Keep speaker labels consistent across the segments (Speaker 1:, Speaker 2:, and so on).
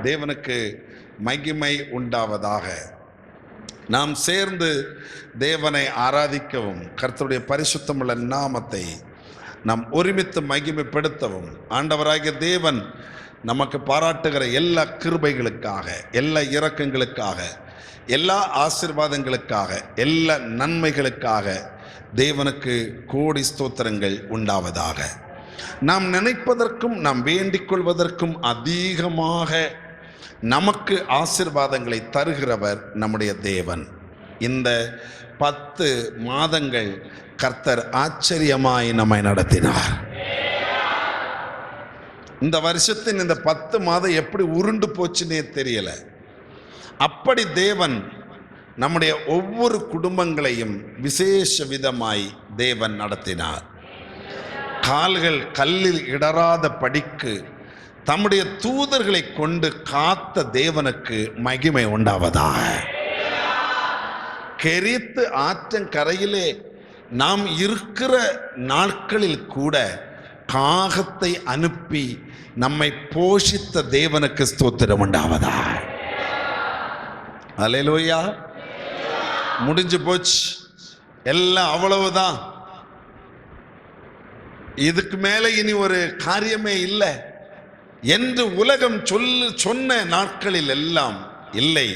Speaker 1: தேவனுக்கு மகிமை உண்டாவதாக. நாம் சேர்ந்து தேவனை ஆராதிக்கவும் கர்த்தருடைய பரிசுத்தமுள்ள நாமத்தை நாம் ஒருமித்து மகிமைப்படுத்தவும் ஆண்டவராகிய தேவன் நமக்கு பாராட்டுகிற எல்லா கிருபைகளுக்காக, எல்லா இரக்கங்களுக்காக, எல்லா ஆசீர்வாதங்களுக்காக, எல்லா நன்மைகளுக்காக தேவனுக்கு கோடி ஸ்தோத்திரங்கள் உண்டாவதாக. நாம் நினைப்பதற்கும் நாம் வேண்டிக் கொள்வதற்கும் அதிகமாக நமக்கு ஆசீர்வாதங்களை தருகிறவர் நம்முடைய தேவன். இந்த 10 மாதங்கள் கர்த்தர் ஆச்சரியமாய் நம்மை நடத்தினார். இந்த வருஷத்தின் இந்த 10 மாதம் எப்படி உருண்டு போச்சுன்னே தெரியல. அப்படி தேவன் நம்முடைய ஒவ்வொரு குடும்பங்களையும் விசேஷ விதமாய் தேவன் நடத்தினார். கால்கள் கல்லில் இடராத படிக்கு தம்முடைய தூதர்களை கொண்டு காத்த தேவனுக்கு மகிமை உண்டாவதாக. கெரித்து ஆற்றங்கரையிலே நாம் இருக்கிற நாட்களில் கூட காகத்தை அனுப்பி நம்மை போஷித்த தேவனுக்கு ஸ்தோத்திரம் உண்டாவதாக. அல்லேலூயா. முடிஞ்சு போச்சு, எல்லாம் அவ்வளவுதான், இதுக்கு மேலே இனி ஒரு காரியமே இல்லை என்று உலகம் சொன்ன நாட்களில் எல்லாம் இல்லை,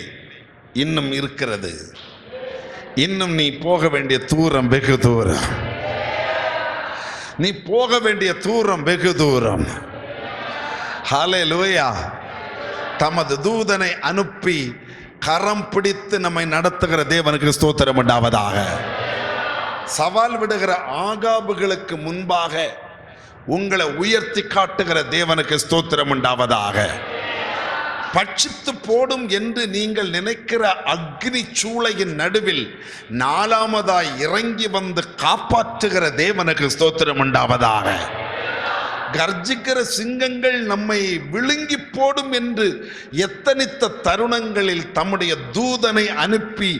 Speaker 1: இன்னும் இருக்கிறது. இன்னும் நீ போக வேண்டிய தூரம் வெகு தூரம், நீ போக வேண்டிய தூரம் வெகு தூரம். ஹல்லேலூயா. தமது தூதனை அனுப்பி கரம் பிடித்து நம்மை நடத்துகிற தேவனுக்கு ஸ்தோத்திரம் உண்டாவதாக. சவால் விடுகிற ஆகாபுகளுக்கு முன்பாக உங்களை உயர்த்தி காட்டுகிற தேவனுக்கு ஸ்தோத்திரம் உண்டாவதாக. பட்சித்து போடும் என்று நீங்கள் நினைக்கிற அக்னி சூளையின் நடுவில் 4ஆவதாய் இறங்கி வந்து காப்பாற்றுகிற தேவனுக்கு ஸ்தோத்திரம் உண்டாவதாக. கர்ஜிக்கிற சிங்கங்கள் நம்மை விழுங்கி போடும் என்று எத்தனித்த தருணங்களில் தம்முடைய தூதனை அனுப்பி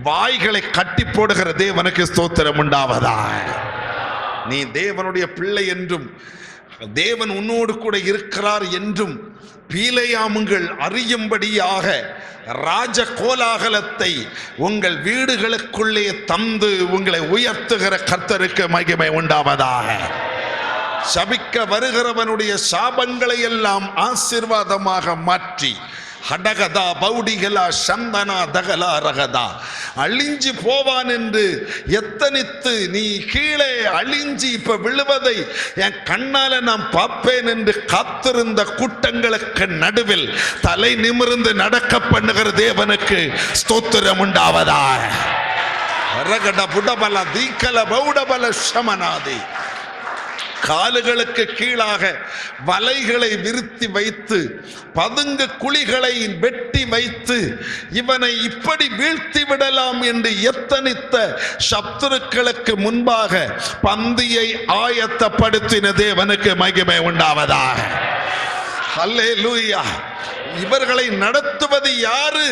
Speaker 1: வாய்களை கட்டி போடுகிற தேவனுக்கு ஸ்தோத்திரம் உண்டாவதாக. நீ தேவனுடைய பிள்ளை என்றும் தேவன் உன்னோடு கூட இருக்கிறார் என்றும் பீலேயாமுங்கள் அறியும்படியாக ராஜ கோலாகலத்தை உங்கள் வீடுகளுக்குள்ளே தந்து உங்களை உயர்த்துகிற கர்த்தருக்கு மகிமை உண்டாவதாக. சபிக்க வருகிறவனுடைய சாபங்களை எல்லாம் ஆசீர்வாதமாக மாற்றி ஹடகதா பௌடிகலா சந்தனா தகலா ரகதா அழிஞ்சு போவான் என்று எத்தனித்து நீ கீழே அழிஞ்சு இப்ப விழுவதை என் கண்ணால நான் பார்ப்பேன் என்று காத்திருந்த கூட்டங்களுக்கு நடுவில் தலை நிமிர்ந்து நடக்க பண்ணுகிற தேவனுக்கு ஸ்தோத்திரம் உண்டாவதாக. ரகட புடபல தீக்கல பௌடபல சமனாதி. காலுகளுக்கு கீழாக வலைகளை விரித்து வைத்து பதுங்கு குழிகளை வெட்டி வைத்து இவனை இப்படி வீழ்த்தி விடலாம் என்று எத்தனித்த சத்துருக்களுக்கு முன்பாக பந்தியை ஆயத்தப்படுத்தின தேவனுக்கு மகிமை உண்டாவதாக. அல்லேலூயா. இவர்களை நடத்துவது யாரு,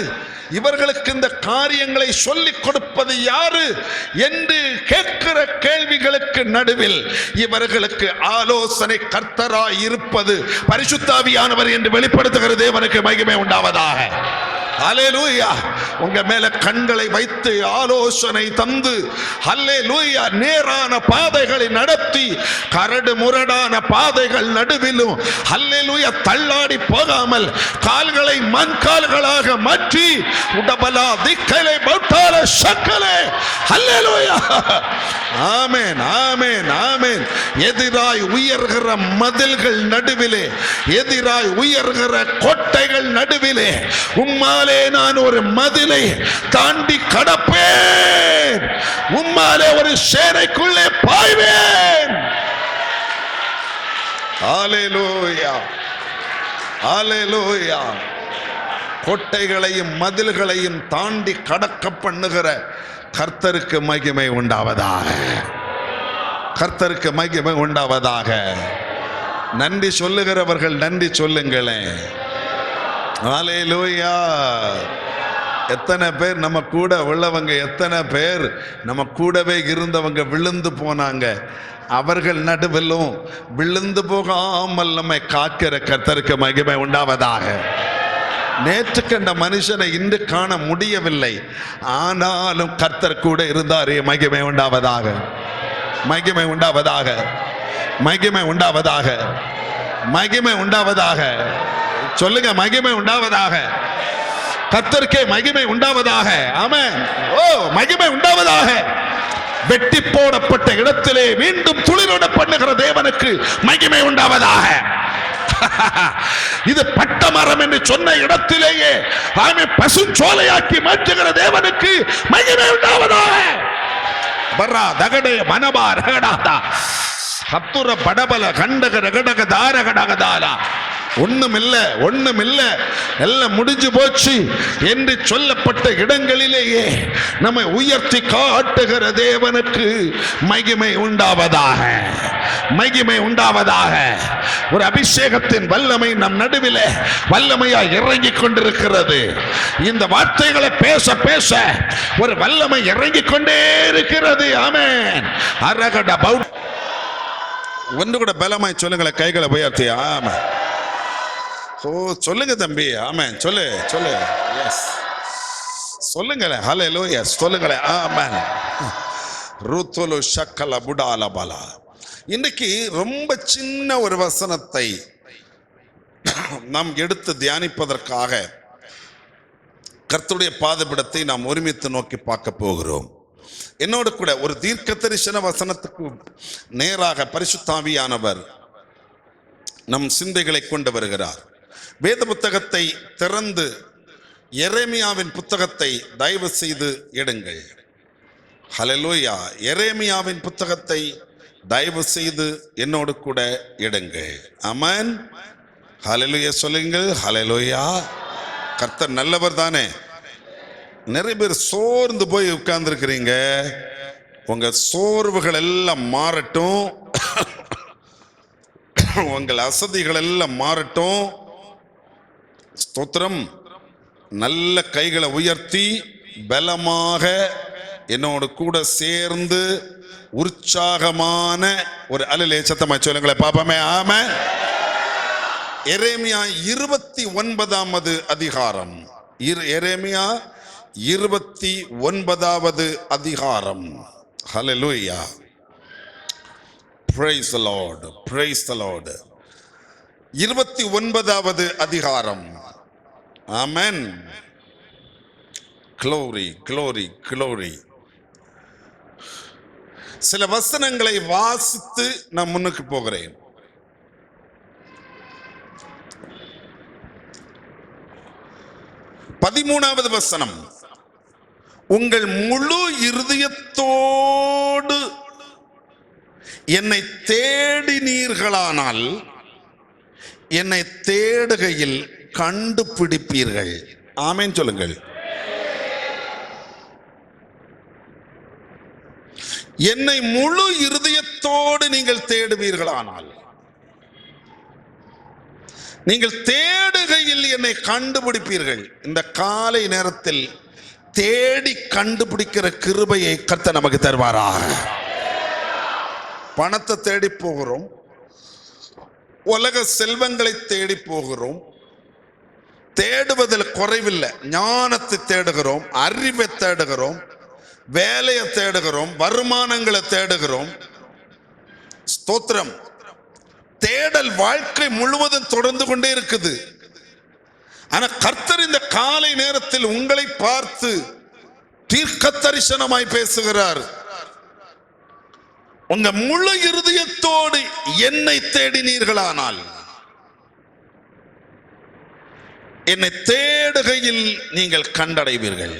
Speaker 1: இவர்களுக்கு இந்த காரியங்களை சொல்லிக் கொடுப்பது யாரு என்று கேட்கிற கேள்விகளுக்கு நடுவில் இவர்களுக்கு ஆலோசனை கர்த்தராய் இருப்பது பரிசுத்த ஆவியானவர் என்று வெளிப்படுத்துகிற தேவனுக்கு மகிமை உண்டாவதாக. அல்லேலூயா. உங்க மேல கண்களை வைத்து ஆலோசனை தந்து அல்லேலூயா நேரான பாதைகளை நடத்தி கரடு முரடான பாதைகள் நடுவிலும் அல்லேலூயா தள்ளாடி போகாமல் கால்களை மண் கால்களாக மாற்றி உடபலா திக்கலை பௌட்டால சக்கலே. அல்லேலூயா. ஆமென், ஆமென், ஆமென். எதிராய் உயர்கிற மதில்கள் நடுவிலே, எதிராய் உயர்கிற கோட்டைகள் நடுவிலே உம்மாலே நான் ஒரு மதிலை தாண்டி கடப்பேன், உம்மாலே ஒரு சேனைக்குள்ளே பாய்வேன். அல்லேலூயா. அல்லேலூயா. கோட்டைகளையும் மதில்களையும் தாண்டி கடக்க பண்ணுகிற கர்த்தருக்கு மகிமை உண்டாவதாக. கர்த்தருக்கு மகிமை உண்டாவதாக. நன்றி சொல்லுகிறவர்கள் நன்றி சொல்லுங்களேன். அல்லேலூயா. எத்தனை பேர் நம்ம கூட உள்ளவங்க, எத்தனை பேர் நம்ம கூடவே இருந்தவங்க விழுந்து போனாங்க. அவர்கள் நடுவிலும் விழுந்து போகாமல் நம்மை காக்கிற கர்த்தருக்கு மகிமை உண்டாவதாக. நேற்று கண்ட மனுஷனை இன்று காண முடியவில்லை. ஆனாலும் கர்த்தர் கூட இருந்தாரே. மகிமை உண்டாவதாக, மகிமை உண்டாவதாக, மகிமை உண்டாவதாக, மகிமை உண்டாவதாக. சொல்லுங்க, மகிமை உண்டாவதாக. கர்த்தருக்கே மகிமை உண்டாவதாக. ஆமென். ஓ, மகிமை உண்டாவதாக. வெட்டி போடப்பட்ட இடத்திலே மீண்டும் துளிரோட பண்ணுகிற தேவனுக்கு மகிமை உண்டாவதாக. இது பட்ட மரம் என்று சொன்ன இடத்திலேயே பசுஞ்சோலையாக்கி மாற்றுகிற தேவனுக்கு மகிமை உண்டாவதாக. பரா தகடே மனபா ரகடாதா ஹத்துர படபல கண்டக ரகடக தாரகடகதாலா. ஒண்ணுமில்ல, ஒண்ணுமில்ல, எல்லாம் முடிஞ்சு போச்சு என்று சொல்லப்பட்ட இடங்களிலேயே நம்மை உயர்த்தி காட்டுகிற தேவனுக்கு மகிமை உண்டாவதாக, மகிமை உண்டாவதாக. ஒரு அபிஷேகத்தின் வல்லமை நம் நடுவில் வல்லமையா இறங்கிக் கொண்டிருக்கிறது. இந்த வார்த்தைகளை பேச பேச ஒரு வல்லமை இறங்கிக் கொண்டே இருக்கிறது. ஆமென். அரகட பௌ ஒன்று கூட பலமாய் சொல்லுங்களேன், கைகளை உயர்த்தி. ஆமென். ஓ, சொல்லுங்க தம்பி. ஆமென். சொல்லு சொல்லு. எஸ், சொல்லுங்களேன். ஹல்லேலூயா, சொல்லுங்களேன். ஆமென். ருத்துலு ஷக்கல புடால பலா. இன்னைக்கு ரொம்ப சின்ன ஒரு வசனத்தை நாம் எடுத்து தியானிப்பதற்காக கர்த்தருடைய பாதபீடத்தை நாம் ஒருமித்து நோக்கி பார்க்க போகிறோம். என்னோடு கூட ஒரு தீர்க்க தரிசன வசனத்துக்கு நேராக பரிசுத்த ஆவியானவர் நம் சிந்தைகளை கொண்டு வருகிறார். வேத புத்தகத்தை திறந்து எரேமியாவின் புத்தகத்தை தயவு செய்து எடுங்கள். ஹல்லேலூயா. எரேமியாவின் புத்தகத்தை தயவு செய்து என்னோடு கூட எடுங்கள். ஆமென். ஹல்லேலூயா சொல்லுங்கள். ஹல்லேலூயா. கர்த்தர் நல்லவர் தானே. நிறைய பேர் சோர்ந்து போய் உட்கார்ந்து இருக்கிறீங்க. உங்க சோர்வுகள் எல்லாம் மாறட்டும், உங்கள் அசதிகள் எல்லாம் மாறட்டும். ஸ்தோத்திரம். நல்ல கைகளை உயர்த்தி பலமாக என்னோடு கூட சேர்ந்து உற்சாகமான ஒரு அல்லேலூயா சத்தமா சொல்லுங்களேன் பாப்பமே. ஆமென். எரேமியா 29வது அதிகாரம். எரேமியா 29வது அதிகாரம். ஹல்லேலூயா. Praise the Lord. Praise the Lord. 29வது அதிகாரம். ஆமென். Glory, glory, glory. சில வசனங்களை வாசித்து நான் முன்னுக்கு போகிறேன். பதிமூணாவது வசனம். உங்கள் முழு இருதயத்தோடு என்னை தேடினீர்களானால் என்னை தேடுகையில் கண்டுபிடிப்பீர்கள். ஆமென் சொல்லுங்கள். என்னை முழு இருதயத்தோடு நீங்கள் தேடுவீர்களானால், நீங்கள் தேடுகையில் என்னை கண்டுபிடிப்பீர்கள். இந்த காலை நேரத்தில் தேடி கண்டுபிடிக்கிற கிருபையை கர்த்தர் நமக்கு தருவாராக. பணத்தை தேடி போகிறோம், உலக செல்வங்களை தேடி போகிறோம். தேடுவதில் குறைவில்லை. ஞானத்தை தேடுகிறோம், அறிவை தேடுகிறோம், வேலையை தேடுகிறோம், வருமானங்களை தேடுகிறோம். ஸ்தோத்திரம். தேடல் வாழ்க்கை முழுவதும் தொடர்ந்து கொண்டே இருக்குது. ஆனா கர்த்தர் இந்த காலை நேரத்தில் உங்களை பார்த்து தீர்க்க தரிசனமாய் பேசுகிறார். உங்க முழு இருதயத்தோடு என்னை தேடினீர்களானால் என்னை தேடுகையில் நீங்கள் கண்டடைவீர்கள்.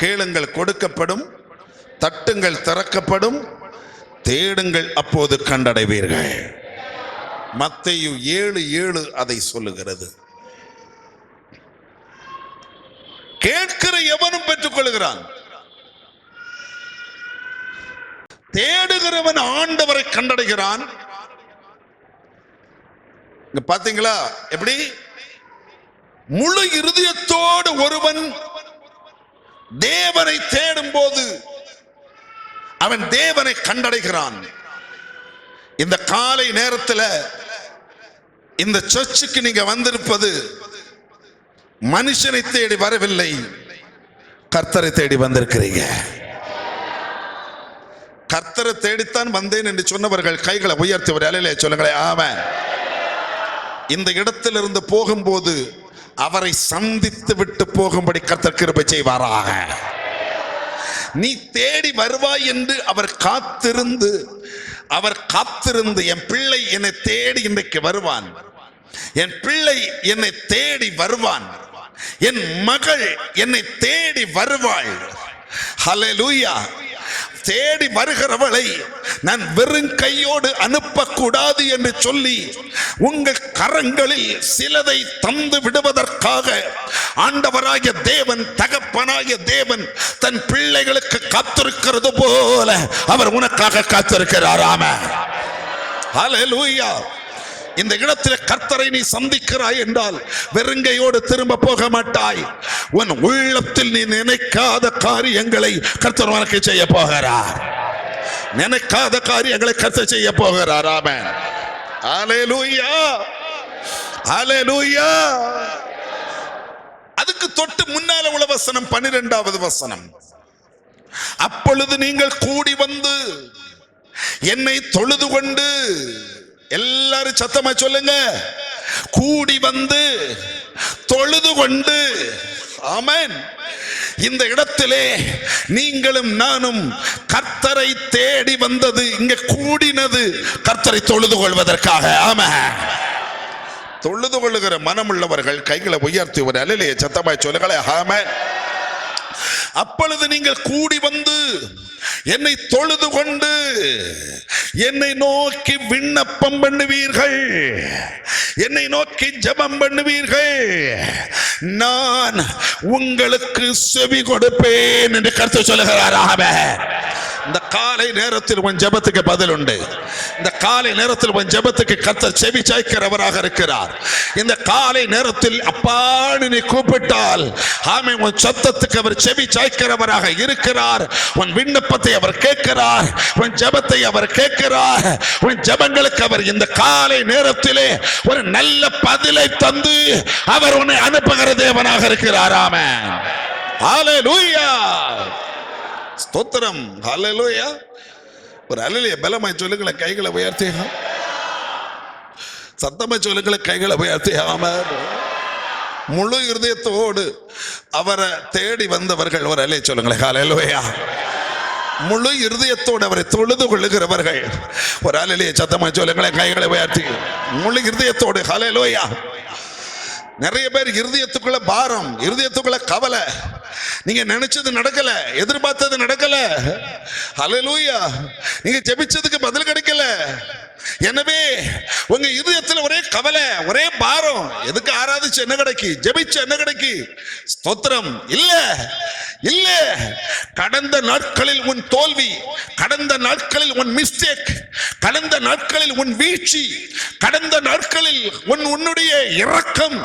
Speaker 1: கேளுங்கள் கொடுக்கப்படும், தட்டுங்கள் திறக்கப்படும், தேடுங்கள் அப்போது கண்டடைவீர்கள். மத்தேயு 7:7 அதை சொல்லுகிறது. கேட்கிற எவனும் பெற்றுக் கொள்கிறான், தேடுகிறவன் ஆண்டவரை கண்டடைகிறான். பாத்தீங்களா எப்படி? முழு இருதயத்தோடு ஒருவன் தேவனை தேடும் போது அவன் தேவனை கண்டடைகிறான். இந்த காலை நேரத்தில் இந்த சர்ச்சுக்கு நீங்க வந்திருப்பது மனுஷனை தேடி வரவில்லை, கர்த்தரை தேடி வந்திருக்கிறீங்க. கர்த்தரை தேடித்தான் வந்தேன் என்று சொன்னவர்கள் கைகளை உயர்த்தி ஒரு அலையிலே சொல்லுங்களேன், ஆமென். இந்த இடத்திலிருந்து போகும்போது அவரை சந்தித்து விட்டு போகும்படி கர்த்தர் கிருபை செய்வாராக. நீ தேடி வருவாய் என்று அவர் காத்திருந்து என் பிள்ளை என்னை தேடி இன்றைக்கு வருவான், என் பிள்ளை என்னை தேடி வருவான், என் மகள் என்னை தேடி வருவாள். ஹல்லேலூயா. தேடி வருகிறவளை நான் வெறும் கையோடு அனுப்பக்கூடாது என்று சொல்லி உங்கள் கரங்களில் சிலதை தந்து விடுவதற்காக ஆண்டவராகிய தேவன், தகப்பனாகிய தேவன் தன் பிள்ளைகளுக்கு காத்திருக்கிறது போல அவர் உனக்காக காத்திருக்கிறார். ஆமென். ஹல்லேலூயா. இந்த இடத்தில் கர்த்தரை நீ சந்திக்கிறாய் என்றால் வெறுங்கையோடு திரும்ப போக மாட்டாய். உன் உள்ளத்தில் நீ நினைக்காத காரியங்களை கர்த்தர் உனக்கு செய்ய போகிறார். நினைக்காத காரியங்களை கர்த்தர் செய்ய போகிறார். ஆமென். ஹல்லேலூயா. ஹல்லேலூயா. அதுக்கு தொட்டு முன்னால உள்ள வசனம் 12வது வசனம். அப்பொழுது நீங்கள் கூடி வந்து என்னை தொழுது கொண்டு, எல்லாரும் சத்தமா சொல்லுங்க, கூடி வந்து தொழுது கொண்டு. ஆமென். இந்த இடத்திலே நீங்களும் நானும் கர்த்தரை தேடி வந்தது, இங்க கூடினது கர்த்தரை தொழுது கொள்வதற்காக. ஆமென். தொழுது கொள்ளுகிற மனமுள்ளவர்கள் கைகளை உயர்த்தி ஒரு அலையிலே சத்தமாய் சொல்லுங்களே, ஆமென். அப்பொழுது நீங்கள் கூடி வந்து என்னை தொழுது கொண்டு என்னை நோக்கி விண்ணப்பம் பண்ணுவீர்கள், என்னை நோக்கி ஜெபம் பண்ணுவீர்கள், நான் உங்களுக்கு செவி கொடுப்பேன் என்று கர்த்தர் சொல்லுகிறார். ஆமென். இந்த காலை நேரத்தில் உன் ஜெபத்துக்கு பதில் உண்டு. இந்த காலை நேரத்தில் உன் ஜெபத்துக்கு கர்த்தர் செவி சாய்க்கிறவராக இருக்கிறார். இந்த காலை நேரத்தில் அப்பான்னு நீ கூப்பிட்டால் ஆமென், உன் சத்தத்துக்கு அவர் செவி சாய்க்கிறவராக இருக்கிறார். உன் விண்ணப்பத்தை அவர் கேட்கிறார், உன் ஜெபத்தை அவர் கேட்கிறார். உன் ஜெபங்களுக்கு அவர் இந்த காலை நேரத்திலே ஒரு நல்ல பதிலை தந்து அவர் உன்னை அனுப்புகிற தேவனாக இருக்கிறார். ஆமென். ஹல்லேலூயா. ஸ்தோத்திரம். ஹல்லேலூயா. ஒரு அல்லேலூயா பலமாய் சொல்லுங்களேன், கைகளை உயர்த்தி சத்தமா சொல்லுங்களேன், கைகளை உயர்த்தி. ஆமென். முழு இருதயத்தோடு அவரை தேடி வந்தவர்கள் ஒரு அல்லேலூயா சொல்லுங்களேன். ஹல்லேலூயா. முழு இருதயத்தோடு அவரை தொழுது கொள்ளுகிறவர்கள் ஒரு அல்லேலூயா சத்தமா சொல்லுங்களேன், கைகளை உயர்த்தி. முழு இருதயத்தோடு. ஹல்லேலூயா. நிறைய பேர் இருதயத்துக்குள்ள பாரம், இருதயத்துக்குள்ள கவலை, நீங்க நினைச்சது நடக்கல, எதிர்பார்த்தது நடக்கல. ஹல்லேலூயா. நீங்க ஜெபிச்சதுக்கு பதில் கிடைக்கல. எனவே உங்க இதயத்தில் ஒரே கவலை, ஒரே பாரம். எதுக்கு ஆராதிச்சு என்ன கிடைக்கு, ஜெபிச்சு என்ன கிடைக்கு? ஸ்தோத்திரம் இல்ல இல்ல. கடந்த நாட்களில் உன் தோல்வி, கடந்த நாட்களில் உன் மிஸ்டேக், கடந்த நாட்களில் உன் வீழ்ச்சி, கடந்த நாட்களில் உன்னுடைய இரக்கம்,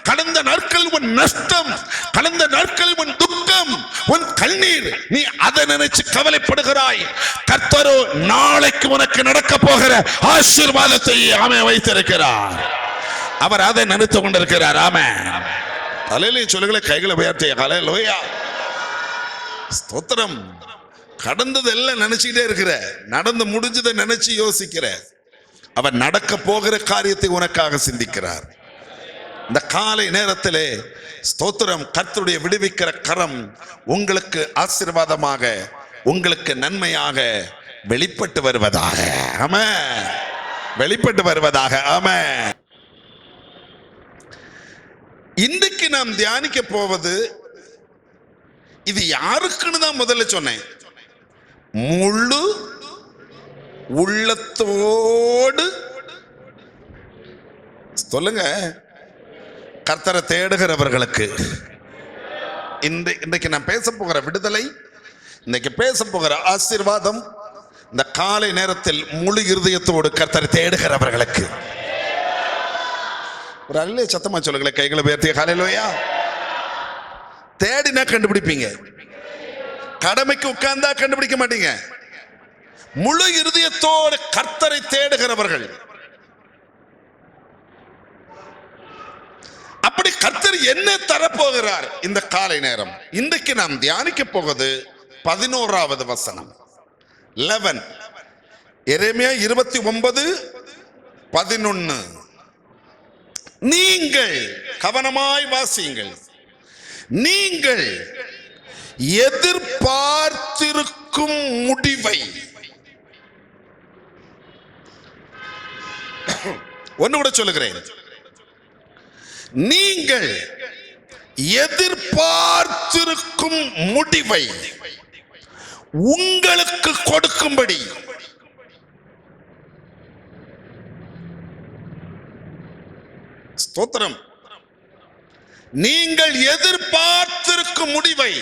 Speaker 1: கடந்த நாட்களில் உன் நஷ்டம், கடந்த நாட்களில் உன் துக்கம், உன் கண்ணீர், நீ அதை நினைச்சு கவலைப்படுகிறாய். கர்த்தரோ நாளைக்கு உனக்கு நடக்க போகிற ஆசீர்வாதத்தை ஆமென் வைத்திருக்கிறார். அவர் அதை நினைத்து கொண்டிருக்கிறார். ஆமென். ஹல்லேலூயா சொல்லுங்களே, கைகளை உயர்த்தி. ஹல்லேலூயா. ஸ்தோத்திரம். கடந்தது எல்லாம் நினைச்சுக்கிட்டே இருக்கிற, நடந்து முடிஞ்சதை நினைச்சு யோசிக்கிற, அவர் நடக்க போகிற காரியத்தை உனக்காக சிந்திக்கிறார். இந்த காலை நேரத்திலே ஸ்தோத்திரம், கர்த்தருடைய விடுவிக்கிற கரம் உங்களுக்கு ஆசீர்வாதமாக, உங்களுக்கு நன்மையாக வெளிப்பட்டு வருவதாக. ஆமென். வெளிப்பட்டு வருவதாக. ஆமென். இன்றைக்கு நாம் தியானிக்க போவது, இது யாருக்குன்னு தான் முதல்ல சொன்னேன். முழு உள்ளத்தோடு சொல்லுங்க, கர்த்தரை தேடுகிறவர்களுக்கு. இன்றைக்கு நான் பேச போகிற விடுதலை, இன்னைக்கு பேச போகிற ஆசீர்வாதம், இந்த காலை நேரத்தில் முழு இருதயத்தோடு கர்த்தரை தேடுகிறவர்களுக்கு. ஒரு அல்லே சத்தமா சொல்லுங்களேன், கைகளை உயர்த்தி. ஹல்லேலூயா. தேடினா கண்டுபிடிப்பீங்க, கடமைக்கு உட்கார்ந்தா கண்டுபிடிக்க மாட்டீங்க. முழு இருதயத்தோடு கர்த்தரை தேடுகிறவர்கள், அப்படி கர்த்தர் என்ன தரப்போகிறார் இந்த காலை நேரம்? இன்றைக்கு நாம் தியானிக்க போவது 11வது வசனம். 11 எரேமியா 29:11. நீங்கள் கவனமாய் வாசியுங்கள். நீங்கள் எதிர்பார்த்திருக்கும் முடிவை, ஒன்னு கூட சொல்லுகிறேன், நீங்கள் எதிர்பார்த்திருக்கும் முடிவை உங்களுக்கு கொடுக்கும்படி ஸ்தோத்திரம். நீங்கள் எதிர்பார்த்திருக்கும் முடிவை,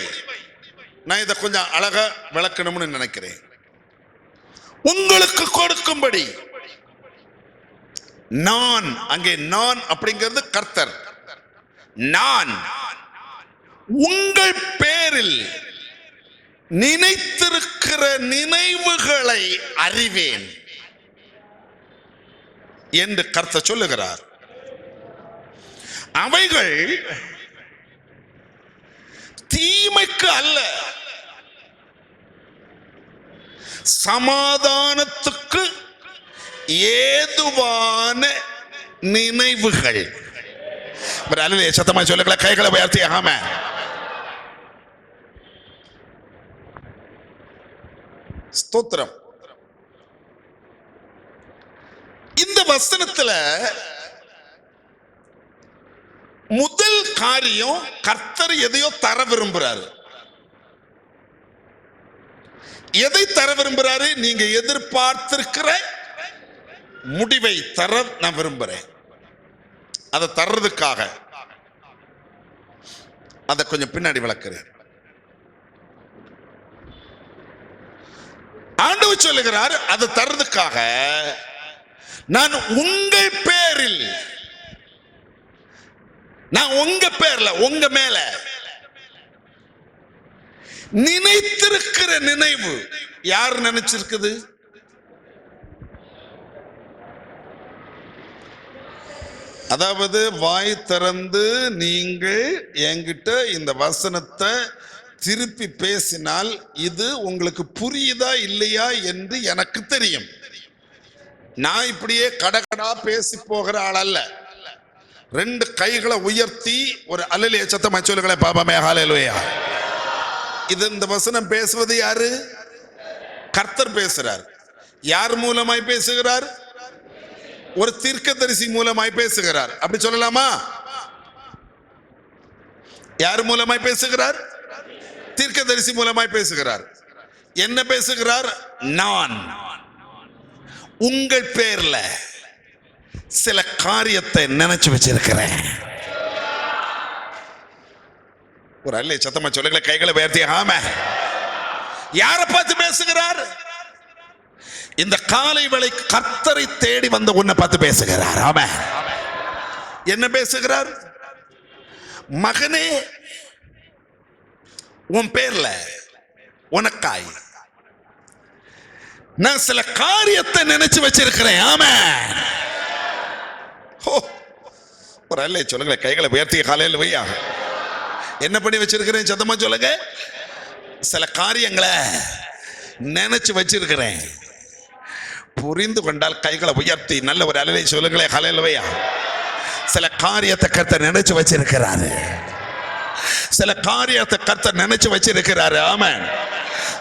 Speaker 1: நான் இதை கொஞ்சம் அழகா விளக்கணும்னு நினைக்கிறேன். உங்களுக்கு கொடுக்கும்படி நான், அங்கே நான் அப்படிங்கிறது கர்த்தர், நான் உங்கள் பேரில் நினைத்திருக்கிற நினைவுகளை அறிவேன் என்று கர்த்தர் சொல்லுகிறார். அவைகள் தீமைக்கு அல்ல, சமாதானத்துக்கு ஏதுவான நினைவுகள். சத்தமா சொல்லுங்கள, கைகளை உயர்த்தி ஆமென். ஸ்தோத்திரம். இந்த வசனத்துல முதல் காரியம், கர்த்தர் எதையோ தர விரும்புறாரு. எதை தர விரும்புறாரு? நீங்க எதிர்பார்த்திருக்கிற முடிவை தர நான் விரும்புறேன். அதை தர்றதுக்காக அதை கொஞ்சம் பின்னாடி விளக்குறேன். ஆண்டவர் சொல்லுகிறார், அதை தர்றதுக்காக நான் உங்கள் பேரில், நான் உங்க பேர்ல, உங்க மேல நினைத்திருக்கிற நினைவு. யார் நினைச்சிருக்குது? அதாவது வாய் திறந்து நீங்கள் என்கிட்ட இந்த வசனத்தை திருப்பி பேசினால் இது உங்களுக்கு புரியுதா இல்லையா என்று எனக்கு தெரியும். நான் இப்படியே கடகடா பேசி போகிற ஆள் அல்ல. 2 கைகளை உயர்த்தி ஒரு அல்லேலூயா சத்தமா சொல்லுங்களேன் பாபாமே, ஹல்லேலூயா. இது இந்த வசனம் பேசுவது யாரு? கர்த்தர் பேசுறார். யார் மூலமாய் பேசுகிறார்? ஒரு தீர்க்கதரிசி மூலமாய் பேசுகிறார். அப்படி சொல்லலாமா? யார் மூலமாய் பேசுகிறார்? தீர்க்கதரிசி மூலமாய் பேசுகிறார். என்ன பேசுகிறார்? நான் உங்கள் பேர்ல சில காரியத்தை நினைச்சு வச்சிருக்கிறேன். ஒரு அல்ல சத்தமா சொல்லுங்க, கைகளை உயர்த்தி ஆமென். யாரை பார்த்து பேசுகிறார்? இந்த காலை வேளை கர்த்தரை தேடி வந்த உன்னை பார்த்து பேசுகிறார். ஆமென். என்ன பேசுகிறார்? மகனே, உன் பேர்ல உனக்காய் நான் சில காரியத்தை நினைச்சு வச்சிருக்கிறேன். ஆமென். ஒரு அல்ல சொல்லுங்க, கைகளை உயர்த்தி காலையில் வையா. என்ன பண்ணி வச்சிருக்கிறேன்? சத்தமா சொல்லுங்க. சில காரியங்களை நினைச்சு வச்சிருக்கிறேன். புரிந்து கொண்டால் கைகளை உயர்த்தி நல்ல ஒரு அலையை சொல்லுங்களேன், ஹல்லேலூயா. சில காரியத்தை கர்த்தர் நினைச்சு வச்சிருக்கிறாரு. சில காரியத்தை கர்த்தர் நினைச்சு வச்சிருக்கிறாரு. ஆமென்.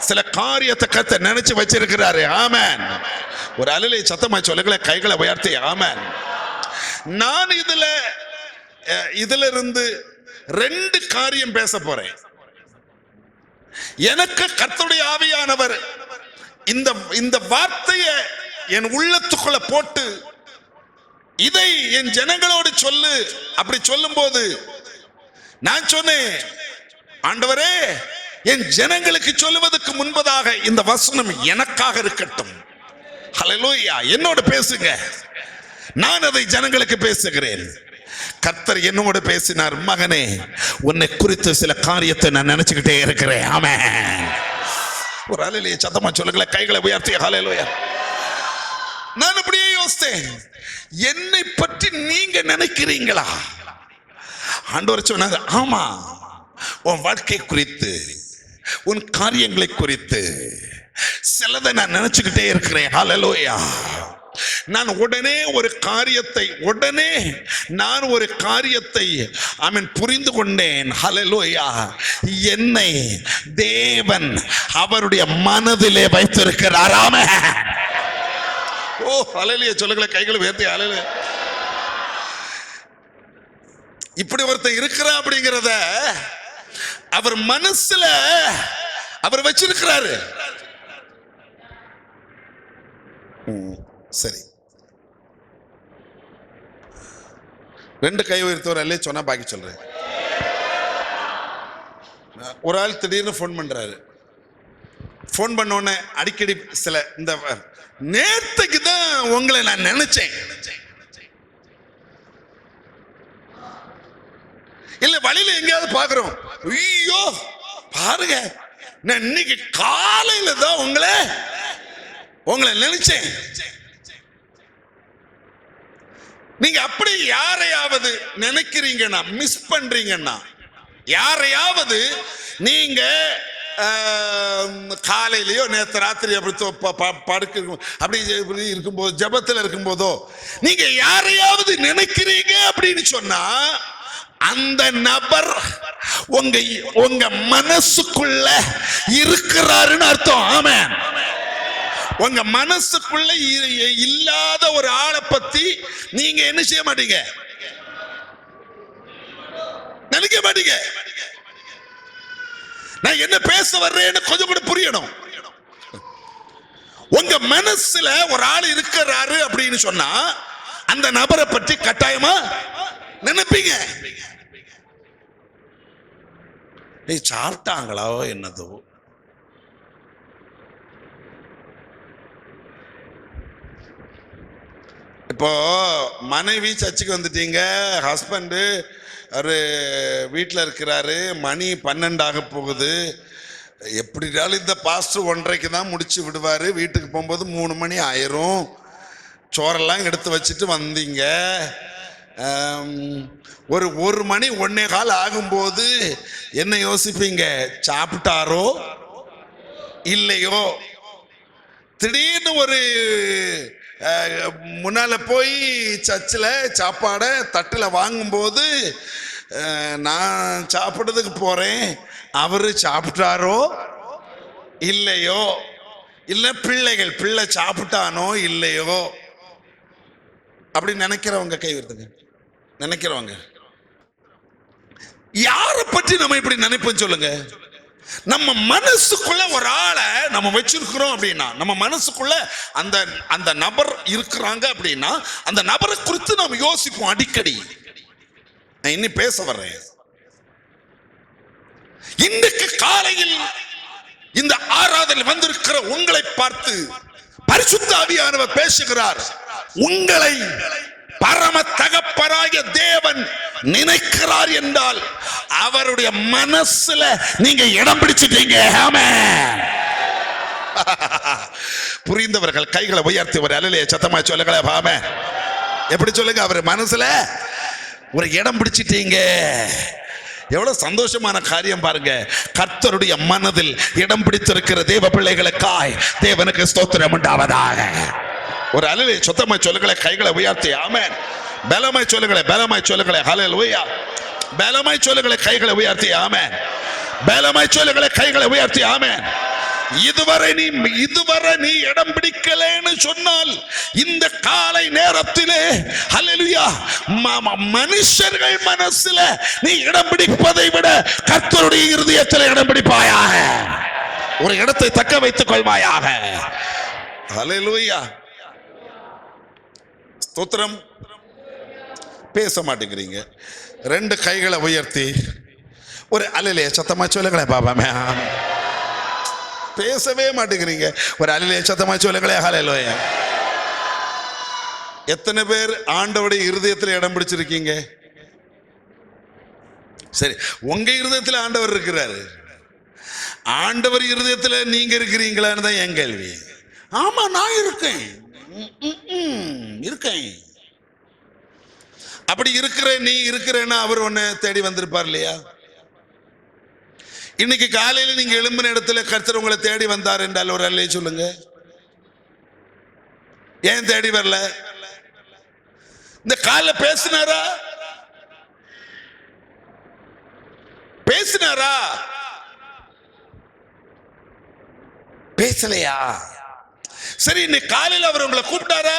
Speaker 1: சில காரியத்தை கர்த்தர் நினைச்சு வச்சிருக்கிறாரு. ஆமென். ஒரு அலையை சத்தமா சொல்லுங்களேன், கைகளை உயர்த்தி ஆமென். நான் இதுல இருந்து 2 காரியம் பேச போறேன். எனக்கு கர்த்தருடைய ஆவியானவர் இந்த வார்த்தையை என் உள்ளத்துக்குள்ள போட்டு இதை என் ஜனங்களோடு சொல்லு அப்படி சொல்லும் போது நான் சொன்னேன், ஆண்டவரே, என் ஜனங்களுக்கு சொல்லுவதற்கு முன்பதாக இந்த வசனம் எனக்காக இருக்கட்டும். ஹல்லேலூயா. என்னோட பேசுங்க, நான் அதை ஜனங்களுக்கு பேசுகிறேன். கர்த்தர் என்னோடு பேசினார், மகனே, உன்னை குறித்து சில காரியத்தை நான் நினைச்சுக்கிட்டே இருக்கிறேன். ஆமென். ஒரு ஹல்லேலூயா சத்தமா சொல்லுங்களேன், கைகளை உயர்த்தி ஹல்லேலூயா. நான் அப்படியே யோசித்தேன், என்னை பற்றி நீங்க நினைக்கிறீங்களா? ஆண்டவர் சொன்னார், ஆமா, உன் வாழ்க்கை குறித்து, உன் காரியங்களை குறித்து சிலதை நான் நினைச்சுக்கிட்டே இருக்கிறேன். ஹல்லேலூயா. நான் உடனே ஒரு காரியத்தை புரிந்து கொண்டேன். ஹல்லேலூயா. என்னை தேவன் அவருடைய மனதிலே வைத்திருக்கிறார். ஆமென். ஓ ஹல்லேலூயா. சொல்லுங்களேன், கைகளை உயர்த்தி ஹல்லேலூயா. இப்படி ஒருத்தன் இருக்கிறா அப்படிங்கிறத அவர் மனசுல அவர் வச்சிருக்கிறாரு. சரி, ரெண்டு கை உயர்த்தவர் அல்ல சொன்னா பாக்கி சொல்றேன். ஒரு ஆள் திடீர்னு போன் பண்றாரு. போன் பண்ண உடனே அடிக்கடி சில இந்த நேத்துக்கு தான் உங்களை நான் நினைச்சேன், இல்ல வழியில எங்கேயாவது பாக்குறோம், ஐயோ பாருங்க நான் இன்னைக்கு காலையில தான் உங்களை நினைச்சேன். நீங்க அப்படி யாரையாவது நினைக்கிறீங்கன்னா, மிஸ் பண்றீங்கன்னா, யாரையாவது நீங்க காலையிலயோ நேற்று ராத்திரி அப்படி இருக்கும்போது, ஜபத்தில் இருக்கும்போதோ நீங்க யாரையாவது நினைக்கிறீங்க அப்படின்னு சொன்னா, அந்த நபர் உங்க மனசுக்குள்ள இருக்கிறாருன்னு அர்த்தம். ஆமென். உங்க மனசுக்குள்ள இல்லாத ஒரு ஆளை பத்தி நீங்க என்ன செய்ய மாட்டீங்க, நினைக்க மாட்டீங்க. நான் என்ன பேச வர்றேன்னு கொஞ்சம் கூட புரியணும். உங்க மனசுல ஒரு ஆள் இருக்கிறாரு அப்படின்னு சொன்னா அந்த நபரை பற்றி கட்டாயமா நினைப்பீங்க. நீ சாப்பிட்டாங்களோ என்னதோ, இப்போ மனைவி சர்ச்சுக்கு வந்துட்டீங்க, ஹஸ்பண்டு அவரு வீட்டில் இருக்கிறாரு, மணி 12 ஆக போகுது. எப்படினாலும் இந்த பாஸ்டர் 1:30க்கு தான் முடிச்சு விடுவாரு, வீட்டுக்கு போகும்போது 3 மணி ஆயிரும். சோறெல்லாம் எடுத்து வச்சுட்டு வந்தீங்க, ஒரு 1 மணி 1:15 ஆகும்போது என்ன யோசிப்பீங்க, சாப்பிட்டாரோ இல்லையோ? திடீர்னு ஒரு முன்னால போய் சர்ச்சில் சாப்பாடை தட்டில் வாங்கும்போது, நான் சாப்பிட்றதுக்கு போறேன், அவரு சாப்பிட்டாரோ இல்லையோ, இல்ல பிள்ளை சாப்பிட்டானோ இல்லையோ, அப்படி நினைக்கிறவங்க கை வருதுங்க. நினைக்கிறவங்க யாரை பற்றி நம்ம இப்படி நினைப்போம் சொல்லுங்க? நம்ம மனசுக்குள்ள ஒரு ஆளை நம்ம வச்சிருக்கிறோம் அப்படின்னா, நம்ம மனசுக்குள்ள அந்த நபர் இருக்கிறாங்க அப்படின்னா, அந்த நபரை குறித்து நம்ம யோசிப்போம் அடிக்கடி. நான் இன்னும் பேச வர்றேன். இன்றைக்கு காலையில் இந்த ஆராதனை வந்திருக்கிற உங்களை பார்த்து பரிசுத்த ஆவியானவர் பேசுகிறார். உங்களை பரம தகப்பராகிய தேவன் நினைக்கிறார் என்றால் அவருடைய மனசுல நீங்க இடம் பிடிச்சிட்டீங்க. ஆமென். புரிந்தவர்கள் கைகளை உயர்த்தி ஒரு அல்லேலூயா சத்தமா சொல்லுங்களேன். ஆமென். எப்படி சொல்லுங்க? அவர் மனசுல ஒரு இடம் பிடிச்சிட்டீங்க. எவ்வளவு சந்தோஷமான காரியம் பாருங்க. கர்த்தருடைய மனதில் இடம் பிடித்திருக்கிற தேவ பிள்ளைகளுக்காய் தேவனுக்கு ஸ்தோத்திரம் உண்டாவதாக. ஒரு அல்லேலூயா சத்தமா சொல்லுங்களேன், கைகளை உயர்த்தி. ஆமென். பலமாய் சொல்லுங்களேன், பலமாய் சொல்லுங்களேன். ஹல்லேலூயா. பலமாய் சொல்லுங்களேன், கைகளை உயர்த்தி. ஆமென். பலமாய் சொல்லுங்களேன், கைகளை உயர்த்தி. ஆமென். இதுவரை நீ இடம் பிடிக்கலன்னு சொன்னால் இந்த காலை நேரத்திலே ஹல்லேலூயா மனுஷர்கள் மனசுல நீ இடம் பிடிப்பதை விட கர்த்தருடைய இருதயத்தில் இடம் பிடிப்பாயாக. ஒரு இடத்தை தக்க வைத்துக் கொள்வாயாக. ஹல்லேலூயா. ஸ்தோத்திரம். பேச மாட்டேங்கிறீங்க. 2 கைகளை உயர்த்தி ஒரு அல்லேலூயா சத்தமா சொல்லுங்களேன். பாபாமே பேசவே மாட்டேங்கிறீங்க. ஒரு அல்லேலூயா சத்தமா சொல்லுங்களேன். ஹல்லேலூயா. எத்தனை பேர் ஆண்டவருடைய இருதயத்தில் இடம் பிடிச்சிருக்கீங்க? சரி, உங்க இருதயத்தில் ஆண்டவர் இருக்கிறாரு. ஆண்டவர் இருதயத்தில் நீங்க இருக்கிறீங்களான்னு தான் என் கேள்வி. ஆமா, நான் இருக்கேன். அப்படி இருக்கிற நீ இருக்கிறேன்னா அவர் உன்னை தேடி வந்திருப்பார் இல்லையா? இன்னைக்கு காலையில் நீங்க எழும்பின இடத்துல கர்த்தர் உங்களை தேடி வந்தார் என்றால் ஒரு அல்லையே சொல்லுங்க. ஏன் தேடி வரல? இந்த காலைல பேசினாரா? பேசினாரா? பேசலையா? சரி, இன்னைக்கு காலையில் அவர் உங்களை கூப்பிட்டாரா?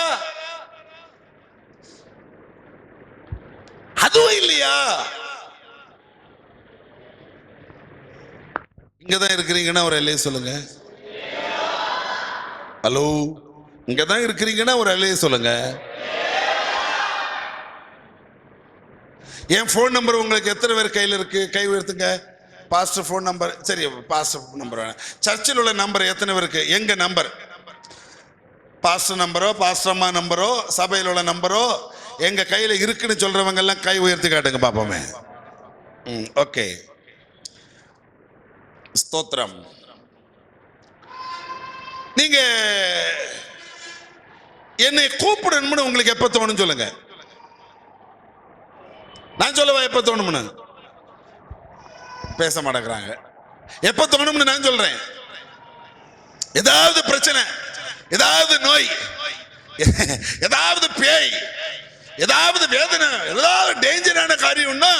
Speaker 1: அதுவும் இல்லையா? இங்கதான் இருக்கிறீங்கன்னா ஒரு அல்லையே சொல்லுங்க. ஹலோ, இங்கதான் இருக்கிறீங்கன்னா ஒரு அல்லையே சொல்லுங்க. என் போன் நம்பர் உங்களுக்கு எத்தனை பேர் கையில் இருக்கு? கை உயர்த்துங்க. Pastor phone number. சரி, பாஸ்டர் நம்பர் வேணாம். சர்ச்சில் உள்ள நம்பர் எத்தனை பேருக்கு? எங்க நம்பர், பாஸ்டர் நம்பரோ பாஸ்டர் அம்மா நம்பரோ சபையில் உள்ள நம்பரோ எங்க கையில இருக்குன்னு சொல்றவங்க எல்லாம் கை உயர்த்தி காட்டுங்க பாப்போமே. ஓகே, ஸ்தோத்திரம். நீங்க என்னை கூப்பிடணும்னு உங்களுக்கு எப்ப தோணும் சொல்லுங்க. நான் சொல்லவா எப்ப தோணும்னு? பேச மாட்டேங்கிறாங்க. எப்ப தோணும்னு நான் சொல்றேன். ஏதாவது பிரச்சனை, ஏதாவது நோய், ஏதாவது பேய், ஏதாவது வேதனை, ஏதாவது டேஞ்சரான காரியம்னா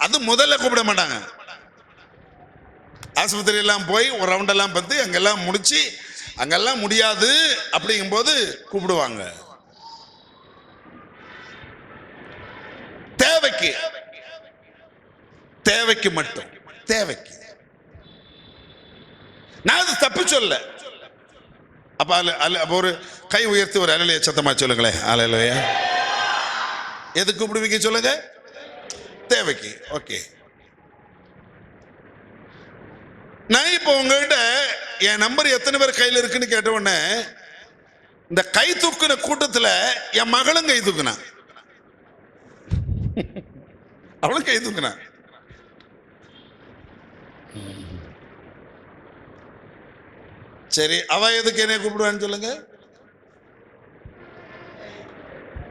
Speaker 1: அது முதல்ல கூப்பிட மாட்டாங்க. ஆஸ்பத்திரி எல்லாம் போய் ஒரு ரவுண்டெல்லாம் பார்த்து அங்கெல்லாம் முடிச்சு அங்கெல்லாம் முடியாது அப்படிங்கும் போது கூப்பிடுவாங்க. தேவைக்கு, தேவைக்கு மட்டும், தேவைக்கு. நான் அது தப்பு சொல்ல. அப்ப ஒரு கை உயர்த்தி ஒரு அலையில சத்தமா சொல்லுங்களேன். அலையிலையா எது கூப்பிடுவீங்க சொல்லுங்க? தேவைக்கு. ஓகே, நான் இப்போ உங்ககிட்ட என் நம்பர் எத்தனை பேர் கையில் இருக்குன்னு கேட்ட உடனே இந்த கை தூக்குன கூட்டத்தில் என் மகளும் கை தூக்குனா, அவளும் கை தூக்குனா. சரி, அவ எதுக்கு என்னை கூப்பிடுவான்னு சொல்லுங்க.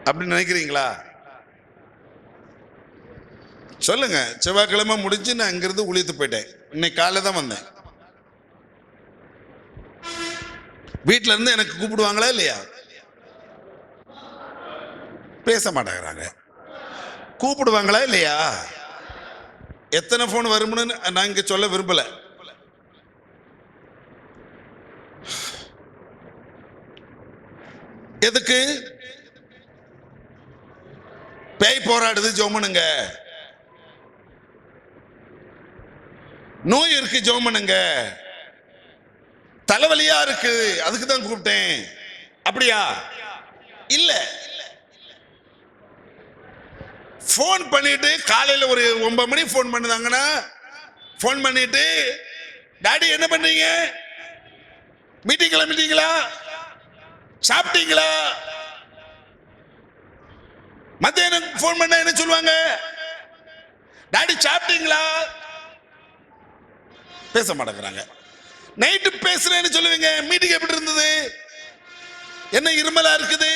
Speaker 1: அப்படின்னு நினைக்கிறீங்களா? சொல்லுங்க. செவ்வாய்க்கிழமை முடிஞ்சு நான் இங்கிருந்து உளித்து போயிட்டேன். இன்னைக்கு காலைல தான் வந்தேன். வீட்டில இருந்து எனக்கு கூப்பிடுவாங்களா இல்லையா? பேச மாட்டேங்கிறாங்க. கூப்பிடுவாங்களா இல்லையா? எத்தனை போன் வரும்னு நான் இங்க சொல்ல விரும்பல. எதுக்கு? பேய் போராடுது, ஜோமனுங்க. நோய் இருக்கு, ஜோமனுங்க. தலைவலியா இருக்கு, அதுக்கு தான் கூப்பிட்டேன். அப்படியா? இல்ல. போன் பண்ணிட்டு காலையில ஒரு 9 மணி போன் பண்ணுதாங்கன்னா, போன் பண்ணிட்டு டாடி என்ன பண்றீங்க, மீட்டிங் கிளம்பிட்டீங்களா, சாப்பிட்டீங்களா? மத்தியானம் போன் பண்ண என்ன சொல்லுவாங்க? டாடி சாப்பிட்டீங்களா? பேச மாட்டேங்கிறாங்க. நைட்டு பேசுறேன்னு சொல்லுவீங்க, மீட்டிங் எப்படி இருந்தது, என்ன இருமலா இருக்குது,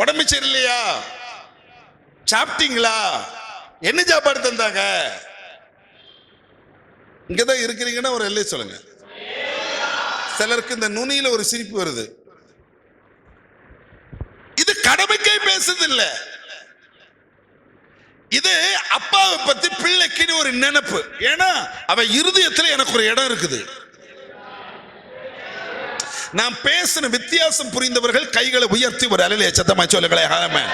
Speaker 1: உடம்பு சரியில்லையா, சாப்பிட்டீங்களா, என்ன சாப்பாடு தந்தாங்க? இங்கதான் இருக்கிறீங்கன்னா ஒரு எல்லை சொல்லுங்க. சிலருக்கு இந்த நுனியில ஒரு சிரிப்பு வருது. இது கடமைக்கே பேசுறது இல்ல, இது அப்பாவை பத்தி பிள்ளைக்கு ஒரு நினைப்பு. ஏன்னா அவ இருதயத்தில் எனக்கு ஒரு இடம் இருக்குது. நான் பேசின வித்தியாசம் புரிந்தவர்கள் கைகளை உயர்த்தி ஒரு அலையில சத்தமா சொல்லுங்களே. ஆமா,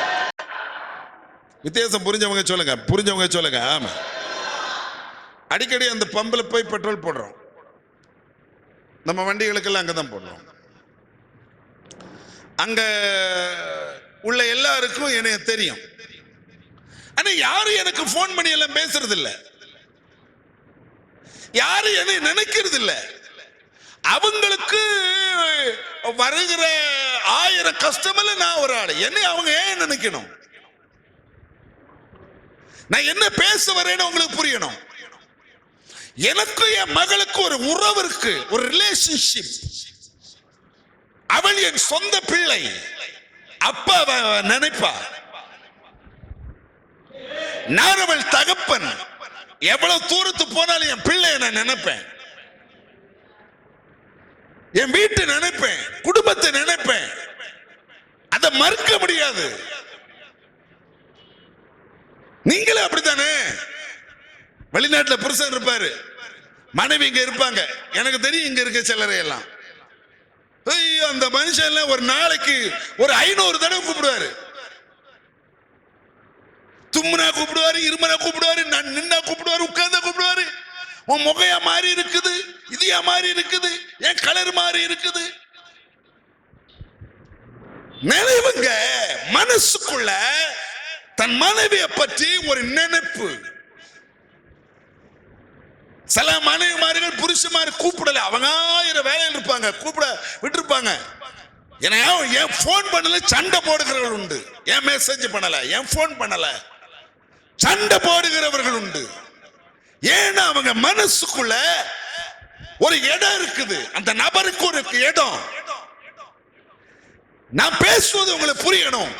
Speaker 1: வித்தியாசம் புரிஞ்சவங்க சொல்லுங்க, புரிஞ்சவங்க சொல்லுங்க. ஆமா, அடிக்கடி அந்த பம்பில் போய் பெட்ரோல் போடுறோம். நம்ம வண்டிகளுக்கெல்லாம் அங்கதான் போடுறோம். அங்க உள்ள எல்லாருக்கும் எனக்கு தெரியும். ஆனா யாரும் எனக்கு போன் பண்ணி எல்லாம் பேசுறது இல்ல, யாரும் என்னை நினைக்கிறது இல்ல. அவங்களுக்கு வருகிற 1000 கஸ்டமர்ல நான் ஒரு ஆளு. என்னை அவங்க ஏன் நினைக்கணும்? நான் என்ன பேச வரேன்னு உங்களுக்கு புரியணும். எனக்கு என் மகளுக்கு ஒரு உறவு இருக்கு, ஒரு ரிலேஷன்ஷிப். அவள் என் சொந்த பிள்ளை. அப்பா நினைப்பா, நான் அவள் தகப்பன். எவ்வளவு தூரத்து போனாலும் என் பிள்ளை நான் நினைப்பேன், என் வீட்டை நினைப்பேன், குடும்பத்தை நினைப்பேன். அதை மறுக்க முடியாது. நீங்களே அப்படித்தானே? வெளிநாட்டுல புருஷன் இருப்பாரு, மனைவி இங்க இருப்பாங்க. எனக்கு தெரியும் இங்க இருக்க சிலரை எல்லாம். ஐயோ, அந்த மனுஷன் எல்லாம் ஒரு நாளைக்கு ஒரு 500 தடவை கூப்பிடுவாரு. தும்முனா கூப்பிடுவாரு, இருமனா கூப்பிடுவாரு, நின்னா கூப்பிடுவாரு, உட்கார்ந்தா கூப்பிடுவாரு. உன் முகையா மாறி இருக்குது, இதையா மாறி இருக்குது, என் கலர் மாறி இருக்குது. நினைவுங்க, மனசுக்குள்ள தன் மனைவியை பற்றி ஒரு நினைப்பு. சில மனைவிமார்கள் புருஷமாரி கூப்பிடல, அவங்க 1000 வேலையில் இருப்பாங்க, கூப்பிட விட்டுருப்பாங்க. ஏன் போன் பண்ணல சண்டை போடுகிறவர்கள் உண்டு. ஏன் மெசேஜ் பண்ணல, ஏன் போன் பண்ணல, சண்டை போடுகிறவர்கள் உண்டு. ஏன்னா அவங்க மனசுக்குள்ள ஒரு இடம் இருக்குது, அந்த நபருக்கு ஒரு இடம். நான் பேசுவது உங்களுக்கு புரியணும்.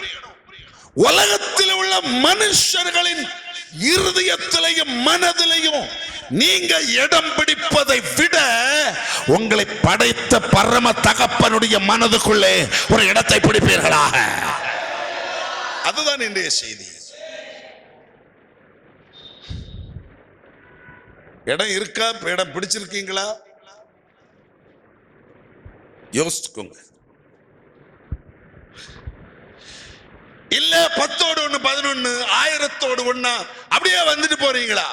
Speaker 1: உலகத்தில் உள்ள மனுஷர்களின் இருதயத்திலையும் மனதிலையும் நீங்க இடம் பிடிப்பதை விட உங்களை படைத்த பரம தகப்பனுடைய மனதுக்குள்ளே ஒரு இடத்தை பிடிப்பீர்களாக. அதுதான் இன்றைய செய்தி. இடம் இருக்கா? இடம் பிடிச்சிருக்கீங்களா? யோசிச்சுக்கோங்க. இல்ல 10ஓடு 1 11 1000ஓடு 1 அப்படியே வந்துட்டு போறீங்களா?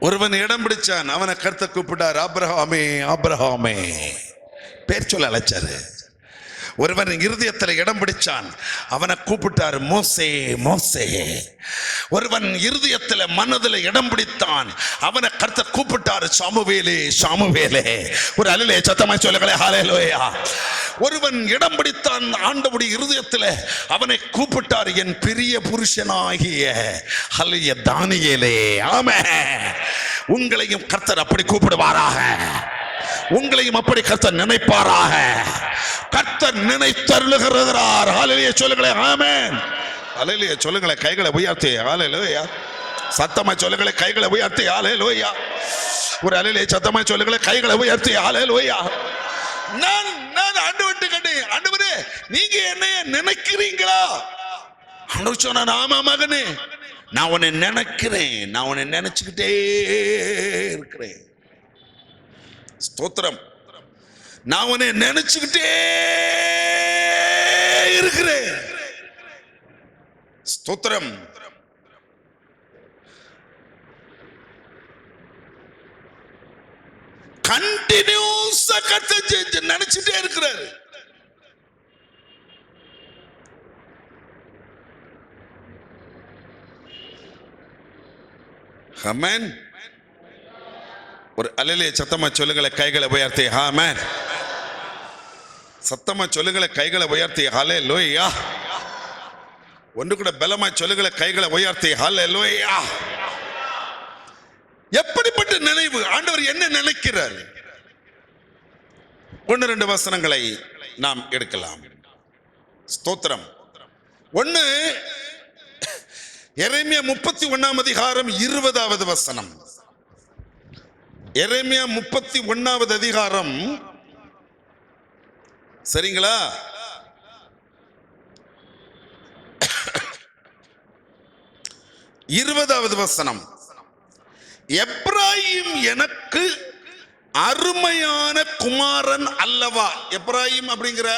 Speaker 1: ஒருவன் இடம் பிடிச்சான், அவனை கர்த்தர் கூப்பிட்டார், ஆபிரகாமே ஆபிரகாமே, பேர் சொல்ல அழைச்சாரு. ஒருவன் இருதயத்தில் இடம் பிடிச்சான், அவனை கூப்பிட்டார், மோசே மோசே. ஒருவன் இருதயத்தில் மனதில் இடம் பிடித்தான், அவனை கர்த்தர் கூப்பிட்டார், சாமுவேலே சாமுவேலே. ஒரு அல்லேலூயா சத்தமாய் சொல்லுங்களே, ஹல்லேலூயா. ஒருவன் இடம் பிடித்தான் ஆண்டவருடைய இருதயத்தில், அவனை கூப்பிட்டார், என் பிரிய புருஷனாகிய ஹல்லேலூயா தானியேலே. ஆமென். உங்களையும் கர்த்தர் அப்படி கூப்பிடுவாராக, உங்களையும் அப்படி கர்த்தர் நினைப்பாராக. கர்த்தர் நினைத்தருளுகிறார். ஹல்லேலூயா சொல்லுங்களேன், ஆமென். ஹல்லேலூயா சொல்லுங்களேன், கைகளை உயர்த்தி ஹல்லேலூயா. சத்தமா சொல்லுங்களேன், கைகளை உயர்த்தி ஹல்லேலூயா. ஒரு ஹல்லேலூயா சத்தமா சொல்லுங்களேன், கைகளை உயர்த்தி ஹல்லேலூயா. நான் ஆண்டவர்ட்ட கேட்டேன், ஆண்டவரே நீங்க என்னைய நினைக்கிறீங்களா? ஆண்டவர் சொன்னார், ஆமா மகனே, நான் உன்னை நினைக்கிறேன், நான் உன்னை நினைச்சுக்கிட்டே இருக்கிறேன். ஸ்தோத்திரம். நான் உன்னை நினைச்சுக்கிட்டே இருக்கிறேன். ஸ்தோத்திரம். கண்டினியூஸா கர்த்தர் நினைச்சுட்டே இருக்கிறாரு. ஆமென். ஒரு அல்லேலூயா சத்தமா சொல்லுங்களே, கைகளை உயர்த்தி ஆமென். சத்தமா சொல்லுங்களே, கைகளை உயர்த்தி ஹல்லேலூயா. ஒன்று கூட பலமா சொல்லுங்களே, கைகளை உயர்த்தி ஹல்லேலூயா. எப்படிப்பட்ட நினைவு? ஆண்டவர் என்ன நினைக்கிறார்? 1-2 வசனங்களை நாம் எடுக்கலாம். ஸ்தோத்திரம். 1 எரேமியா 31 அதிகாரம் 20வது வசனம். எரேமியா 31வது அதிகாரம், சரிங்களா? 20வது வசனம். எப்ராயிம் எனக்கு அருமையான குமாரன் அல்லவா. எப்ராயிம் அப்படிங்கிற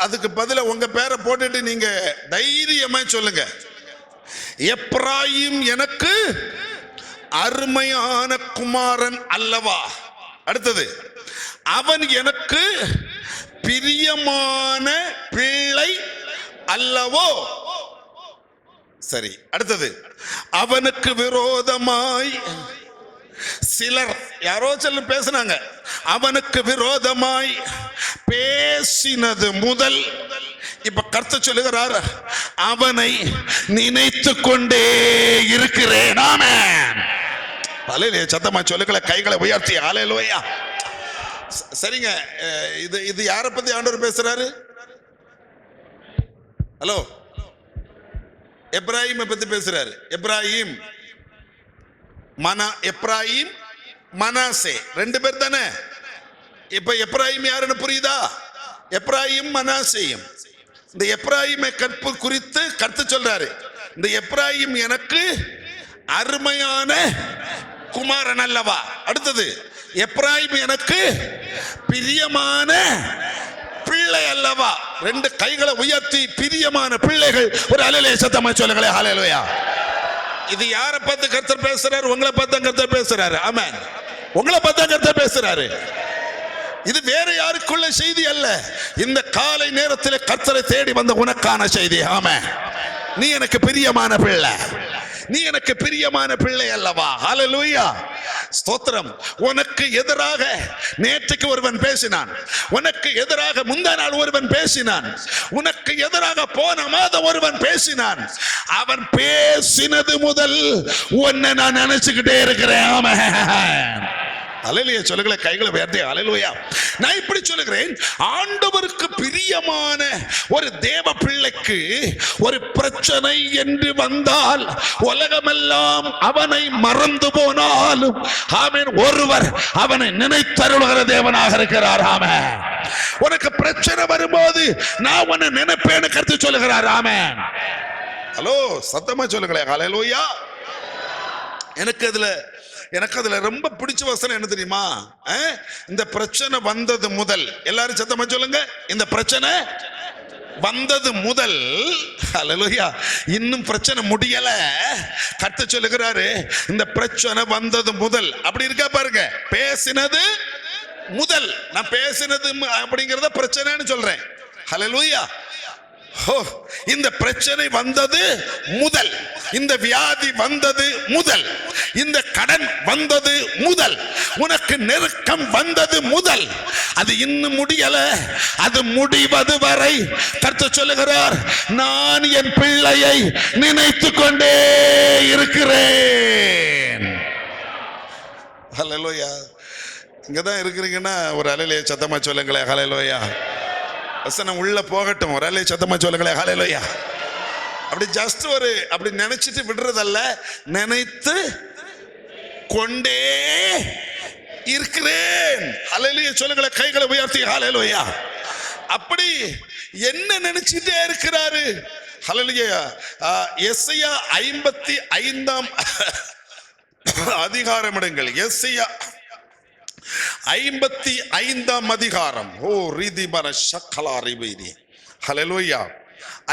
Speaker 1: அதுக்கு பதிலா உங்க பேரை போட்டுட்டு நீங்க தைரியமா சொல்லுங்க, எப்ராயிம் எனக்கு அருமையான குமாரன் அல்லவா. அடுத்தது, அவன் எனக்கு பிரியமான பிள்ளை அல்லவோ. சரி, அடுத்தது, அவனுக்கு விரோதமாய் சிலர், யாரோ சில பேசினாங்க, அவனுக்கு விரோதமாய் பேசினது முதல், இப்ப கர்த்தர் சொல்லுகிறார், அவனை நினைத்து கொண்டே இருக்கிறேன். ஆமென். ஹல்லேலூயா சத்தமா சொல்லுங்களே, கைகளை உயர்த்தி ஹல்லேலூயா. சரிங்க. இது இது யாரை பத்தி ஆண்டவர் பேசுறாரு? ஹலோ, எப்ராஹிமை பத்தி பேசுறாரு. எப்ராஹிம் எப்ராஹிம் மனாசே ரெண்டு பேர் தானே. இப்ப எப்ராஹிம் யாருன்னு புரியுதா? எப்ராஹிம் மனாசேயும். இந்த எப்ராஹிமை கற்பு குறித்து கருத்து சொல்றாரு. இந்த எப்ராஹிம் எனக்கு அருமையான குமாரன் அல்லவா. அடுத்தது, எப்ராஹிம் எனக்கு பிரியமான பிள்ளை அல்லவா. ரெண்டு கைகளை உயர்த்தி பிரியமான பிள்ளைகள். ஒரு அல்லேலூயா சத்தமா சொல்லுங்களே. ஹல்லேலூயா. இது யாரை பார்த்து கர்த்தர் பேசுறாரு? உங்களை பார்த்து கர்த்தர் பேசுறாரு. ஆமென். உங்களை பார்த்து கர்த்தர் பேசுறாரு. இது வேற யாருக்குள்ள செய்தி அல்ல. இந்த காலை நேரத்தில் கர்த்தரை தேடி வந்த உனக்கான செய்தி. ஆமென். நீ எனக்கு பிரியமான பிள்ளை, நீ எனக்கு பிரியமான பிள்ளை அல்லவா. ஹல்லேலூயா. ஸ்தோத்திரம். உனக்கு எதிராக நேற்றுக்கு ஒருவன் பேசினான், உனக்கு எதிராக முந்தா நாள் ஒருவன் பேசினான், உனக்கு எதிராக போன மாதம் ஒருவன் பேசினான். அவன் பேசினது முதல் உன்னை நான் நினைச்சுக்கிட்டே இருக்கிறேன். ஆமென். அல்லேலூயா சொல்லுங்களே. கைகளை உயர்த்தி அல்லேலூயா. நான் இப்படி சொல்லுகிறேன், ஆண்டவருக்கு பிரியமான ஒரு தேவ பிள்ளைக்கு ஒரு பிரச்சனை என்று வந்தால் உலகமெல்லாம் அவனை மறந்து போனாலும் ஆமென், ஒருவர் அவனை நினைத்தருளுகிற தேவனாக இருக்கிறார். ஆமென். உனக்கு பிரச்சனை வரும்போது நான் உன்னை நினைப்பேன்னு கருத்து சொல்லுகிறார். ஆமென். ஹலோ, சத்தமா சொல்லுங்களேன். அல்லேலூயா. எனக்கு அதுல ரொம்ப பிடிச்ச வசனம் என்ன தெரியுமா? இந்த பிரச்சனை வந்தது முதல், எல்லாரும் சத்தமா சொல்லுங்க, இந்த பிரச்சனை வந்தது முதல். ஹல்லேலூயா. இன்னும் பிரச்சனை முடியல. கர்த்தர் சொல்லுகிறாரு, இந்த பிரச்சனை வந்தது முதல். அப்படி இருக்கா பாருங்க. பேசினது முதல். நான் பேசினது அப்படிங்கறத பிரச்சனைன்னு சொல்றேன். ஹல்லேலூயா. இந்த பிரச்சனை வந்தது முதல், இந்த வியாதி வந்தது முதல், இந்த கடன் வந்தது முதல், உனக்கு நெருக்கம் வந்தது முதல். அது இன்னும் முடியல. அது முடிவது வரை கர்த்தர் சொல்லுகிறார், நான் என் பிள்ளையை நினைத்து கொண்டே இருக்கிறேன். ஹல்லேலூயா. இங்கதான் இருக்கிறீங்கன்னா ஒரு அல்லேலூயா சத்தமா சொல்லுங்களேன். ஹல்லேலூயா. வசனம் உள்ள போகட்டும். ஒரு அல்லேலூயா சத்தமா சொல்லுங்களேன். ஹல்லேலூயா. அப்படி ஜஸ்ட் ஒரு அப்படி நினைச்சிட்டு விடுறதல்ல, நினைத்து கொண்டே இருக்கிறேன். ஹல்லேலூயா சொல்லுங்களேன். கைகளை உயர்த்தி ஹல்லேலூயா. அப்படி என்ன நினைச்சிட்டே இருக்கிறாரு? ஹல்லேலூயா. எஸ்ஐயா 55ஆம் அதிகாரம் எடுங்கள். எஸ்ஐயா 55ஆம் அதிகாரம். ஓ ரீதி பர ஷக்கலா ரிபீதி. ஹல்லேலூயா.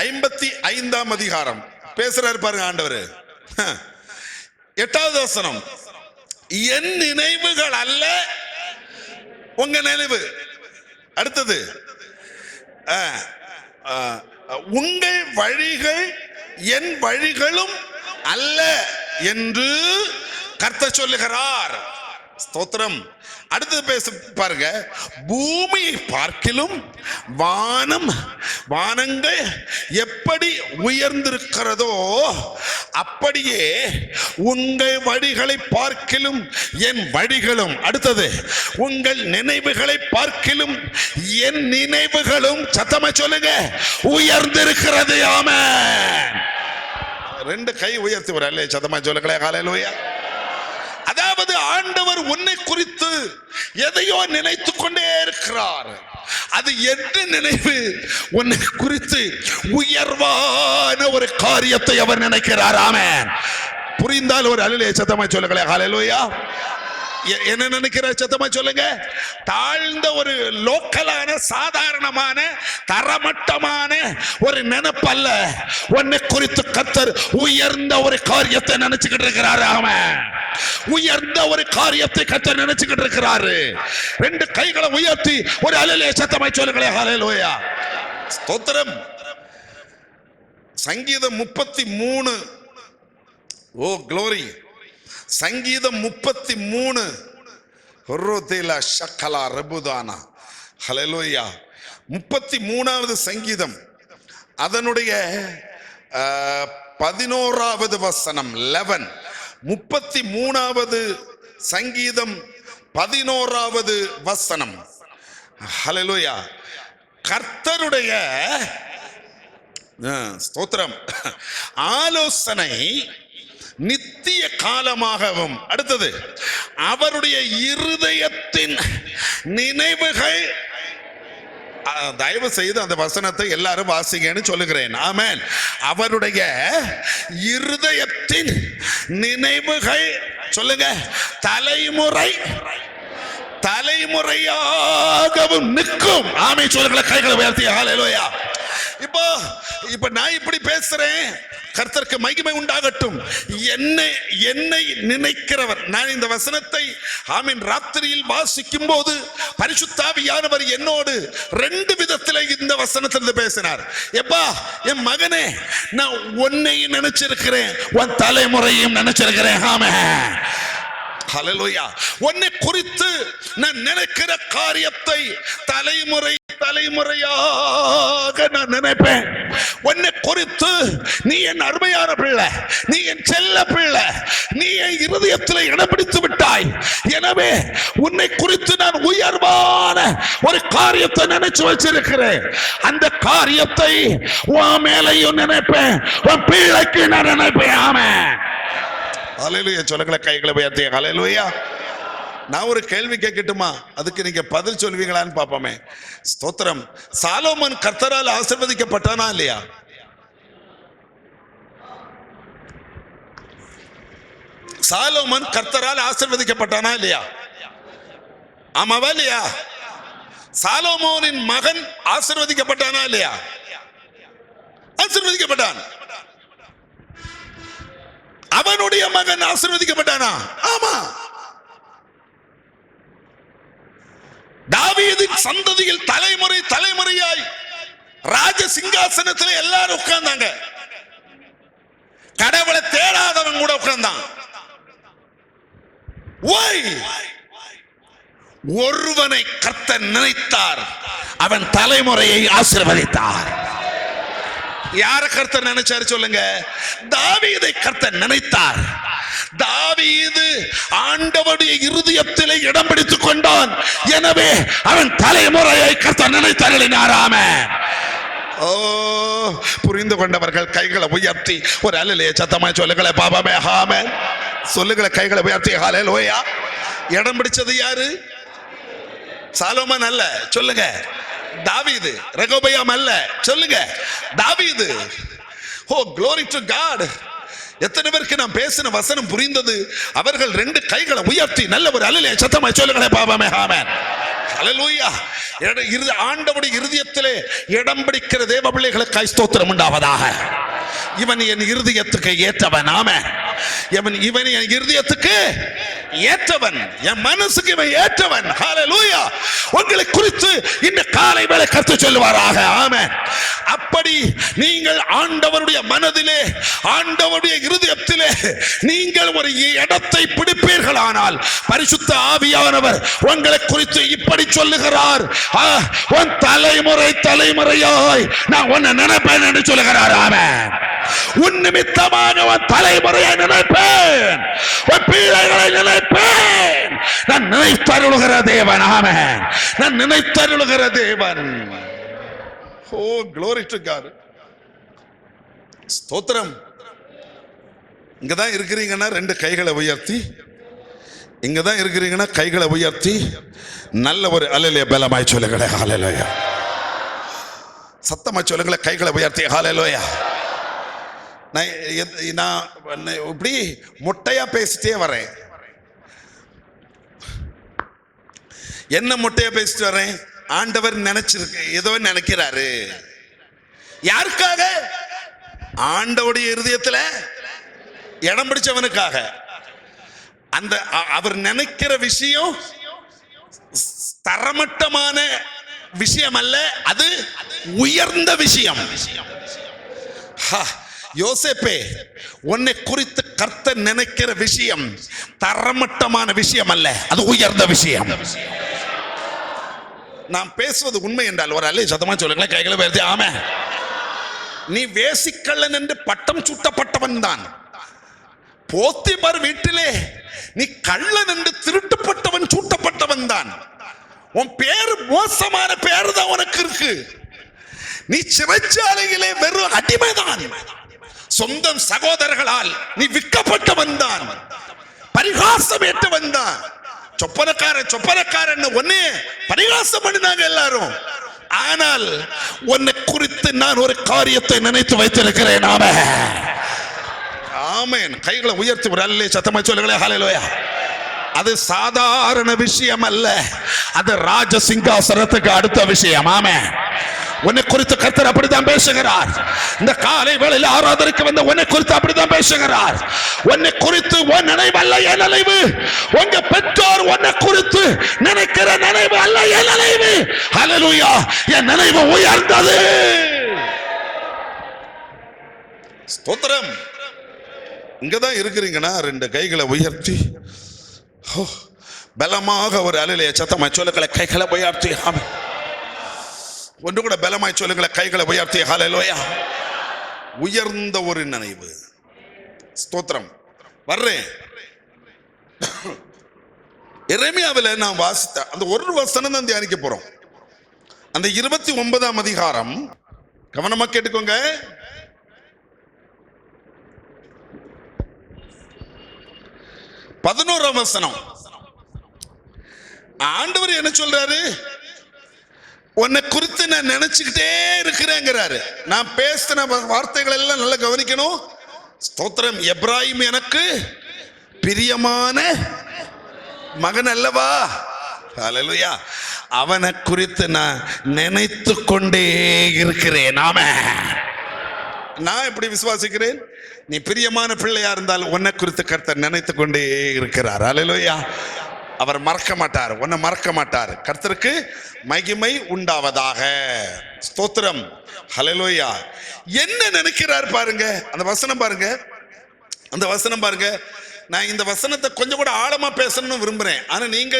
Speaker 1: 55ஆம் அதிகாரம் பேசுறாரு பாருங்க ஆண்டவர். 8வது வசனம், என் நினைவுகள் அல்ல உங்க நினைவு. அடுத்தது, உங்கள் வழிகள் என் வழிகளும் அல்ல என்று கர்த்தர் சொல்லுகிறார். ஸ்தோத்திரம். அடுத்தது பேச பாருங்க, பூமியை பார்க்கிலும் வானங்கள் எப்படி உயர்ந்திருக்கிறதோ அப்படியே உங்கள் வழிகளை பார்க்கிலும் என் வழிகளும். அடுத்தது, உங்கள் நினைவுகளை பார்க்கிலும் என் நினைவுகளும் சத்தமா சொல்லுங்க உயர்ந்திருக்கிறது. ஆமென். ரெண்டு கை உயர்த்தி ஒரு அல்லேலூயா சத்தமா சொல்லுங்களேன். ஹல்லேலூயா. அதாவது ஆண்டவர் உன்னை குறித்து எதையோ நினைத்து கொண்டே இருக்கிறார். அது என்ன நினைவு? உன்னை குறித்து உயர்வான ஒரு காரியத்தை அவர் நினைக்கிறார். ஆமென். புரிந்தால் ஒரு அல்லேலூயா சத்தமா சொல்லுங்களேன். ஹல்லேலூயா. என்ன நினைக்கிறார் சத்தமா சொல்லுங்க. தாழ்ந்த ஒரு லோக்கலான சாதாரணமான தரமட்டமான ஒரு நினைப்பல்ல, உன்னை குறித்து கர்த்தர் உயர்ந்த ஒரு காரியத்தை நினைச்சுக்கிட்டு இருக்கிறாரு. ஆமென். உயர்ந்த ஒரு காரியத்தை கர்த்தர் நினைச்சுக்கிட்டு இருக்கிறாரு. ரெண்டு கைகளை உயர்த்தி ஒரு அல்லேலூயா சத்தமா சொல்லுங்களேன். ஹல்லேலூயா. ஸ்தோத்திரம். சங்கீதம் 33. ஓ க்ளோரி. சங்கீதம் 33. ஹல்லேலூயா. 33வது சங்கீதம் அதனுடைய 11வது வசனம் 11. 33வது சங்கீதம் 11வது வசனம். ஹல்லேலூயா. கர்த்தருடைய ஸ்தோத்திரம் ஆலோசனை நித்திய காலமாகவும், அடுத்தது அவருடைய இருதயத்தின் நினைவுகள். தயவு செய்து அந்த வசனத்தை எல்லாரும் வாசிங்கன்னு சொல்லுகிறேன். ஆமென். அவருடைய இருதயத்தின் நினைவுகள் சொல்லுங்க, தலைமுறை தலைமுறையாகவும் நிற்கும். ஆமென் சொல்லுங்க, கைகளை உயர்த்தி. ஹல்லேலூயா. இப்போ நான் இப்படி பேசுறேன், கர்த்தருக்கு மகிமை உண்டாகட்டும். என்னை நினைக்கிறவர். நான் இந்த வசனத்தை ஆமென் ராத்திரியில் வாசிக்கும் போது பரிசுத்த ஆவியானவர் என்னோடு 2 விதத்தில் இந்த வசனத்திலிருந்து பேசினார். எப்பா என் மகனே, நான் உன்னையும் நினைச்சிருக்கிறேன், உன் தலைமுறையும் நினைச்சிருக்கிறேன். ஆமென். ஹல்லேலூயா. உன்னை குறித்து நான் நினைக்கிற காரியத்தை தலைமுறை தலைமுறையாக நான் நினைப்பேன். உன்னை குறித்து நீ என் அருமையான பிள்ளை, நீ என் செல்ல பிள்ளை, நீ என் இருதயத்தில் இடம் பிடித்து விட்டாய். எனவே உன்னை குறித்து நான் உயர்வான ஒரு காரியத்தை நினைச்சு வச்சிருக்கிறேன். அந்த காரியத்தை உன் மேலையும் நினைப்பேன், உன் பிள்ளைக்கு நான் நினைப்பேன். ஆமென். ஹல்லேலூயா. சொல்லுங்கள, கைகளை உயர்த்தி. ஹல்லேலூயா. நான் ஒரு கேள்வி கேட்கட்டுமா? அதுக்கு நீங்க பதில் சொல்வீங்களான்னு பாப்போமே. ஸ்தோத்திரம். சாலோமன் கர்த்தரால் ஆசீர்வதிக்கப்பட்டானா இல்லையா? சாலோமன் கர்த்தரால் ஆசீர்வதிக்கப்பட்டானா இல்லையா? ஆமாவா இல்லையா? சாலோமோனின் மகன் ஆசீர்வதிக்கப்பட்டானா இல்லையா? ஆசீர்வதிக்கப்பட்டான். அவனுடைய மகன் ஆசீர்வதிக்கப்பட்டானா? ஆமா. தாவீதின் சந்ததியில் தலைமுறை தலைமுறையாய் ராஜ சிங்காசனத்தில் எல்லாரும் உட்கார்ந்தாங்க. கடவுளை தேடாதவன் கூட உட்கார்ந்தான். ஒருவனை கர்த்தர் நினைத்தார், அவன் தலைமுறையை ஆசீர்வதித்தார். யார கர்த்தர் நினைச்சாரு சொல்லுங்க? தாவீதை கர்த்தர் நினைத்தார். தாவீது ஆண்டவருடைய இருதயத்திலே இடம் பிடித்துக் கொண்டான். எனவே அவன் தலைமுறையை கர்த்தர் நினைத்தார். ஆமென். ஓ, புரிந்து கொண்டவர்கள் கைகளை உயர்த்தி ஒரு அல்லேலூயா சத்தமாய் சொல்லுங்களே. பாபாமே. ஆமென். சொல்லுங்களே, கைகளை உயர்த்தி. ஹல்லேலூயா. இடம் பிடிச்சது யாரு? சாலோமன் அல்ல. சொல்லுங்க, தாவீது. ரெகோபெயாம் அல்ல. சொல்லுங்க, தாவீது. ஓ, glory to God. எத்தனை பேருக்கு நான் பேசின வசனம் புரிந்தது? அவர்கள் 2 கைகளை உயர்த்தி நல்ல ஒரு அல்லேலூயா சத்தமாய் சொல்லுங்களே. பாபாமே. ஆமென். ஹல்லேலூயா. ஆண்டவருடைய இருதயத்திலே இடம் பிடிக்கிற தேவ பிள்ளைகளுக்கு ஸ்தோத்திரம் உண்டாவதாக. இவன் என் இருதயத்துக்கு ஏற்றவன். ஆமென். இவன் என் இருதயத்துக்கு ஏற்றவன், என் மனசுக்கு இவன் ஏற்றவன். ஹல்லேலூயா. உங்களை குறித்து இந்த காலை வேளை கர்த்தர் சொல்லுவாராக. ஆமென். அப்படி நீங்கள் ஆண்டவருடைய மனதிலே, ஆண்டவருடைய இருதயத்திலே நீங்கள் ஒரு இடத்தை பிடிப்பீர்களானால் பரிசுத்த ஆவியானவர் உங்களை குறித்து இப்படி சொல்லுகிறார். உன் தலைமுறை தலைமுறையாய் நான் உன்னை நினைப்பேன் என்று சொல்லுகிறார். ஆமென். உன் நிமித்தமாக உன் தலைமுறையை நினைப்பேன், உன் பிள்ளைகளை நினைப்பேன். நான் நினைத்தருளுகிற தேவன். ஆமென். நான் நினைத்தருளுகிற தேவன். ஓ, glory to God. ஸ்தோத்திரம். இங்கதான் இருக்கிறீங்கன்னா 2 கைகளை உயர்த்தி, இங்கதான் இருக்கிறீங்கன்னா கைகளை உயர்த்தி நல்ல ஒரு அல்லேலூயா பலமாய் சொல்லுங்களே. ஹல்லேலூயா. சத்தமா சொல்லுங்களே, கைகளை உயர்த்தி. ஹல்லேலூயா. நான் இப்படி முட்டையா பேசிட்டே வரேன். என்ன முட்டையா பேசிட்டு வரேன்? ஆண்டவர் நினைச்சிருக்கு, ஏதோ நினைக்கிறாரு. யாருக்காக? ஆண்டவருடைய இருதயத்துல இடம் பிடிச்சவனுக்காக. அந்த அவர் நினைக்கிற விஷயம் தரமட்டமான விஷயம் அல்ல, அது உயர்ந்த விஷயம். யோசேப்பே, உன்னை குறித்து கர்த்தர் நினைக்கிற விஷயம் தரமட்டமான விஷயம் அல்ல, அது உயர்ந்த விஷயம். நான் பேசுவது உண்மை என்றால் ஒரு அல்ல சத்தமா சொல்லுங்களேன், கைகளை உயர்த்தி. ஆமென். நீ வேசிக்கள்ளன் என்று பட்டம் சூட்டப்பட்டவன் தான். போத்திபார் வீட்டிலே நீ கள்ளன் என்று திருட்டுப்பட்டவன் சூட்டப்பட்டவன் தான். உன் பேரு மோசமான பேரு தான் உனக்கு இருக்கு. நீ சிறைச்சாலையிலே வெறும் அடிமைதான். சொந்த சகோதரர்களால் நீ விற்கப்பட்டவன் தான், பரிகாசம் ஏற்றவன் தான். சொப்பனக்காரன் ஒன்னே பரிகாசம் பண்ணினாங்க எல்லாரும். ஆனால் உன்னை குறித்து நான் ஒரு காரியத்தை நினைத்து வைத்திருக்கிறேன். ஆமென். கைகளை உயர்த்தி ஒரு அல்லே சத்தமா சொல்லுங்களே ஹல்லேலூயா. அது சாதாரண விஷயம் அல்ல, அது ராஜ சிங்காசனத்துக்கு அடுத்த விஷயம். ஆமென். உன்னை குறித்து கர்த்தர் அப்படித்தான் பேசுகிறார். இந்த காலை வேளையில் ஆராதனைக்கு வந்த உன்னை குறித்து அப்படித்தான் பேசுகிறார். உன்னை குறித்து உன் நினைவு அல்ல என் நினைவு. உங்க பெற்றோர் உன்னை குறித்து நினைக்கிற நினைவு அல்ல என் நினைவு. ஹல்லேலூயா. என் நினைவு உயர்ந்தது. ஸ்தோத்திரம். இங்கதான் இருக்கிறீங்கன்னா ரெண்டு கைகளை உயர்த்தி பலமாக ஒரு அலையிலே சத்தமா சொல்லுங்களே, கைகளை உயர்த்தி. ஆமென். ஒன்று கூட பலமாய் சொல்லுங்களே, கைகளை உயர்த்தி. ஹல்லேலூயா. உயர்ந்த ஒரு நினைவு. ஸ்தோத்திரம். வர்றேன். எரேமியாவில் நான் வாசித்த அந்த ஒரு வசனம் தான் தியானிக்க போறோம். அந்த 29ஆம் அதிகாரம் கவனமா கேட்டுக்கோங்க. பதினோராம் வசனம். ஆண்டவர் என்ன சொல்றாரு? உன்னை குறித்து நான் நினைச்சுக்கிட்டே இருக்கிறேங்கிறாரு. நான் பேசின வார்த்தைகள் எல்லாம் நல்லா கவனிக்கணும். ஸ்தோத்திரம். எப்ராயிம் எனக்கு பிரியமான மகன் அல்லவா? ஹல்லேலூயா. அவனை குறித்து நான் நினைத்து கொண்டே இருக்கிறேன். நான் எப்படி விசுவாசிக்கிறேன்? நீ பிரியமான பிள்ளையா இருந்தால் உன்னை குறித்து கர்த்தர் நினைத்து கொண்டே இருக்கிறார். ஹல்லேலூயா. அவர் மறக்க மாட்டார், உன்னை மறக்க மாட்டார். கர்த்தருக்கு மகிமை உண்டாவதாக. ஸ்தோத்திரம். ஹல்லேலூயா. என்ன நினைக்கிறார் பாருங்க. அந்த வசனம் பாருங்க, அந்த வசனம் பாருங்க. நான் இந்த வசனத்தை கொஞ்சம் கூட ஆழமா பேசணும்னு விரும்புறேன். ஆனா நீங்க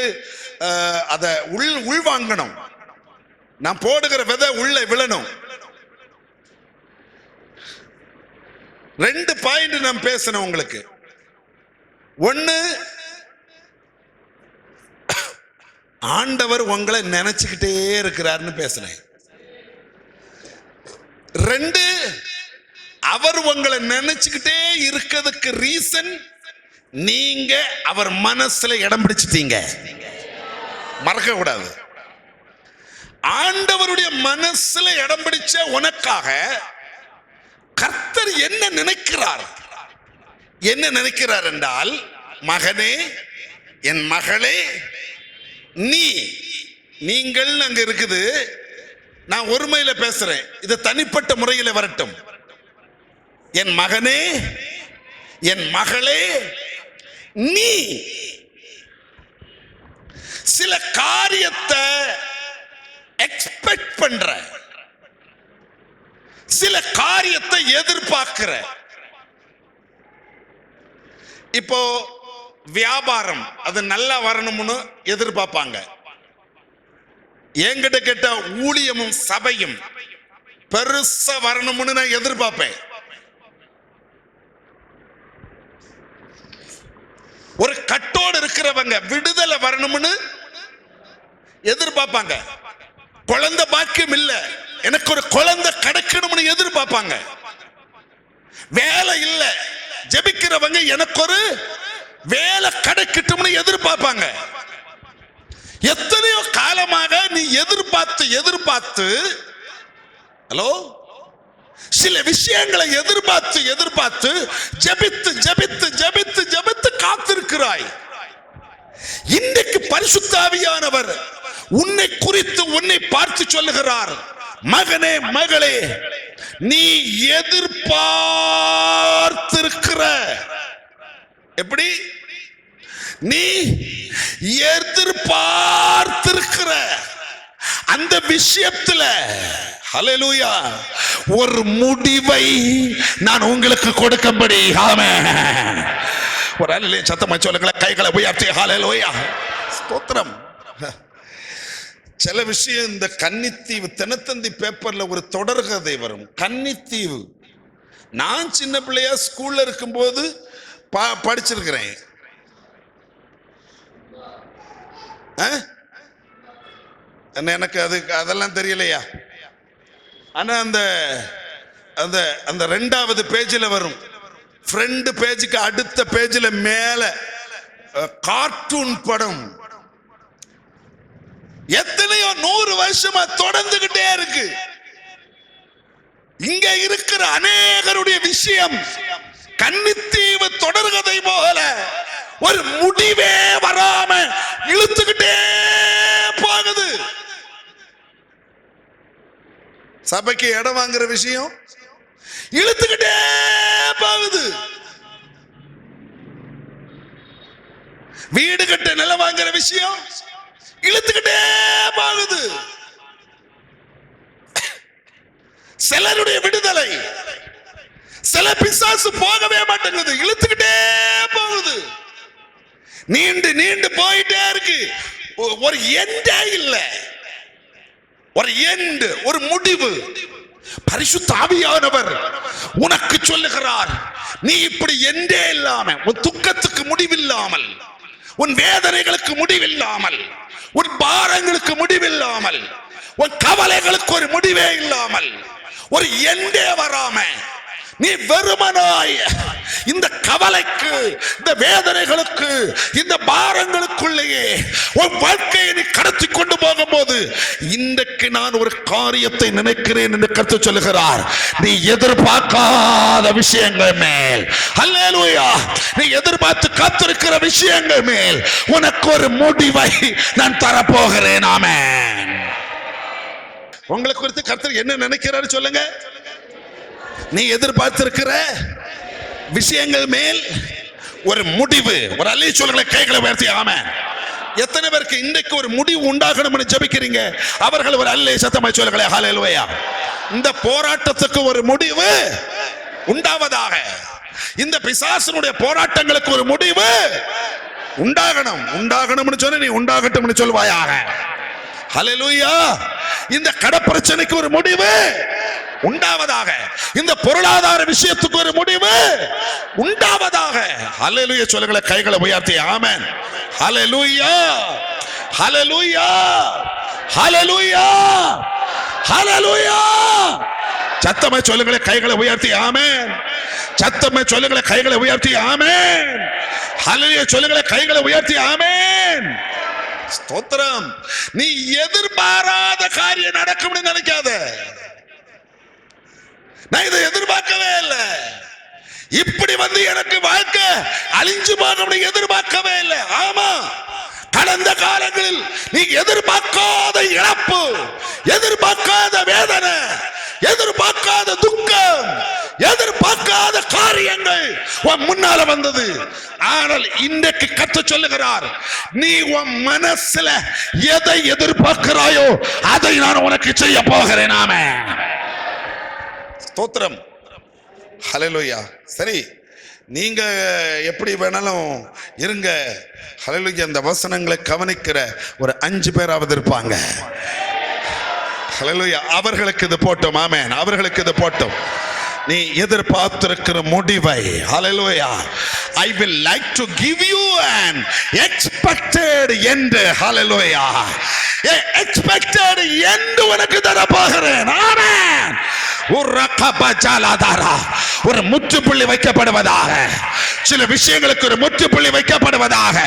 Speaker 1: அதை உள்வாங்கணும். நான் போடுகிற விதை உள்ள விழணும். 2 பாயிண்ட் நான் பேசணும் உங்களுக்கு. ஒன்னு, ஆண்டவர் உங்களை நினைச்சுக்கிட்டே இருக்கிறார்னு பேசுறேன். 2, அவர் உங்களை நினைச்சுக்கிட்டே இருக்கிறதுக்கு ரீசன் நீங்க அவர் மனசுல இடம் பிடிச்சிட்டீங்க. மறக்க கூடாது. ஆண்டவருடைய மனசுல இடம் பிடிச்ச உனக்காக கர்த்தர் என்ன நினைக்கிறார்? என்ன நினைக்கிறார் என்றால், மகனே, என் மகளே, நீங்கள் அங்க இருக்குது. நான் ஒருமையில பேசுறேன், இது தனிப்பட்ட முறையில் வரட்டும். என் மகனே, என் மகளே, நீ சில காரியத்தை எக்ஸ்பெக்ட் பண்ற, சில காரியத்தை எதிர்பார்க்கிற. இப்போ வியாபாரம் அது நல்லா வரணும்னு எதிர்பார்ப்பாங்க. என்கிட்ட கேட்ட ஊழியமும் சபையும் பெருசா வரணும்னு நான் எதிர்பார்ப்பேன். ஒரு கட்டோடு இருக்கிறவங்க விடுதலை வரணும்னு எதிர்பார்ப்பாங்க. குழந்தை பாக்கியம் இல்ல, எனக்கு ஒரு குழந்தை கிடைக்கணும்னு எதிர்பார்ப்பாங்க. வேலை இல்ல, ஜெபிக்கிறவங்க எனக்கு ஒரு வேலை கிடைக்கட்டும்னு எதிர்பார்ப்பாங்க. எத்தனையோ காலமாக நீ எதிர்பார்த்து ஹலோ சில விஷயங்களை எதிர்பார்த்து ஜெபித்து காத்திருக்கிறாய். இன்றைக்கு பரிசுத்த ஆவியானவர் உன்னை குறித்து உன்னை பார்த்து சொல்லுகிறார், மகனே, மகளே, நீ எதிர்பார்த்திருக்கிற, எப்படி நீ எதிர்பார்த்திருக்கிற அந்த விஷயத்துல ஹல்லேலூயா ஒரு முடிவை நான் உங்களுக்கு கொடுக்கும்படி. ஆமென். ஒரு அல்லே சத்தமா சொல்லுங்களேன், கைகளை உயர்த்தி. ஹல்லேலூயா. ஸ்தோத்திரம். சில விஷயம் இந்த கன்னித்தீவு தினத்தந்தி பேப்பர்ல ஒரு தொடர்கதை வரும். கன்னித்தீவு. நான் சின்ன பிள்ளையா ஸ்கூல்ல இருக்கும்போது படிச்சிருக்கிறேன். எனக்கு அதெல்லாம் தெரியலையா? ஆனா அந்த அந்த அந்த 2வது பேஜில் வரும். ஃப்ரண்ட் பேஜுக்கு அடுத்த பேஜில் மேல கார்ட்டூன் படம் எத்தனையோ 100 வருஷமா தொடர்ந்துகிட்டே இருக்கு. இங்க இருக்கிற அநேகருடைய விஷயம் கன்னித்தீவு தொடர்கதை போல ஒரு முடிவே வராம இழுத்துக்கிட்டே போகுது. சபைக்கு இடம் வாங்குற விஷயம் இழுத்துக்கிட்டே போகுது. வீடு கட்ட நிலம் வாங்குற விஷயம் இழுத்துக்கிட்டே போகுது. சிலருடைய விடுதலை, சில பிசாசு போகவே மாட்டேங்குது, இழுத்துக்கிட்டே போகுது. நீண்டு நீண்டு போயிட்டே இருக்கு. ஒரு எண்டே இல்ல, ஒரு எண்டு, ஒரு முடிவு. பரிசுத்த ஆவியானவர் உனக்கு சொல்லுகிறார், நீ இப்படி எண்டே இல்லாம, உன் துக்கத்துக்கு முடிவில்லாமல், உன் வேதனைகளுக்கு முடிவில்லாமல், உன் பாரங்களுக்கு முடிவில்லாமல், உன் கவலைகளுக்கு ஒரு முடிவே இல்லாமல், ஒரு எண்டே வராம நீ வெறுமனாய் இந்த கவலைக்கு, இந்த வேதனைகளுக்கு, இந்த பாரங்களுக்குள்ளேயே உன் வாழ்க்கையை நீ கடத்தி கொண்டு போகும்போது, இன்றைக்கு நான் ஒரு காரியத்தை நினைக்கிறேன் என்று கர்த்தர் சொல்லுகிறார். நீ எதிர்பார்க்காத விஷயங்கள் மேல், அல்லேலூயா, நீ எதிர்பார்த்து காத்திருக்கிற விஷயங்கள் மேல் உனக்கு ஒரு முடிவை நான் தரப்போகிறேன். ஆமென். உங்களை குறித்து கர்த்தர் என்ன நினைக்கிறாரு சொல்லுங்க. நீ எதிர்பார்த்திருக்கிற விஷயங்கள் மேல் ஒரு முடிவு, ஒரு அல்லி சொல்லுங்களேன், கைகளை உயர்த்தி. ஆமென். எத்தனை பேருக்கு இன்றைக்கு ஒரு முடிவு உண்டாகணும்னு ஜெபிக்கிறீங்க? அவர்கள் ஒரு அல்லி சத்தமாய் சொல்லுங்களேன், ஹல்லேலூயா. இந்த போராட்டத்துக்கு ஒரு முடிவு உண்டாவதாக. இந்த பிசாசனுடைய போராட்டங்களுக்கு ஒரு முடிவு உண்டாகணும்னு சொன்ன நீ உண்டாகட்டும்னு சொல்வாயாக. ஹல்லேலூயா. இந்த கட பிரச்சனைக்கு ஒரு முடிவு உண்டாவதாக. இந்த பொருளாதார விஷயத்துக்கு ஒரு முடிவு உண்டாவதாக. ஹல்லேலூயா சொல்லுங்களேன், கைகளை உயர்த்தி. ஆமென். ஹல்லேலூயா, ஹல்லேலூயா, ஹல்லேலூயா, ஹல்லேலூயா. சத்தமே சொல்லுங்களேன், கைகளை உயர்த்தி. ஆமென். சத்தமே சொல்லுங்களேன், கைகளை உயர்த்தி. ஆமென். ஹல்லேலூயா சொல்லுங்களேன், கைகளை உயர்த்தி. ஆமென். ஸ்தோத்திரம். நீ எதிர்பாராத காரியம் நடக்கும்னு நினைக்காத. நான் இதை எதிர்பார்க்கவே இல்லை, இப்படி வந்து எனக்கு வாழ்க்கை அழிஞ்சு போகணும்னு எதிர்பார்க்கவே இல்லை. ஆமா, கடந்த காலங்களில் நீ எதிர்பார்க்காத இழப்பு, எதிர்பார்க்காத வேதனை, எதிர்பார்க்காத துக்கம், எதிர்பார்க்காத காரியங்கள் உன் முன்னால வந்தது. ஆனால் இன்றைக்கு கர்த்தர் சொல்லுகிறார், நீ உன் மனசுல எதை எதிர்பார்க்கிறாயோ அதை நான் உனக்கு செய்ய போகிறேன். ஆமென். ஸ்தோத்திரம். ஹல்லேலூயா. சரி, நீங்க எப்படி வேணாலும் இருங்க. ஹல்லேலூயா. இந்த வசனங்களை கவனிக்கிற ஒரு 5 பேராவது இருப்பாங்க. ஹல்லேலூயா. அவர்களுக்கு இது போட்டும். ஆமென். அவர்களுக்கு இது போட்டும். நீ எதிர்பார்த்திருக்கிற முடிவை, ஹல்லேலூயா, I will like to give you an expected end. Hallelujah. expected end உனக்கு தர போகிறேன். ஆமென். ஒரு முற்றுப்புள்ளி வைக்கப்படுவதாக. சில விஷயங்களுக்கு ஒரு முற்றுப்புள்ளி வைக்கப்படுவதாக,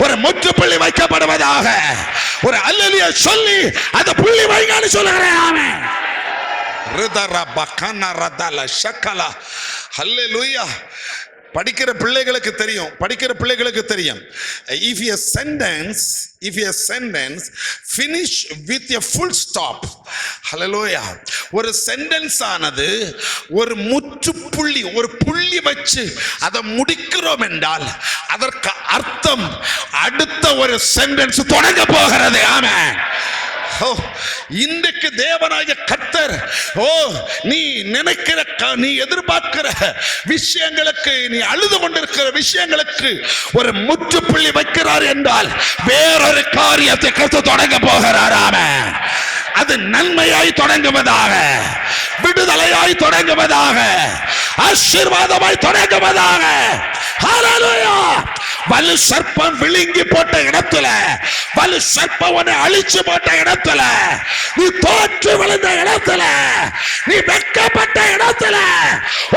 Speaker 1: ஒரு முற்றுப்புள்ளி வைக்கப்படுவதாக. ஒரு அல்லேலூயா சொல்லி அந்த புள்ளி வைங்கன்னு சொல்லுகிறேன். ஆமென். ஹல்லேலூயா. படிக்கிற பிள்ளைகளுக்கு தெரியும், படிக்கிற பிள்ளைகளுக்கு தெரியும். If a sentence finish with a full stop, ஹல்லேலூயா, ஒரு சென்டென்ஸ் ஆனது ஒரு முற்றுப்புள்ளி, ஒரு புள்ளி வச்சு அதை முடிக்கிறோம் என்றால் அதற்கு அர்த்தம் அடுத்த ஒரு சென்டென்ஸ் தொடங்க போகிறது. ஆமென். இன்றைக்கு தேவனாகிய கர்த்தர், நீ நினைக்கிற, நீ எதிர்பார்க்கிற விஷயங்களுக்கு, நீ அழுது கொண்டிருக்கிற விஷயங்களுக்கு ஒரு முற்றுப்புள்ளி வைக்கிறார் என்றால் வேறொரு காரியத்தை கர்த்தர் தொடங்க போகிறார். ஆமென். அது நன்மையாய் தொடங்குவதாக, விடுதலையாய் தொடங்குவதாக, ஆசீர்வாதமாய் தொடங்குவதாக. ஹalleluya. வலு சர்ப்பம் விழுங்கி போட்ட இடத்துல, வலு சர்ப்பம் உன்னை அழிச்சு போட்ட இடத்துல, நீ தோற்று விழுந்த இடத்துல, நீ வெட்கப்பட்ட இடத்துல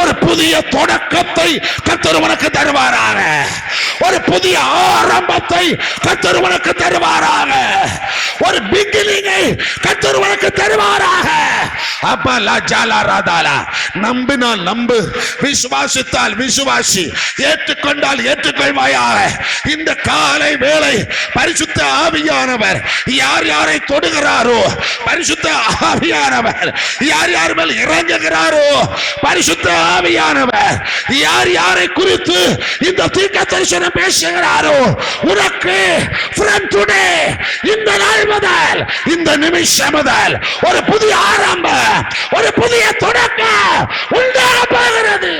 Speaker 1: ஒரு புதிய தொடக்கத்தை கர்த்தர் உனக்கு தருவாராக. ஒரு புதிய ஆரம்பத்தை கர்த்தர் உனக்கு தருவாராக. ஒரு பிகினிங்கை கர்த்தர் உனக்கு தருவாராக. அப்பலா ஜாலா ராதாலா. நம்பினால் நம்பு, விசுவாசித்தால் விசுவாசி, ஏற்றுக்கொண்டால் ஏற்றுக்கொள்வாயாக. இந்த காலை வேளை பரிசுத்த ஆவியானவர் யார் யாரை தொடுகிறாரோ, பரிசுத்த ஆவியானவர் யார் யார் மேல் இறங்குகிறாரோ, பரிசுத்த ஆவியானவர் யார் யாரை குறித்து இந்த தீர்க்கதரிசனம் பேசுகிறாரோ, உனக்கு from today, இந்த நாள் முதல், இந்த நிமிஷம் முதல் ஒரு புதிய ஆரம்பம், ஒரு புதிய தொடக்கம் உண்டாக போகிறது.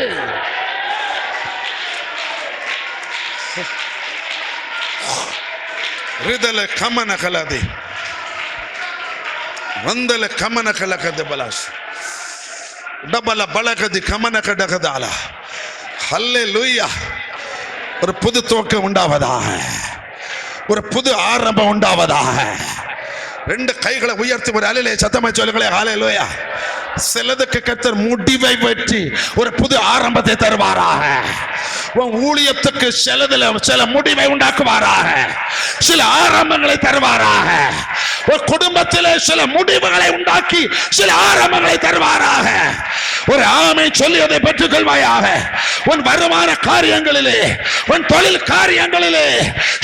Speaker 1: ரிதல கமன கலதி வந்தல கமன கலகத பலாஸ் டபல பலகதி கமன கடகதால. ஹல்லேலூயா. ஒரு புது துவக்கம் உண்டாவதாக, ஒரு புது ஆரம்பம் உண்டாவதாக. ரெண்டு கைகளை உயர்த்தி ஒரு அலையிலே சத்தமா சொல்லுங்களே ஹல்லேலூயா. சிலதுக்கு கர்த்தர் முடிவை பற்றி ஒரு புது ஆரம்பத்தை தருவாராக. உன் ஊழியத்துக்கு சில முடிவை உண்டாக்குவாராக, சில ஆரம்பங்களை தருவாராக. ஒரு குடும்பத்திலே சில முடிவுகளை உண்டாக்கி சில ஆரம்பங்களை தருவாராக. ஒரு ஆமை சொல்லி அதை பெற்றுக் கொள்வாயாக. உன் வருமான காரியங்களிலே, உன் தொழில் காரியங்களிலே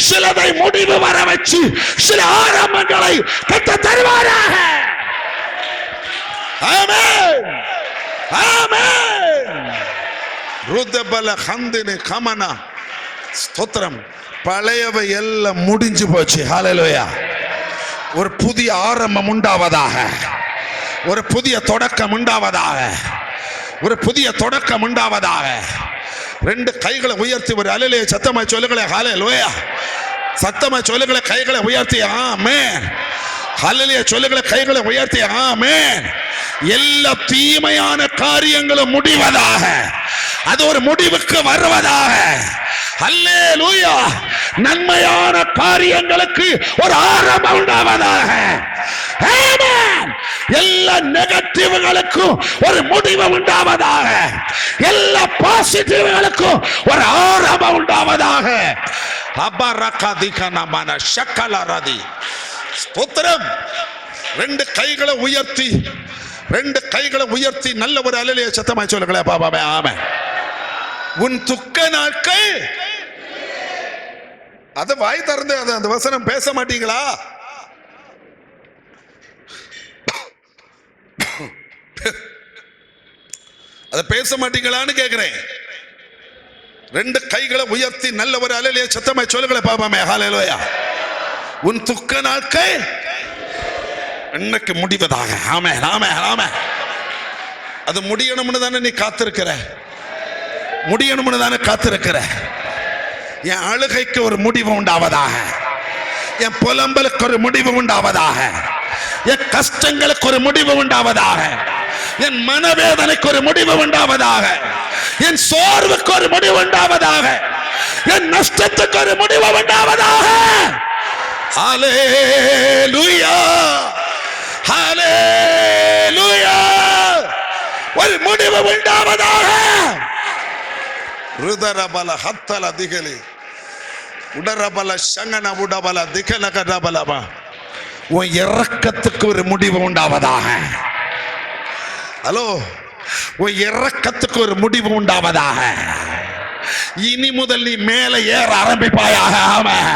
Speaker 1: சிலதை முடிவு வர வச்சு சில ஆரம்பங்களை கர்த்தர் தருவாராக. ஆமென், ஆமென். ருதபல ஹந்தினே கமனா. ஸ்தோத்திரம். பழையவை எல்லாம் முடிஞ்சு போச்சு. ஹல்லேலூயா. ஒரு புதிய ஆரம்பம் உண்டாவதாக, ஒரு புதிய தொடக்கம் உண்டாவதாக, ஒரு புதிய தொடக்கம் உண்டாவதாக. ரெண்டு கைகளை உயர்த்தி ஒரு அலையிலே சத்தமா சொல்லுங்களே ஹல்லேலூயா. சத்தமா சொல்லுங்களே, கைகளை உயர்த்தி ஆமென். ஹல்லேலூயா சொல்லுங்களே, கைகளை உயர்த்தி ஆமென். எல்லா தீமையான காரியங்களும் முடிவதாக, அது ஒரு முடிவுக்கு வருவதாக. ஹல்லேலூயா. நன்மையான காரியங்களுக்கு ஒரு ஆரம்பம் உண்டாவதாக. ஆமென். எல்லா நெகட்டிவ்களுக்கும் ஒரு முடிவு உண்டாவதாக, எல்லா பாசிட்டிவ்களுக்கும் ஒரு ஆரம்பம் உண்டாவதாக. அபரகதிகனமன ஷக்கலரதி. ஸ்தோத்திரம். ரெண்டு கைகளை உயர்த்தி, ரெண்டு கைகளை உயர்த்தி நல்ல ஒரு அலையிலே சத்தமா சொல்லுங்களே பாபாவே ஆமென். உன் துக்க நாட்கள், அத வாய் திறந்து அந்த வசனம் பேச மாட்டீங்களா? அத பேச மாட்டீங்களான்னு கேக்குறேன். ரெண்டு கைகளை உயர்த்தி நல்ல ஒரு அலையிலே சத்தமா சொல்லுங்களே பாபாவே ஹல்லேலூயா. உன் துக்க நாட்கள் இன்னைக்கு முடிவதாக. ஆமென், ஆமென், ஆமென். அது முடியணும்னு தானே நீ காத்திருக்கிற, முடியணும்னு தானே காத்திருக்கிற. என் அழுகைக்கு ஒரு முடிவு உண்டாவதாக, என் புலம்பலுக்கு ஒரு முடிவு உண்டாவதாக, என் கஷ்டங்களுக்கு ஒரு முடிவு உண்டாவதாக, என் மனவேதனைக்கு ஒரு முடிவு உண்டாவதாக, என் சோர்வுக்கு ஒரு முடிவு உண்டாவதாக, என் நஷ்டத்துக்கு ஒரு முடிவு உண்டாவதாக. ஹல்லேலூயா, ஹல்லேலூயா. ஒரு முடிவு உண்டாவதாக. ருதரபல ஹத்தல திகலி உடரபல சங்கன உடபல திகலக ரபலபா. உன் இரக்கத்துக்கு ஒரு முடிவு உண்டாவதாக. ஹலோ, உன் இரக்கத்துக்கு ஒரு முடிவு உண்டாவதாக. இனி முதல் நீ மேலே ஏற ஆரம்பிப்பாயாக. ஆமென்,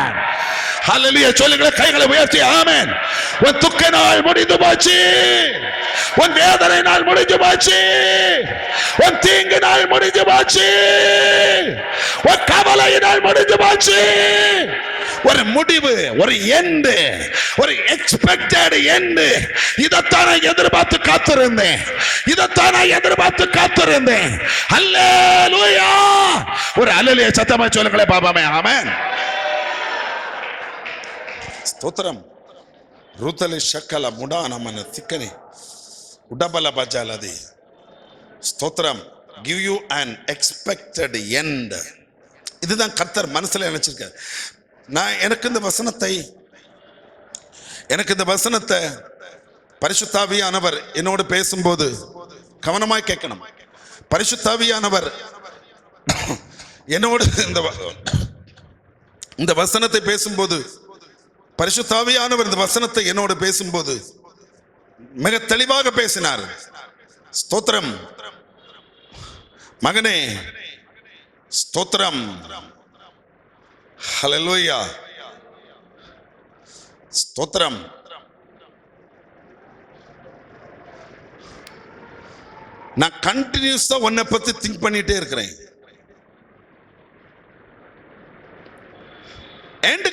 Speaker 1: ஹல்லேலூயா. சொல்லுங்க, கைகளை உயர்த்தி ஆமென். உன் துக்க நாள் முடிந்து போச்சு, உன் வேதனை நாள் முடிஞ்சு போச்சு, உன் தீங்கு நாள் முடிஞ்சு போச்சு, உன் கவலை நாள் முடிஞ்சு போச்சு. ஒரு முடிவு, ஒரு எண்டு, ஒரு எக்ஸ்பெக்டட் எண்டு. இதைத்தானே எதிர்பார்த்து காத்திருந்தேன், இதைத்தானே எதிர்பார்த்து காத்திருந்தேன். ஹல்லேலூயா. ஒரு ஹல்லேலூயா சத்தமா சொல்லுங்களே பாபாமே ஆமென். ಸ್ತೋತ್ರಂ. ಋತಲಿ ಶಕ್ಕಲ ಮುಡಾ ನಮ್ಮನ ತಿಕ್ಕನೆ ಉಡಬಲ ಬಜಾಲದಿ. ಸ್ತೋತ್ರಂ. Give you an expected end. இதுதான் கர்த்தர் மனசுல நினைச்சிருக்க. நான் எனக்கு இந்த வசனத்தை பரிசுத்தாவியானவர் என்னோடு பேசும்போது கவனமாய் கேட்கணும். பரிசுத்தாவியானவர் என்னோடு இந்த வசனத்தை பேசும்போது, பரிசுத்தாவியானவர் இந்த வசனத்தை என்னோடு பேசும்போது மிக தெளிவாக பேசினார். ஸ்தோத்திரம் மகனே, ஸ்தோத்திரம், ஹல்லேலூயா, ஸ்தோத்திரம். நான் கண்டினியூஸா உன்னை பத்தி திங்க் பண்ணிட்டே இருக்கிறேன்.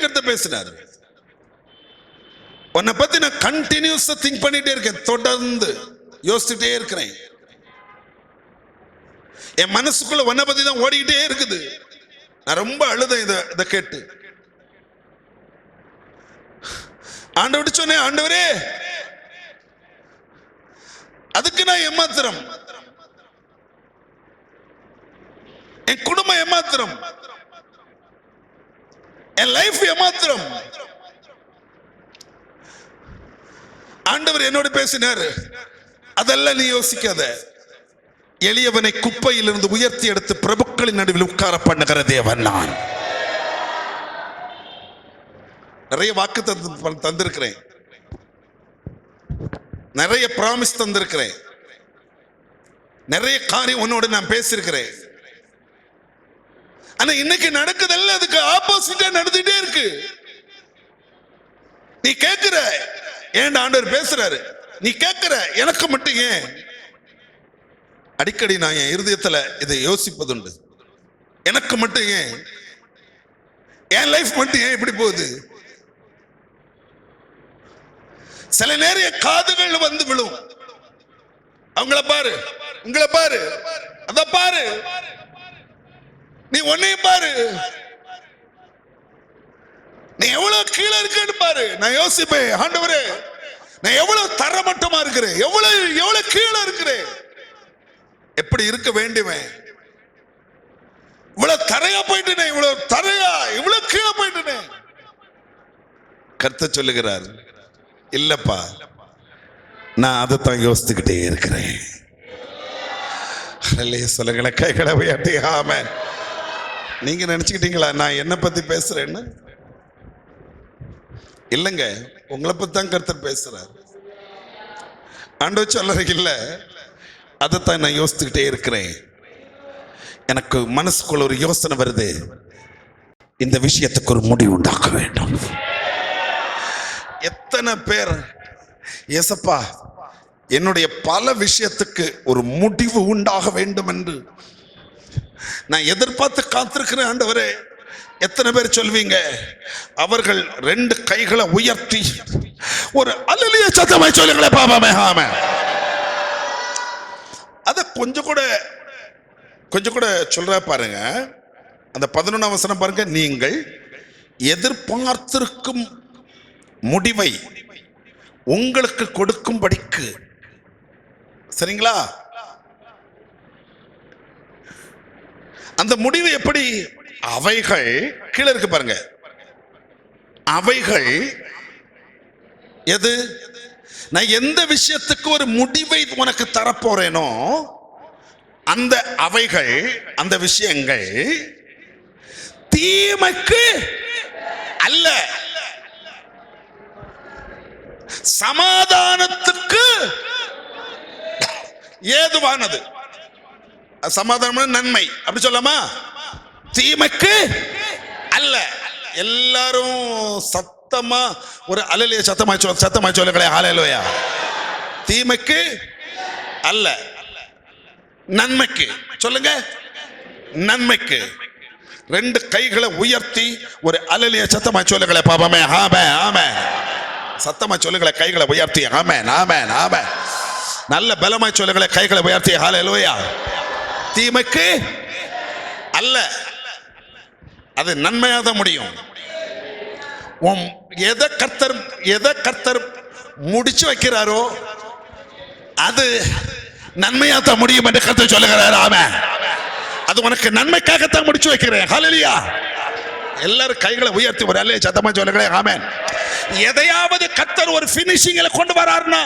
Speaker 1: கர்த்த பேசினார், உன்னை பத்தி நான் கண்டினியூஸா திங்க் பண்ணிட்டே இருக்கேன், தொடர்ந்து யோசிச்சுட்டே இருக்கிறேன். என் மனசுக்குள்ள உன்னை பத்தி தான் ஓடிக்கிட்டே இருக்குது. நான் ரொம்ப அழுதேன் இதை கேட்டு. ஆண்டவர்கிட்ட சொன்னேன், ஆண்டவரே அதுக்கு நான் ஏமாத்திரம், என் குடும்பம் ஏமாத்திரம், என் லைஃப் ஏமாத்திரம். ஆண்டவர் என்னோடு பேசினார், அதெல்லாம் நீ யோசிக்காத. எளியவனை குப்பையிலிருந்து உயர்த்தி எடுத்து பிரபுக்களின் நடுவில் உட்கார பண்ணுகிற தேவன் நான். நிறைய வாக்கு தந்திருக்கிறேன், நிறைய பிராமிஸ் தந்திருக்கிறேன், நிறைய காரியம் உன்னோடு நான் பேசியிருக்கிறேன். ஆனா இன்னைக்கு நடக்குதல்ல அதுக்கு ஆப்போசிட்டா நடந்துட்டே இருக்கு. நீ கேட்கிற, ஏன் ஆண்டவர் பேசுறாரு, நீ கேட்கிற, எனக்கு மட்டும் ஏன்? அடிக்கடி நான் என் இருதயத்துல இதை யோசிப்பதுண்டு. எனக்கு மட்டும் ஏன், என் லைஃப் மட்டும் ஏன் இப்படி போகுது? சில நேரம் காதுகள் வந்து விழும். அவங்கள பாரு, உங்களை பாரு, அத பாரு, நீ உன்னையும் பாரு, நீ எவ்வளவு கீழே இருக்கேன்னு பாரு. நான் யோசிப்பேன், ஆண்டவரே நான் எவ்வளவு தரமட்டமா இருக்கிறேன், எவ்வளவு கீழே இருக்கிறேன், எப்படி இருக்க வேண்டுமே, இவ்வளவு தரையா போயிட்டேனே, இவ்வளவு கீழே போயிட்டேனே. கர்த்தர் சொல்லுகிறார், இல்லப்பா நான் அதைத்தான் யோசித்துக்கிட்டே இருக்கிறேன். சொல்லுங்கள கைகளை உயர்த்தி ஆமென். நீங்க நினைச்சுக்கிட்டீங்களா நான் என்ன பத்தி பேசுறேன்னு? இல்லைங்க, உங்களை பத்தி தான் கர்த்தர் பேசுறார். ஆண்டவர் சொல்றீங்க இல்ல, அதைத்தான் நான் யோசித்துக்கிட்டே இருக்கிறேன். எனக்கு மனசுக்குள்ள ஒரு யோசனை வருது, இந்த விஷயத்துக்கு ஒரு முடிவு உண்டாக்க வேண்டும். எத்தனை பேர் ஏசப்பா என்னுடைய பல விஷயத்துக்கு ஒரு முடிவு உண்டாக வேண்டும் என்று நான் எதிர்பார்த்து காத்திருக்கிறேன் ஆண்டவரே. எத்தனை பேர் சொல்வீங்க? அவர்கள் 2 கைகளை உயர்த்தி ஒரு அல்லேலூயா சத்தமாய் சொல்லுங்களே பாபாமே. ஆமென். அத கொஞ்சம் கூட சொல்ற பாருங்க. அந்த 11ஆம் வசனம் பாருங்க, நீங்கள் எதிர்பார்த்திருக்கும் முடிவை உங்களுக்கு கொடுக்கும்படிக்கு. சரிங்களா? அந்த முடிவு எப்படி? அவைகள் கீழே இருக்கு பாருங்க. அவைகள் எது? நான் எந்த விஷயத்துக்கு ஒரு முடிவை உனக்கு தரப்போறேனோ அந்த அவைகள், அந்த விஷயங்கள் தீமைக்கு அல்ல, சமாதானத்துக்கு ஏதுவானது. சமாதானம் நன்மை, அப்படி சொல்லாமா? தீமைக்கு அல்ல. எல்லாரும் சத்தமா ஒரு அல்லேலூயா சத்தமாய் சொல்லுங்களே. ஹல்லேலூயா. தீமைக்கு அல்ல, நன்மைக்கு. சொல்லுங்க, நன்மைக்கு. 2 கைகளை உயர்த்தி ஒரு அல்லேலூயா சத்தமாய் சொல்லுங்களே பாபாமே. ஆமென் ஆமென். சத்தமா சொல்லுங்களே, கைகளை உயர்த்தி. ஆமென் ஆமென் ஆமென். நல்ல பலமாய் சொல்லுங்களே, கைகளை உயர்த்தி. ஹல்லேலூயா. தீமைக்கு அல்ல, அது நன்மையாக தான் முடியும். எதை கர்த்தர் முடிச்சு வைக்கிறாரோ அது நன்மையாக தான் முடியும் என்று கர்த்தர் சொல்லுகிறார். ஆமென். அது அது உனக்கு நன்மைக்காகத்தான் முடிச்சு வைக்கிறேன். ஹல்லேலூயா. எல்லாரும் கைகளை உயர்த்தி ஒரு அல்லேலூயா சத்தமா சொல்லுங்களேன். ஆமென். எதையாவது கர்த்தர் ஒரு ஃபினிஷிங்ல கொண்டு வராருன்னா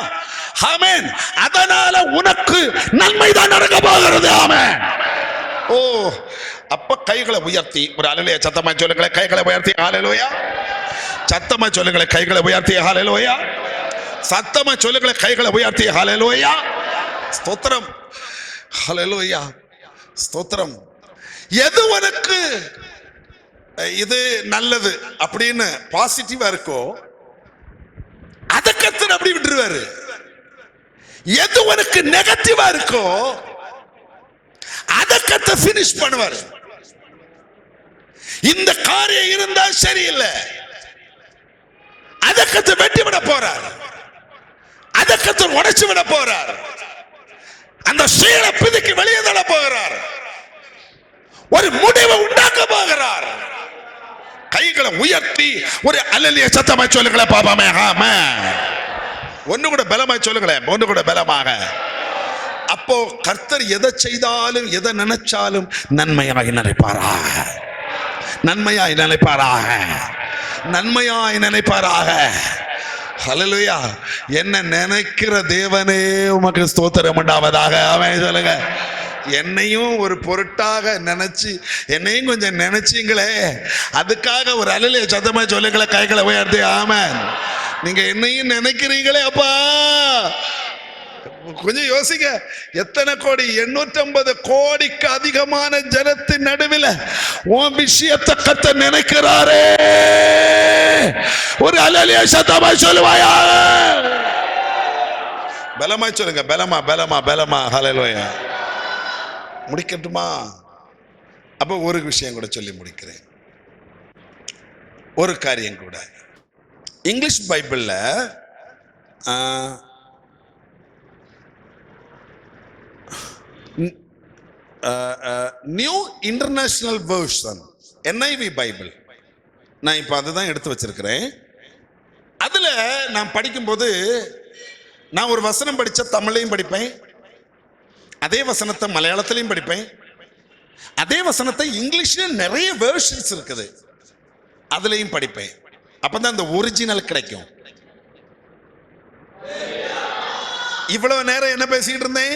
Speaker 1: ஆமென், அதனால உனக்கு நன்மை தான் நடக்க போகிறது. ஆமென். ஓ, அப்ப கைகளை உயர்த்தி ஒரு அல்லேலூயா சத்தமா சொல்லுங்களேன். கைகளை உயர்த்தி ஹல்லேலூயா. சத்தமா சொல்லுங்களேன். கைகளை உயர்த்தி ஹல்லேலூயா. சத்தமா சொல்லுங்களேன். கைகளை உயர்த்தி ஹல்லேலூயா. ஸ்தோத்திரம். ஹல்லேலூயா. ஸ்தோத்திரம். எது உனக்கு இது நல்லது அப்படின்னு பாசிட்டிவா இருக்கோ அதை கர்த்தர் அப்படி விட்டுருவாரு. எது உனக்கு நெகட்டிவா இருக்கோ அதை கர்த்தர் ஃபினிஷ் பண்ணுவார். இந்த காரியம் இருந்தா சரியில்லை, அதை கர்த்தர் வெட்டி விட போறார், அதை கர்த்தர் உடைச்சு விட போறார், அந்த சீல பிதுக்கி வெளியே தள்ள போகிறார், ஒரு முடிவை உண்டாக்க போகிறார். கைகளை உயர்த்தி ஒரு அல்லேலூயா சத்தமா சொல்லுங்களேன் பாபாமே. ஆமென். ஒண்ணு கூட பலமாய் சொல்லுங்களேன். ஒண்ணு கூட பலமாக. அப்போ கர்த்தர் எதை செய்தாலும் எதை நினைச்சாலும் நன்மையாய் நினைப்பாராக, நன்மையாய் நினைப்பாராக, நன்மையாய் நினைப்பாராக. ஹல்லேலூயா. என்ன நினைக்கிற தேவனே உமக்கு ஸ்தோத்திரம் உண்டாவதாக. ஆமென் சொல்லுங்க. என்னையும் ஒரு பொருட்டாக நினைச்சு என்னையும் கொஞ்சம் நினைச்சீங்களே, அதுக்காக ஒரு அல்லேலூயா சத்தமா சொல்லுங்களே. கைகளை உயர்த்தி. ஆமென். நீங்க என்னையும் நினைக்கிறீங்களே அப்பா, கொஞ்சம் யோசிங்க. எத்தனை கோடி? 850 கோடிக்கு அதிகமான ஜனத்தின் நடுவில் உன் விஷயத்தை கர்த்தர் நினைக்கிறாரே. ஒரு அல்லேலூயா சத்தமா சொல்லுவாயா? பலமா சொல்லுங்க. பலமா பலமா பலமா. ஹல்லேலூயா. முடிக்கட்டுமா? அப்ப ஒரு விஷயம் கூட சொல்லி முடிக்கிறேன். ஒரு காரியம் கூட இங்கிலீஷ் பைபிள்ல new international version NIV Bible, நான் இப்ப அதுதான் எடுத்து வச்சிருக்கிறேன். அதுல நான் படிக்கும்போது நான் ஒரு வசனம் படிச்ச தமிழையும் படிப்பேன், அதே வசனத்தை மலையாளத்திலையும் படிப்பேன், அதே வசனத்தை இங்கிலீஷ்ல நிறைய வெர்ஷன்ஸ் இருக்குது அதுலயும் படிப்பேன். அப்பதான் அந்த ஒரிஜினல் கிடைக்கும். இவ்வளவு நேரம் என்ன பேசிட்டு இருந்தேன்?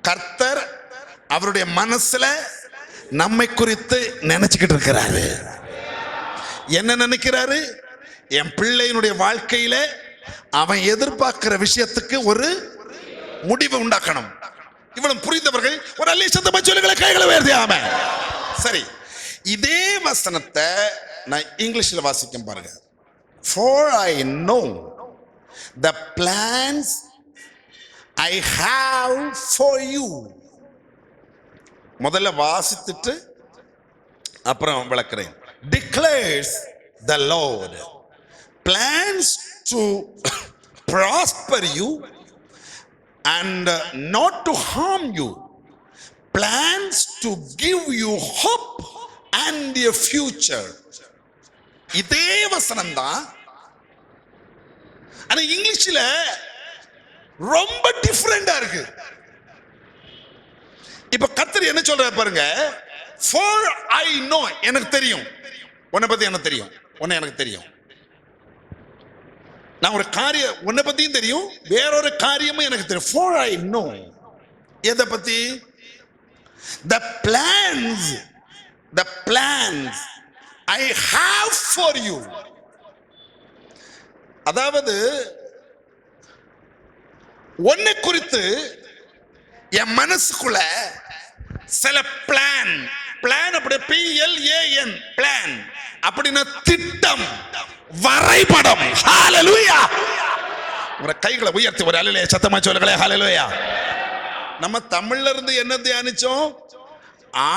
Speaker 1: கர்த்தர் அவருடைய மனசுல நம்மை குறித்து நினைச்சுக்கிட்டு இருக்கிறாரு. என்ன நினைக்கிறாரு? என் பிள்ளையினுடைய வாழ்க்கையில அவன் எதிர்பார்க்கிற விஷயத்துக்கு ஒரு முடிவை உண்டாக்கணும். இவ்வளவு புரிந்தவர்கள் ஒரு அல்லேலூயா சத்தமா சொல்லுங்களேன். கைகளை உயர்த்தி. ஆமென். சரி, இதே வசனத்தை நான் இங்கிலீஷ்ல வாசிக்கும் பாருங்க. For I know the plans I have for you. முதல்ல வாசித்துட்டு அப்புறம் விளக்குறேன். Declares the Lord, plans to prosper you and not to harm you, plans to give you hope and a future. இதே வசனம் தான், ஆனா இங்கிலீஷ்ல ரொம்ப டிஃபரெண்டா இருக்கு. இப்ப கர்த்தர் என்ன சொல்றாரு பாருங்க. For I know, எனக்கு தெரியும், உன்னை பத்தி எனக்கு தெரியும், உன்னை எனக்கு தெரியும். நான் ஒரு காரியம் உன்னை பத்தியும் தெரியும், வேறொரு காரியமும் எனக்கு தெரியும். For I know, எதை பத்தி? The plans I have for you. அதாவது உன்னை குறித்து என் மனசுக்குள்ள சில பிளான் அப்படி PLAN பிளான் அப்படின்னா திட்டம், வரைபடம். ஹல்லேலூயா. ஒரு கைகளை உயர்த்தி ஒரு அல்லேலூயா சத்தமா சொல்லுங்களேன். ஹல்லேலூயா. நம்ம தமிழ்ல இருந்து என்ன தியானிச்சோம்?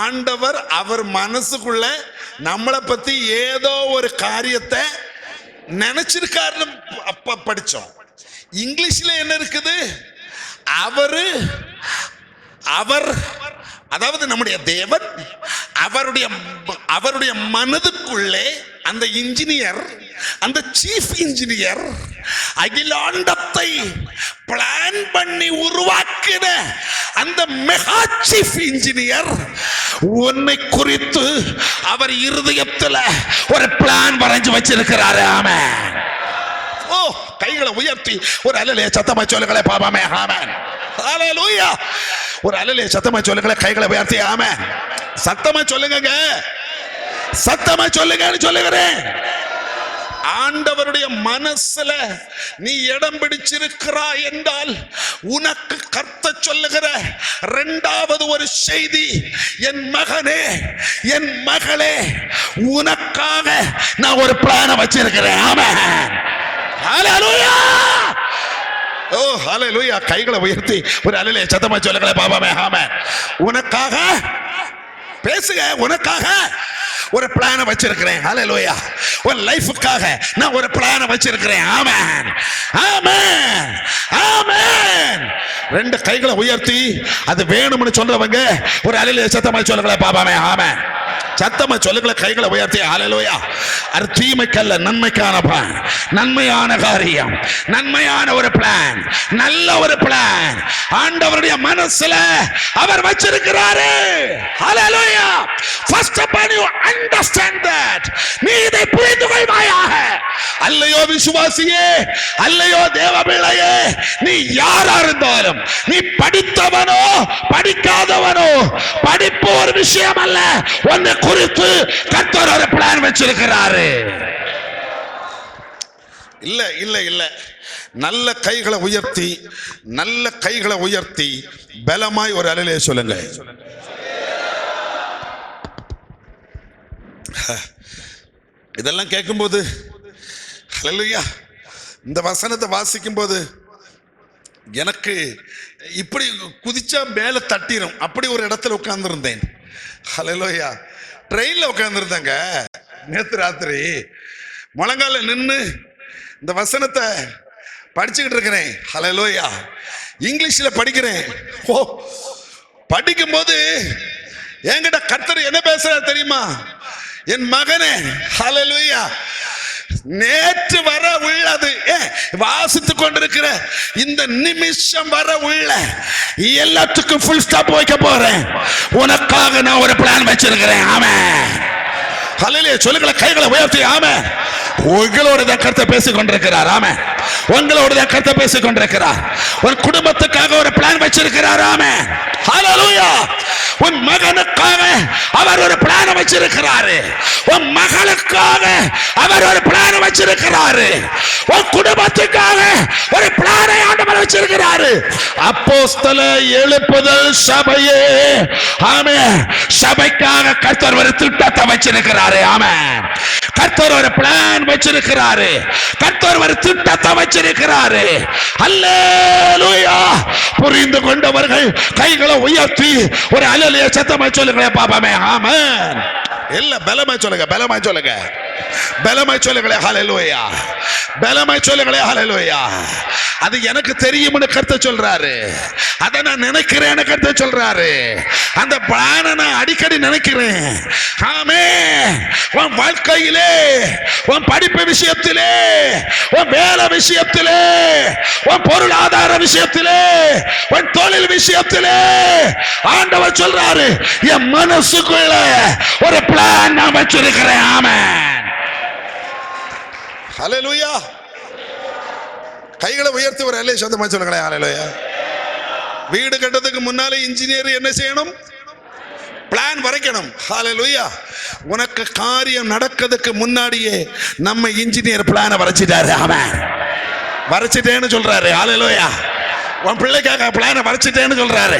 Speaker 1: ஆண்டவர் அவர் மனசுக்குள்ள நம்மளை பத்தி ஏதோ ஒரு காரியத்தை நினைச்சிருக்காருன்னு அப்ப படிச்சோம். இங்கிலீஷ்ல என்ன இருக்குது? அவர் அதாவது நம்முடைய தேவன் அவருடைய மனதுக்குள்ளே அந்த இன்ஜினியர் அந்த சீஃப் இன்ஜினியர் அகிலாண்டத்தை பிளான் பண்ணி உருவாக்கின அந்த மெகா சீஃப் இன்ஜினியர் உன்னை குறித்து அவர் இருதயத்துல ஒரு பிளான் வரைஞ்சு வச்சிருக்கிறாரு. ஆமென். ஓ, கைகளை உயர்த்தி ஒரு அல்லேலூயா சத்தமா சொல்லுங்களே பாபாமே. ஆமென். ஹalleluya. ஒரு அல்லேலூயா சத்தமா சொல்லுங்களே, கைகளை உயர்த்தி. ஆமென். சத்தமா சொல்லுங்க, சத்தமா சொல்லுங்கன்னு சொல்லுகிறேன். ஆண்டவருடைய மனசுல நீ இடம் பிடிச்சிருக்கிறாய் என்றால் உனக்கு கர்த்தர் சொல்லுகிற இரண்டாவது ஒரு செய்தி, என் மகனே, என் மகளே, உனக்காக நான் ஒரு பிளான வச்சிருக்கிறேன். ஆமென். ஹalleluya. ஓ ஹalleluya. கைகளை உயர்த்தி ஒரு அல்லேலூயா சத்தமா சொல்லுங்களே பாபாமே. ஆமென். உனக்காக பேசுங்க. உனக்காக ஒரு பிளான வச்சிருக்கிறேன். ஹalleluya. உன் லைஃப்காக நான் ஒரு பிளான வச்சிருக்கிறேன். ஆமென். ஆமென். ஆமென். ரெண்டு கைகளை உயர்த்தி அது வேணும்னு சொல்றவங்க ஒரு அல்லேலூயா சத்தமா சொல்லுங்களே பாபாமே. ஆமென். சத்தமா சொல்லுங்களே, கைகளை உயர்த்தி. ஹalleluya. அது தீமைக்கல்ல, நன்மைக்கான பிளான், நன்மையான காரியம், நன்மையான ஒரு பிளான், நல்ல ஒரு பிளான் ஆண்டவருடைய மனசுல அவர் வச்சிருக்கிறாரு. ஹalleluya. First of all you understand that. நீ இதை புரிந்து கொள்வாயாக. அல்லையோ விசுவாசியே, அல்லையோ தேவ பிள்ளையே, நீ யாரா இருந்தாலும், நீ படித்தவனோ படிக்காதவனோ, படிப்பு ஒரு விஷயம் அல்ல. உன்னை குறித்து கர்த்தர் ஒரு பிளான் வச்சிருக்கிறாரு. இல்ல இல்ல இல்ல. நல்ல கைகளை உயர்த்தி, நல்ல கைகளை உயர்த்தி பலமாய் ஒரு அல்லேலூயா சொல்லுங்க. இதெல்லாம் கேட்கும்போது ஹல்லேலூயா, இந்த வசனத்தை வாசிக்கும் போது எனக்கு இப்படி குதிச்சா மேல தட்டிரும். அப்படி ஒரு இடத்துல உட்கார்ந்துருந்தேன். ஹல்லேலூயா. ட்ரெயின்ல உட்கார்ந்துருந்தாங்க நேற்று ராத்திரி. முழங்கால நின்று இந்த வசனத்தை படிச்சுக்கிட்டு இருக்கிறேன். ஹல்லேலூயா. இங்கிலீஷ்ல படிக்கிறேன். ஓ, படிக்கும் போது என்கிட்ட கர்த்தர் என்ன பேசுறாரு தெரியுமா? என் மகனே, ஹல்லேலூயா, நேற்று வர உள்ளது, வாசித்துக் கொண்டிருக்கிற இந்த நிமிஷம் வர உள்ள எல்லாத்துக்கும் ஃபுல் ஸ்டாப் வைக்க போறேன். உனக்காக நான் ஒரு பிளான் வச்சிருக்கிறேன். ஆமென். ஹல்லேலூயா. சொல்லுங்களேன், கைகளை உயர்த்தி. ஆமென். உங்களோட தான் கர்த்தர் பேசிக் கொண்டிருக்கிறார். ஆமென். உங்களோட தான் கர்த்தர் பேசிக் கொண்டிருக்கிறார். உன் குடும்பத்துக்காக ஒரு பிளான் வச்சிருக்கிறார். ஆமென். ஹல்லேலூயா. உன் மகனுக்காக அவர் ஒரு பிளான் வச்சிருக்கிறாரு. உன் மகளுக்காக அவர் ஒரு பிளான் வச்சிருக்கிறாரு. உன் குடும்பத்துக்காக ஒரு பிளானை ஆண்டவர் வச்சிருக்கிறாரு. அப்போஸ்தல எழுப்புதல் சபையே, ஆமென், சபைக்காக கர்த்தர் ஒரு திட்டத்தை வச்சிருக்கிறாரு. ஆமென். கர்த்தர் ஒரு பிளான் வச்சிருக்கிறாரு. கர்த்தர் ஒரு திட்டத்தை வச்சிருக்கிறாரு. அல்லேலூயா. புரிந்து கொண்டவர்கள் கைகளை உயர்த்தி ஒரு அல்லேலூயா சத்தமா சொல்லுங்க பாபாமே. ஆமென். இல்ல, பலமாய் சொல்லுங்க, பலமாய் சொல்லுங்க, பலமாய் சொல்லுங்களே. ஹல்லேலூயா. பலமாய் சொல்லுங்களே. ஹல்லேலூயா. அது எனக்கு தெரியும்னு கர்த்தர் சொல்றாரு. அதை நான் நினைக்கிறேன்னு கர்த்தர் சொல்றாரு. அந்த பிளானை நான் அடிக்கடி நினைக்கிறேன். ஆமென். உன் வாழ்க்கையிலே, உன் படிப்பு விஷயத்திலே, உன் வேலை விஷயத்திலே, உன் பொருளாதார விஷயத்திலே, உன் தொழில் விஷயத்திலே ஆண்டவர் சொல்றாரு, என் மனசுக்குள்ள ஒரு பிளான் நான் வச்சிருக்கிறேன். ஆமென். ஹல்லேலூயா. கைகளை உயர்த்தி ஒரு அல்லேலூயா சத்தமா சொல்லுங்களேன். ஹல்லேலூயா. வீடு கட்டறதுக்கு முன்னாலே இன்ஜினியர் என்ன செய்யணும்? பிளான் வரைக்கணும். ஹல்லேலூயா. உனக்கு காரியம் நடக்கிறதுக்கு முன்னாடியே நம்ம இன்ஜினியர் பிளானை வரைச்சிட்டாரு. ஆமென். வரைச்சிட்டேன்னு சொல்றாரு. ஹல்லேலூயா. உன் பிள்ளைக்காக பிளானை வரைச்சிட்டேன்னு சொல்றாரு.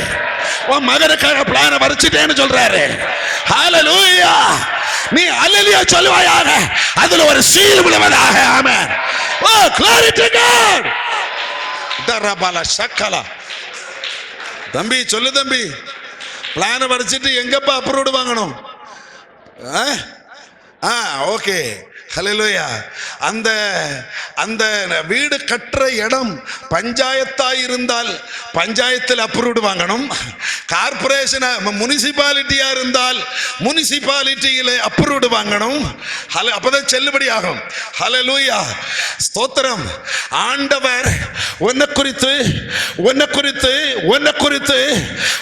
Speaker 1: உன் மகனுக்காக பிளானை வரைச்சிட்டேன்னு சொல்றாரு. ஹல்லேலூயா. நீ அல்லேலூயா சொல்லுவாயாக, அதுல ஒரு சீல் விழுவதாக. ஆமென். ஓ, glory to God. தரபால சக்கலா. தம்பி சொல்லு தம்பி, பிளானை வரைச்சிட்டு எங்கப்பா அப்ரூவ்டு வாங்கணும்? ஓகே. ஹல்லேலூயா. அந்த அந்த வீடு கட்டுற இடம் பஞ்சாயத்தாய் இருந்தால் பஞ்சாயத்தில் அப்ரூவ்டு வாங்கணும். கார்பரேஷன் முனிசிபாலிட்டியா இருந்தால் முனிசிபாலிட்டியில அப்ரூவ்டு வாங்கணும். அப்பதான் செல்லுபடி ஆகும். ஹல்லேலூயா, ஸ்தோத்திரம். ஆண்டவர் உன்னை குறித்து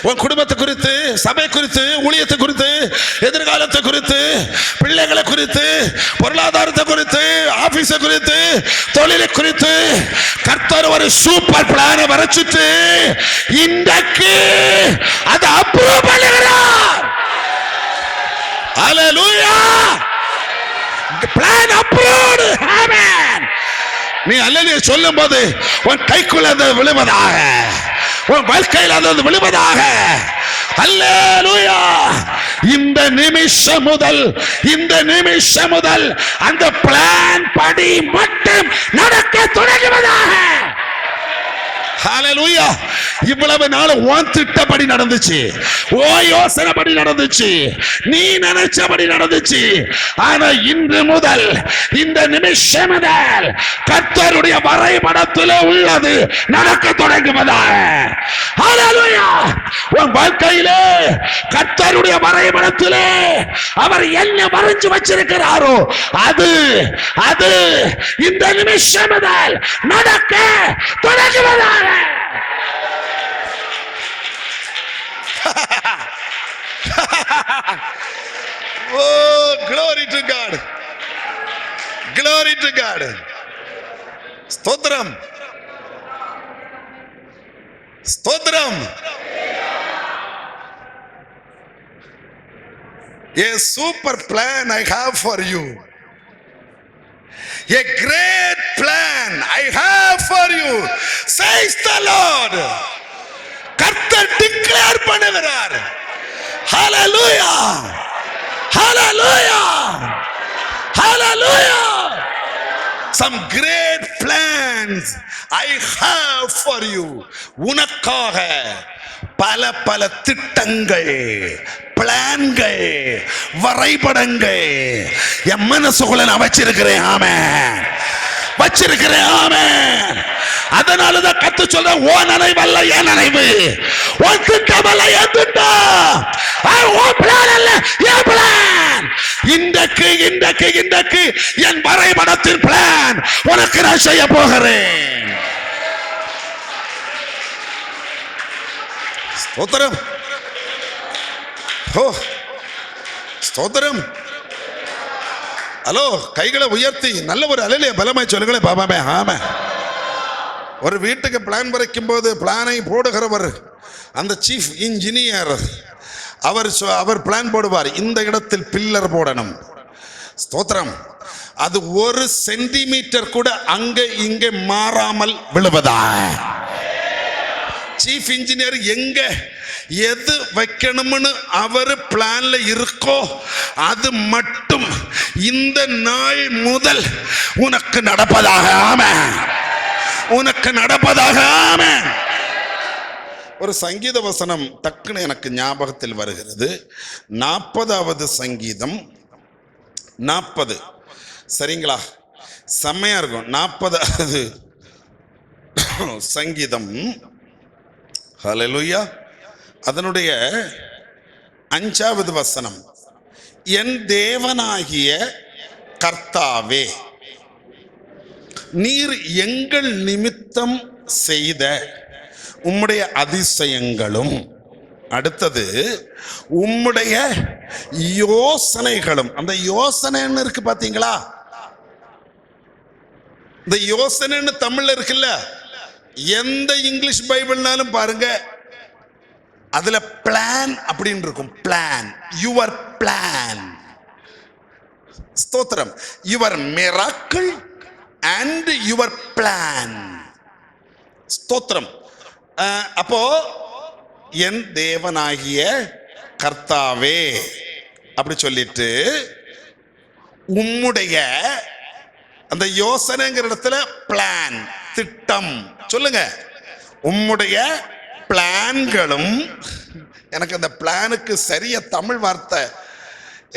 Speaker 1: உன் குடும்பத்தை குறித்து, சபை குறித்து, ஊழியத்தை குறித்து, எதிர்காலத்தை குறித்து, பிள்ளைகளை குறித்து, பொருளாதாரத்தை குறித்து, ஆபீஸை குறித்து, தொழிலை குறித்து கர்த்தர் ஒரு சூப்பர் பிளான் வரைச்சிட்டு இன்றைக்கு அதை அப்ரூவ் பண்ணுகிறார். ஹல்லேலூயா, பிளான் அப்ரூவ்ட். ஆமென். நீ அல்லேலூயா சொல்லும் போது உன் கைக்குள்ள அது விழுவதாக, உன் வாழ்க்கையில் அது விழுவதாக. அல்லேலூயா. இந்த நிமிஷம் முதல் அந்த பிளான் படி மட்டும் நடக்க தொடங்குவதாக. ஹல்லேலூயா. இவ்வளவு நாள் உன் திட்டப்படி நடந்துச்சு, ஓ யோசனைப்படி நடந்துச்சு, நீ நினைச்சபடி நடந்துச்சு. ஆனா இன்று முதல், இந்த நிமிஷம் முதல் கர்த்தருடைய வரைபடத்தில் உள்ளது நடக்க தொடங்குவதாக. ஹல்லேலூயா. உன் வாழ்க்கையிலே கர்த்தருடைய வரைபடத்திலே அவர் என்ன வரைஞ்சு வச்சிருக்கிறாரோ அது இந்த நிமிஷம் முதல் நடக்க தொடங்குவதாக. Oh, glory to God. Glory to God. ஸ்தோத்திரம், ஸ்தோத்திரம். A super plan I have for you. A great plan I have for you, says the Lord. கர்த்தர் டிக்ளேர் பண்ணுகிறார். ஹல்லேலூயா, ஹல்லேலூயா, ஹல்லேலூயா. Some great plans I have for you. உனக்காக பல திட்டங்கள், பிளான்கள், வரைபடங்கள் என் மனசுக்குள்ள நான் வச்சிருக்கிறேன். ஆமென், வச்சிருக்கிறேன். ஆமென். அதனாலதான் கத்து சொல்ற, ஓ நினைவல்ல என் நினைவு, ஓ திட்டமல்ல என் திட்டம், ஓ பிளான் அல்ல என் பிளான். இன்றைக்கு என் வரைபடத்தின் பிளான் உனக்கு நான் செய்ய போகிறேன். ஸ்தோத்திரம். ஓ ஸ்தோத்திரம். ஹலோ, கைகளை உயர்த்தி நல்ல ஒரு அலையிலே பலமாய் சொல்லுங்களேன். பாபாமே. ஆமா. ஒரு வீட்டுக்கு பிளான் வரைக்கும் போது பிளானை போடுகிறவர் அந்த சீஃப் இன்ஜினியர், அவர் பிளான் போடுவார். இந்த இடத்தில் பில்லர் போடணும். ஸ்தோத்திரம். அது 1 சென்டிமீட்டர் கூட அங்கே இங்கே மாறாமல் விழுவதா. சீஃப் இன்ஜினியர் எங்க எது வைக்கணும்னு அவர் பிளான்ல இருக்கோ அது மட்டும் இந்த நாள் முதல் உனக்கு நடப்பதாக. ஆமென். உனக்கு நடப்பதாக. ஆமென். ஒரு சங்கீத வசனம் டக்குன்னு எனக்கு ஞாபகத்தில் வருகிறது. 40வது சங்கீதம் 40. சரிங்களா? செம்மையா இருக்கும். 40வது சங்கீதம். ஹல்லேலூயா. அதனுடைய 5வது வசனம், என் தேவனாகிய கர்த்தாவே, நீர் எங்கள் நிமித்தம் செய்த உம்முடைய அதிசயங்களும், அடுத்தது உம்முடைய யோசனைகளும். அந்த யோசனைன்னு இருக்கு பாத்தீங்களா? இந்த யோசனைன்னு தமிழ்ல இருக்குல்ல, எந்த இங்கிலீஷ் பைபிள்னாலும் பாருங்க, அதுல பிளான் அப்படின்னு இருக்கும். Plan, your plan. ஸ்தோத்திரம். Your miracle and your plan. ஸ்தோத்திரம். அப்போ என் தேவனாகிய கர்த்தாவே அப்படி சொல்லிட்டு, உம்முடைய, அந்த யோசனைங்கிற இடத்துல பிளான், திட்டம் சொல்லுங்க. உம்முடைய பிளான்களும். எனக்கு அந்த பிளானுக்கு சரிய தமிழ் வார்த்தை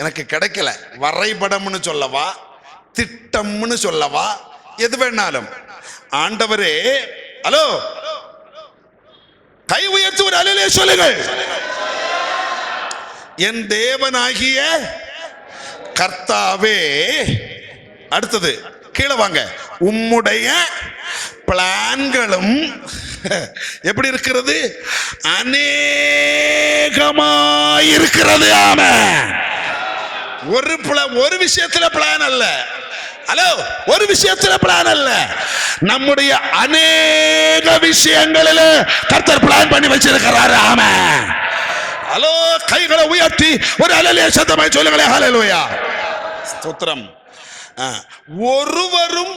Speaker 1: எனக்கு கிடைக்கல. வரைபடம்னு சொல்லவா, திட்டம்னு சொல்லவா, எது வேணாலும். ஆண்டவரே, ஹலோ, கை உயர்த்தி ஒரு அல்லேலூயா சொல்லுங்கள். என் தேவனாகிய கர்த்தாவே, அடுத்தது கீழே வாங்க, உம்முடைய பிளான்களும் எப்படி இருக்கிறது? அநேகமாயிருக்கிறது. ஆமென். ஒரு விஷயத்துல பிளான் அல்ல. ஹலோ, ஒரு விஷயத்துல பிளான் அல்ல, நம்முடைய அநேக விஷயங்களில் கர்த்தர் பிளான் பண்ணி வச்சிருக்கிறாரு. ஆமென். ஹலோ, கைகளை உயர்த்தி ஒரு அல்லேலூயா சத்தமாய் சொல்லுங்களே. ஹல்லேலூயா, ஸ்தோத்திரம். ஒருவரும்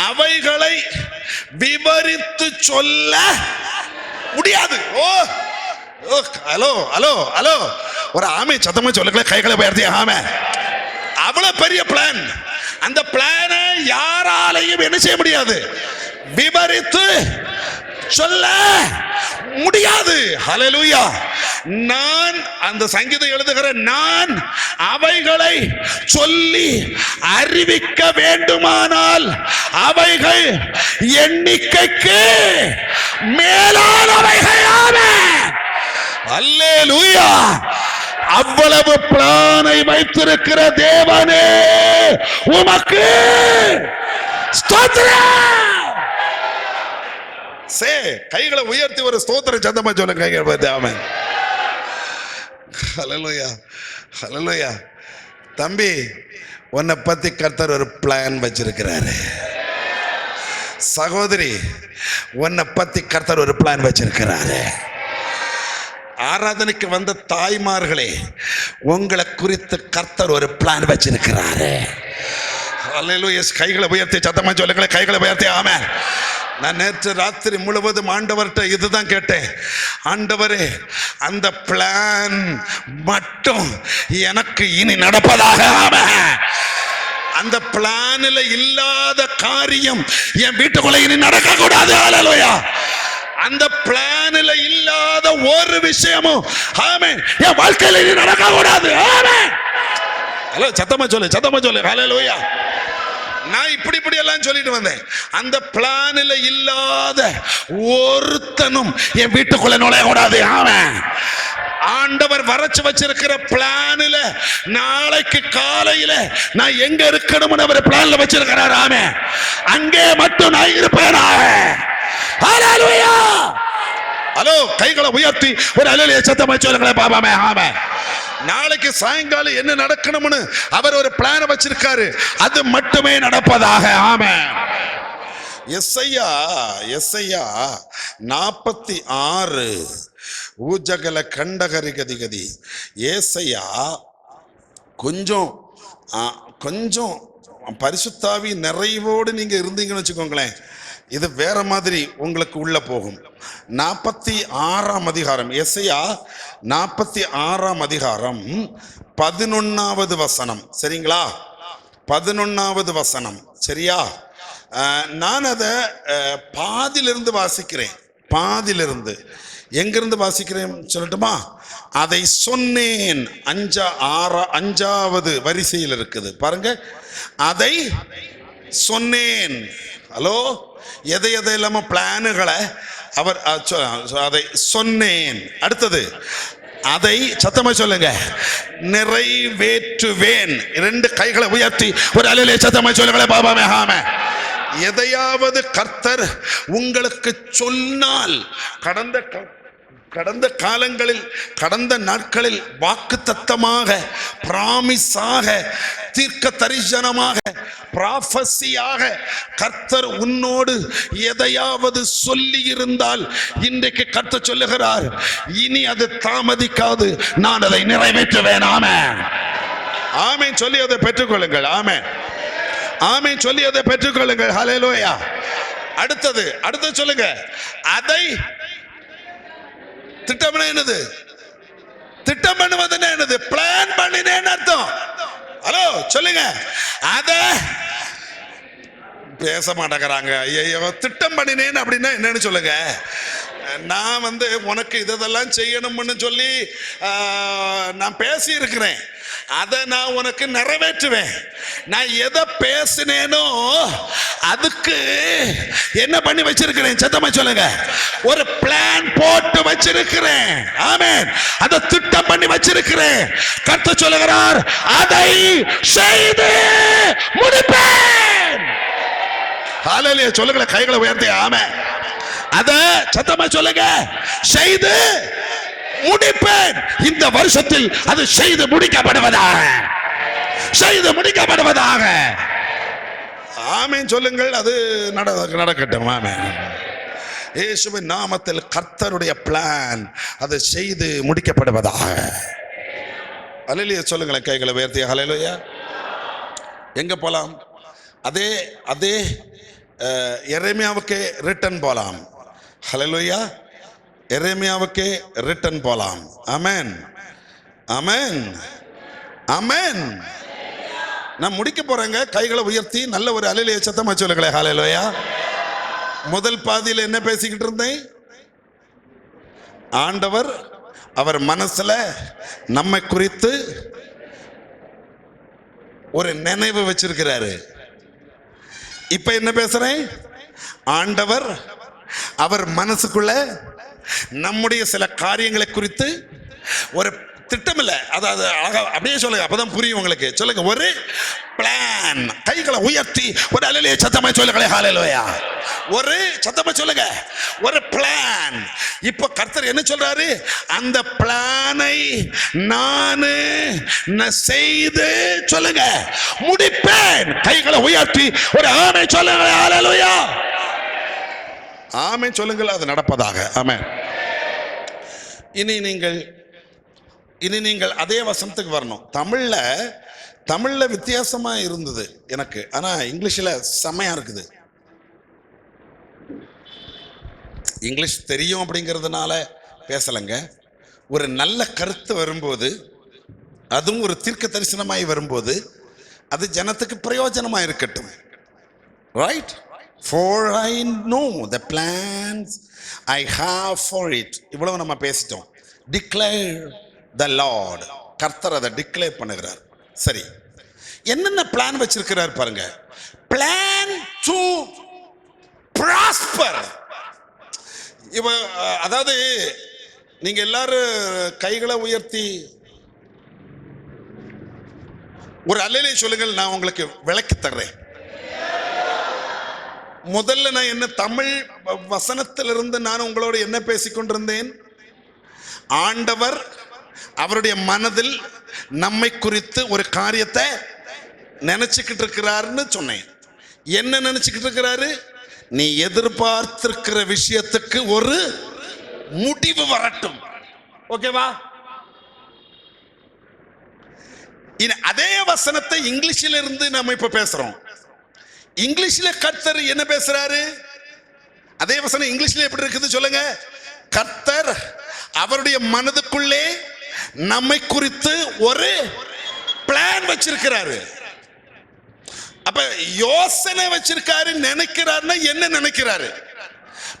Speaker 1: அவைகளை விவரித்து சொல்ல முடியாது. ஓ, ஹலோ ஹலோ ஹலோ, ஒரு ஆமை சத்தமா சொல்லுங்களே. கைகளை உயர்த்தி. ஆமே, அவ்வளவு பெரிய பிளான். அந்த பிளானை யாராலையும் என்ன செய்ய முடியாது, விவரித்து சொல்ல முடியாது. ஹல்லேலூயா. நான் அந்த சங்கீதம் எழுதுகிற நான் அவைகளை சொல்லி அறிவிக்க வேண்டுமானால் அவைகள் எண்ணிக்கைக்கு மேலானவைகள். ஆமென். அல்லேலூயா. அவ்வளவு பிளானை வைத்திருக்கிற தேவனே உமக்கு ஸ்தோத்திரம். கைகளை உயர்த்தி ஒரு ஸ்தோத்திர சத்தமா சொல்லுங்க. கைகள். ஆமென். ஹல்லேலூயா, ஹல்லேலூயா. தம்பி, உன்னை பத்தி கர்த்தர் ஒரு பிளான் வச்சிருக்கிறாரு. சகோதரி, உன்னை பத்தி கர்த்தர் ஒரு பிளான் வச்சிருக்கிறாரு. ஆராதனைக்கு வந்த தாய்மார்களே, உங்களை குறித்து கர்த்தர் ஒரு பிளான் வச்சிருக்கிறாரு. ஹல்லேலூயா. கைகளை உயர்த்தி சத்தமா சொல்லுங்களேன். கைகளை உயர்த்தி. ஆமென். நான் நேற்று ராத்திரி முழுவதும் ஆண்டவர்கிட்ட இதுதான் கேட்டேன். ஆண்டவரே, அந்த பிளான் மட்டும் எனக்கு இனி நடப்பதாக. அந்த பிளானில் இல்லாத காரியம் என் வீட்டுக்குள்ள இனி நடக்க கூடாது. ஹல்லேலூயா. அந்த பிளானில் இல்லாத ஒரு விஷயமும் ஆமென் என் வாழ்க்கையில இனி நடக்க கூடாது. ஆமென். ஹலோ, சத்தமா சொல்லு, சத்தமா சொல்லு. ஹல்லேலூயா. நான் இப்படி எல்லாம் சொல்லிட்டு வந்தேன். அந்த பிளானில் இல்லாத ஒருத்தனும் என் வீட்டுக்குள்ள நுழைய கூடாது. ஆமென். ஆண்டவர் வரைச்சு வச்சிருக்கிற பிளானில் நாளைக்கு காலையில நான் எங்க இருக்கணும்னு அவர் பிளான்ல வச்சிருக்கிறார். ஆமென். அங்கே மட்டும் நான் இருப்பேன். ஹல்லேலூயா. ஹலோ, கைகளை உயர்த்தி ஒரு அல்லேலூயா சத்தமா சொல்லுங்களேன். பாபாமே. ஆமென். நாளைக்கு சாயங்காலம் என்ன நடக்கணும்னு அவர் ஒரு பிளான் வச்சிருக்காரு. அது மட்டுமே நடப்பதாக. ஆமென். எஸ்ஐயா 46 ஊஜகல கண்டகரி கதிகதி. ஏசையா கொஞ்சம் பரிசுத்தாவி நிறைவோடு நீங்க இருந்தீங்கன்னு வச்சுக்கோங்களேன், இது வேற மாதிரி உங்களுக்கு உள்ள போகும். 46ஆம் அதிகாரம், எசையா 46ஆம் அதிகாரம் 11வது வசனம். சரிங்களா? 11வது வசனம். சரியா? நான் அதை பாதியிலிருந்து வாசிக்கிறேன். பாதியிலிருந்து எங்கிருந்து வாசிக்கிறேன் சொல்லட்டுமா? அதை சொன்னேன். 5வது வரிசையில் இருக்குது பாருங்க. அதை சொன்னேன். ஹலோ, எதை இல்லாம பிளானுகளை அவர் அதை சொன்னேன். அடுத்தது அதை சத்தமா சொல்லுங்க, நிறைவேற்றுவேன். 2 கைகளை உயர்த்தி ஒரு அல்லேலூயா சத்தமா சொல்லுங்களே. பாபாமே. ஆமென். எதையாவது கர்த்தர் உங்களுக்கு சொன்னால், கடந்த காலங்களில், கடந்த நாட்களில் வாக்குத்தத்தமாக, பிராமிஸாக, தீர்க்க தரிசனமாக, ப்ராஃபஸியாக கர்த்தர் உன்னோடு எதையாவது சொல்லி இருந்தால் இன்றைக்கு கர்த்தர் சொல்லுகிறார், இனி அது தாமதிக்காது, நான் அதை நிறைவேற்றுவேன். ஆமென். ஆமென் சொல்லி அதை பெற்றுக்கொள்ளுங்கள். ஆமென். ஆமென் சொல்லி அதை பெற்றுக்கொள்ளுங்கள். ஹல்லேலூயா. அடுத்தது சொல்லுங்க. அதை திட்டம் என்னது? திட்டம் பண்ணுவது என்னது? பிளான் பண்ணினேன்னு அர்த்தம். ஹலோ சொல்லுங்க. அத பேச மாட்டேங்கிறாங்க. ஐயோ, திட்டம் பண்ணினேன் அப்படின்னா என்னன்னு சொல்லுங்க. நான் உனக்கு இதெல்லாம் செய்யணும்னு சொல்லி நான் பேசி இருக்கிறேன். அதை நான் உனக்கு நிறைவேற்றுவேன். நான் எதை பேசினேனோ அதுக்கு என்ன பண்ணி வச்சிருக்கிறேன்? சத்தமா சொல்லுங்க. ஒரு பிளான் போட்டு வச்சிருக்கிறேன். ஆமென். அதை திட்டம் பண்ணி வச்சிருக்கிறேன். கர்த்தர் சொல்லுகிறார், அதை செய்து முடிப்பேன். ஹல்லேலூயா சொல்லுங்க. கைகளை உயர்த்தி ஆமென். அதை சத்தமா சொல்லுங்க. செய்து முடிப்பேன். இந்த வருஷத்தில் அது செய்து முடிக்கப்படுவதாக, செய்து முடிக்கப்படுவதாக. ஆமென் சொல்லுங்கள். அது நடக்கட்டும். ஆமென். இயேசுவின் நாமத்தில் கர்த்தருடைய பிளான் அது செய்து முடிக்கப்படுவதாக. ஹல்லேலூயா சொல்லுங்களேன். கைகளை உயர்த்தி ஹல்லேலூயா. எங்க போலாம்? அதே அதே எரேமியாவுக்கு ரிட்டர்ன் போலாம். ஹல்லேலூயா. எரேமியாவுக்கு ரிட்டர்ன் போலாம். ஆமென், ஆமென், ஆமென். நான் முடிக்க போறேங்க. கைகளை உயர்த்தி நல்ல ஒரு ஹல்லேலூயா சத்தமா சொல்லுங்களேன். ஹல்லேலூயா. முதல் பாதியில் என்ன பேசிக்கிட்டு இருந்தேன்? ஆண்டவர் அவர் மனசுல நம்மை குறித்து ஒரு நினைவு வச்சிருக்கிறாரு. இப்ப என்ன பேசுறேன்? ஆண்டவர் அவர் மனசுக்குள்ள நம்முடைய சில காரியங்களை குறித்து ஒரு திட்டம் இல்ல, அதாவது அப்படியே சொல்லுங்க, அப்பதான் புரியும் உங்களுக்கு. சொல்லுங்க, ஒரு பிளான். கைகளை உயர்த்தி ஒரு ஹல்லேலூயா சத்தமா சொல்லுங்களே. ஹல்லேலூயா. ஒரு சத்தமா சொல்லுங்க, ஒரு பிளான். இப்ப கர்த்தர் என்ன சொல்றாரு? அந்த பிளானை நான் செய்து சொல்லுங்க முடிப்பேன். கைகளை உயர்த்தி ஒரு ஆமென் சொல்லுங்க. ஹல்லேலூயா. ஆமென் சொல்லுங்கள். அது நடப்பதாக. ஆமென். இனி நீங்கள் அதே வசனத்துக்கு வரணும். தமிழ்ல வித்தியாசமா இருந்தது எனக்கு, ஆனா இங்கிலீஷ்ல செமையா இருக்குது. இங்கிலீஷ் தெரியும் அப்படிங்கிறதுனால பேசலைங்க. ஒரு நல்ல கருத்து வரும்போது, அதுவும் ஒரு தீர்க்க தரிசனமாய் வரும்போது, அது ஜனத்துக்கு பிரயோஜனமா இருக்கட்டும். Right? For I know the plans I have for it. இவ்வளவு நம்ம பேசிட்டோம். Declare the Lord. கர்த்தர் அதை டிக்ளேர் பண்ணுகிறார். சரி, என்னென்ன பிளான் வச்சிருக்கிறார் பாருங்க. Plan to prosper. அதாவது நீங்க எல்லாரும் கைகளை உயர்த்தி ஒரு ஹல்லேலூயா சொல்லுங்கள். நான் உங்களுக்கு விளக்கி தர்றேன். முதல்ல நான் என்ன தமிழ் வசனத்திலிருந்து நான் உங்களோடு என்ன பேசிக்கொண்டிருந்தேன்? ஆண்டவர் அவருடைய மனதில் நம்மை குறித்து ஒரு காரியத்தை நினைச்சுக்கிட்டு இருக்கிறாருன்னு சொன்னேன். என்ன நினைச்சுக்கிட்டு இருக்கிறாரு? நீ எதிர்பார்த்திருக்கிற விஷயத்துக்கு ஒரு முடிவு வரட்டும். ஓகேவா? அதே வசனத்தை இங்கிலீஷில் இருந்து நம்ம இப்ப பேசுறோம். இங்கிலீஷ்ல கர்த்தர் என்ன பேசுறாரு? அதே வசனம் இங்கிலீஷ்ல எப்படி இருக்குது சொல்லுங்க. கர்த்தர் அவருடைய மனதுக்குள்ளே நம்மை குறித்து ஒரு பிளான் வச்சிருக்கிறாரு. அப்ப யோசனை வச்சிருக்காரு. நினைக்கிறாருன்னா என்ன நினைக்கிறாரு?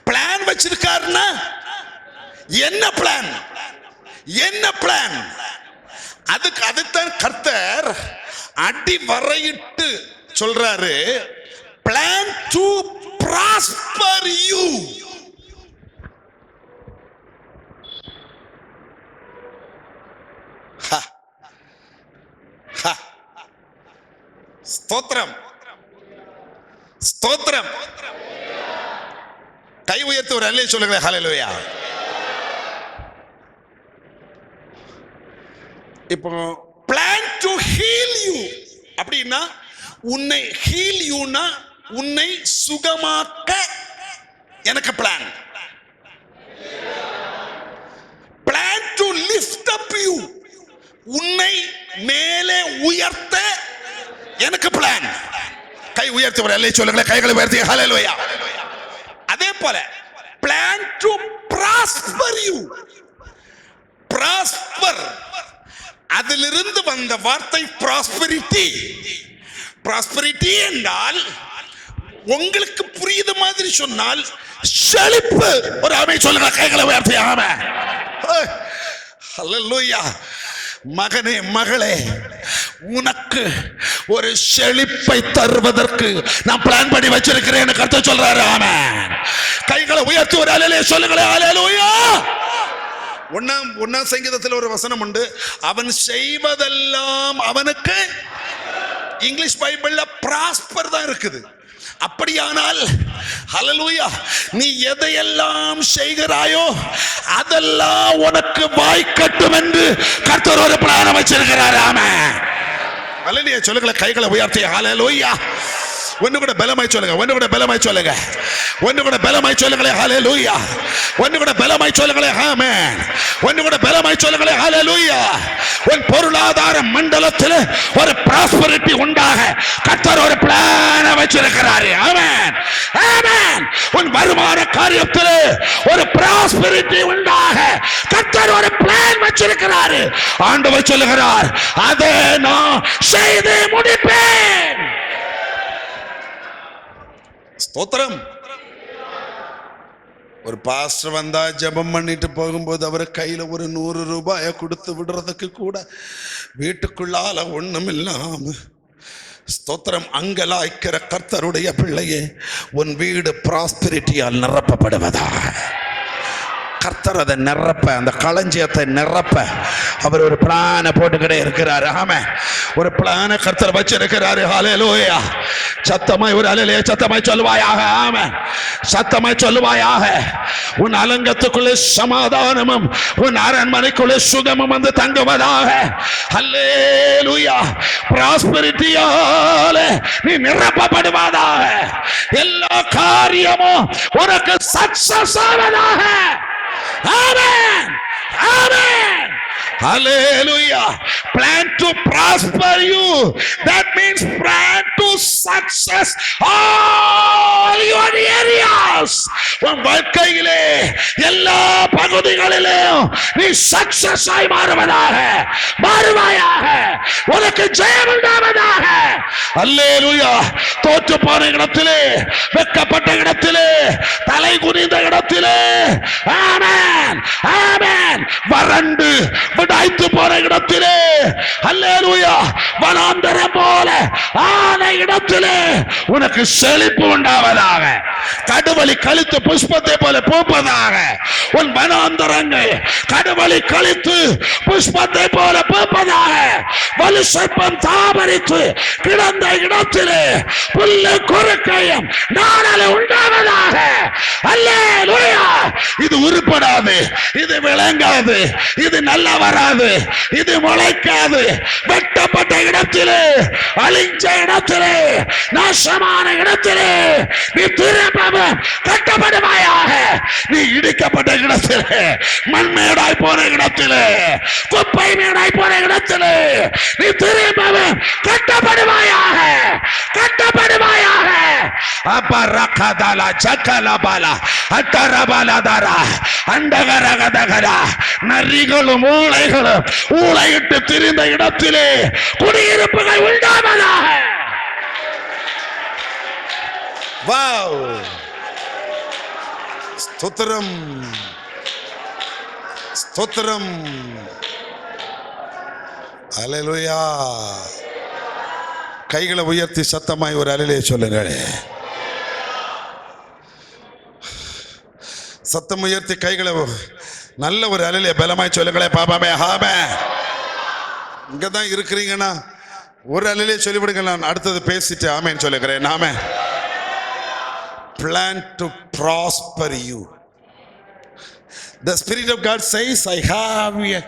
Speaker 1: பிளான் வச்சிருக்காருன்னா என்ன பிளான்? என்ன பிளான்? அதுதான் கர்த்தர் அடி வரையிட்டு சொல்றாரு. Plan to prosper you. ஸ்தோத்திரம், ஸ்தோத்திரம். கை உயர்த்தி ஒரு ஹல்லேலூயா சொல்லுங்க. ஹல்லேலூயா. இப்போ plan to heal you அப்படின்னா, உன்னை ஹீல் யூனா உன்னை சுகமாக்க எனக்கு plan. Plan to lift up you, உன்னை மேலே உயர்த்த எனக்கு பிளான். கை உயர்த்தி ஒரு ஹல்லேலூயா சொல்லுங்க. கைகளை உயர்த்தி ஹல்லேலூயா. அதே போல plan to Prosper you. Prosper, அதிலிருந்து வந்த வார்த்தை ப்ராஸ்பெரிட்டி. ப்ராஸ்பெரிட்டி என்றால் உங்களுக்கு புரியுத மாதிரி சொன்னால் செழிப்பு. ஒரு ஆமென் சொல்லுங்க, கைகளை உயர்த்தி ஆமென். ஹல்லேலூயா. மகனே மகளே, உனக்கு ஒரு செழிப்பை தருவதற்கு நான் பிளான் பண்ணி வச்சிருக்கிறேன்னு கர்த்தர் சொல்றாரு. ஆமென். கைகளை உயர்த்தி ஒரு அல்லேலூயா சொல்லுங்களேன். ஹல்லேலூயா. ஒன்னாம் சங்கீதத்தில் ஒரு வசனம் உண்டு, அவன் செய்வதெல்லாம் அவனுக்கு, இங்கிலீஷ் பைபிள்ல பிராஸ்பர் தான் இருக்குது. அப்படியானால் ஹல்லேலூயா, நீ எதையெல்லாம் செய்கிறாயோ அதெல்லாம் உனக்கு வாய்க்கட்டும் என்று கர்த்தர் ஒரு பிளான் வச்சிருக்கிறார். ஆமென். ஹல்லேலூயா சொல்லுங்க, கைகளை உயர்த்தி ஹல்லேலூயா. ஒன்னு கூட பலமாய் சொல்லுங்க, ஒன்னு கூட பலமாய் சொல்லுங்க, ஒன்னு கூட பலமாய் சொல்லுங்களே. ஹல்லேலூயா. ஒன்னு கூட பலமாய் சொல்லுங்களே. ஆமென். ஒன்னு கூட பலமாய் சொல்லுங்களே. ஹல்லேலூயா. உன் பொருளாதார மண்டலத்தில் ஒரு பிராஸ்பரிட்டி உண்டாக கர்த்தர் ஒரு பிளான் வச்சிருக்கிறார். ஆமென். ஆமென். உன் வருமான காரியத்தில் ஒரு பிராஸ்பரிட்டி உண்டாக கர்த்தர் ஒரு பிளான் வச்சிருக்கிறார். ஆண்டவர் சொல்லுகிறார், அதை நான் செய்து முடிப்பேன். ஸ்தோத்திரம். ஒரு பாஸ்டர் வந்தா ஜெபம் பண்ணிட்டு போகும்போது அவர் கையில ஒரு 100 ரூபாயை கொடுத்து விடுறதுக்கு கூட வீட்டுக்குள்ளால ஒண்ணும் இல்லாம, ஸ்தோத்திரம், அங்கலாய்க்கிற கர்த்தருடைய பிள்ளையே, உன் வீடு பிராஸ்பரிட்டியால் நிரப்பப்படுவதா. கர்த்தர் அதை நிரப்ப, அந்த களஞ்சியத்தை நிரப்ப அவர் ஒரு பிளான போட்டுக்கிட்டே இருக்கிறாரு. ஆமென். ஒரு பிளான கர்த்தர் வச்சிருக்கிறாரு. ஹல்லேலூயா. சத்தமாய் ஒரு அல்லேலூயா சத்தமாய் சொல்லுவாயாக. ஆமென். சத்தமாய் சொல்லுவாயாக. உன் அலங்கத்துக்குள்ளே சமாதானமும் உன் அரண்மனைக்குள்ளே சுகமும் வந்து தங்குவதாக. ஹல்லேலூயா. பிராஸ்பரிட்டியால நீ நிரப்பப்படுவதாக. எல்லா காரியமும் உனக்கு success ஆவதாக. Amen. Amen. Hallelujah. Plan to prosper you. That means plan to success all your areas. உன் வாழ்க்கையிலே எல்லா பகுதிகளிலும் நீ சக்சஸ் ஆய் மாறுவாயாக. உனக்கு ஜெயம் உண்டாவதாக. அல்லேலூயா. தோற்று போன இடத்திலே, வெட்கப்பட்ட இடத்திலே, தலை குனிந்த இடத்திலே, ஆமென் ஆமென், வறண்டு விடாய்த்து போற இடத்திலே, அல்லேலூயா, வனாந்தரம் போல ஆன இடத்திலே உனக்கு செழிப்பு உண்டாவதாக. கடுவலி கழித்து புஷ்பத்தை போல பூப்பதாக. உன் வனாந்தரங்கள் கடுவலி கழித்து புஷ்பத்தை போல பூப்பதாக. வலு சர்ப்பம் தாபரித்து கிடந்த இடத்திலே புல்லு குறுக்கையும் நாணல் உண்டாவதாக. அல்லேலூயா. இது உருப்படாது, இது விளங்காது, இது நல்லா வராது, இது முளைக்காது. வெட்டப்பட்ட இடத்திலே, அழிஞ்ச இடத்திலே, நாசமான இடத்திலே நீ திரும்பவும் கட்டப்படுவாயாக. நீ இடிக்கப்பட்ட இடத்திலே, மண்மேடாய் போன இடத்திலே, குப்பை மேடாய் போன இடத்திலே நீ திரும்பவும் கட்டப்படுவாயாக. கட்டப்படுவாயாக. அபரகதல ஜகலபல அத்தரபலதர அண்டகரகதகர, நரிகளும் ஊளைகளும் ஊளையிட்டு திரிந்த இடத்திலே குடியிருப்புகள் உண்டாவதாக. வாவ். ஸ்தோத்திரம் ஸ்தோத்திரம். அல்லேலூயா. கைகளை உயர்த்தி சத்தமாய் ஒரு அல்லேலூயா சொல்லுங்கள். சத்தம் உயர்த்தி கைகளை நல்ல ஒரு அல்லேலூயா பலமாய் சொல்லுங்களே பாபாமே. ஆமென். இங்க தான் இருக்கிறீங்கன்னா ஒரு அல்லேலூயா சொல்லிவிடுங்க. நான் அடுத்தது பேசிட்டு ஆமென் சொல்லுகிறேன். ஆமென். Plan to prosper you. The Spirit of God says, I have an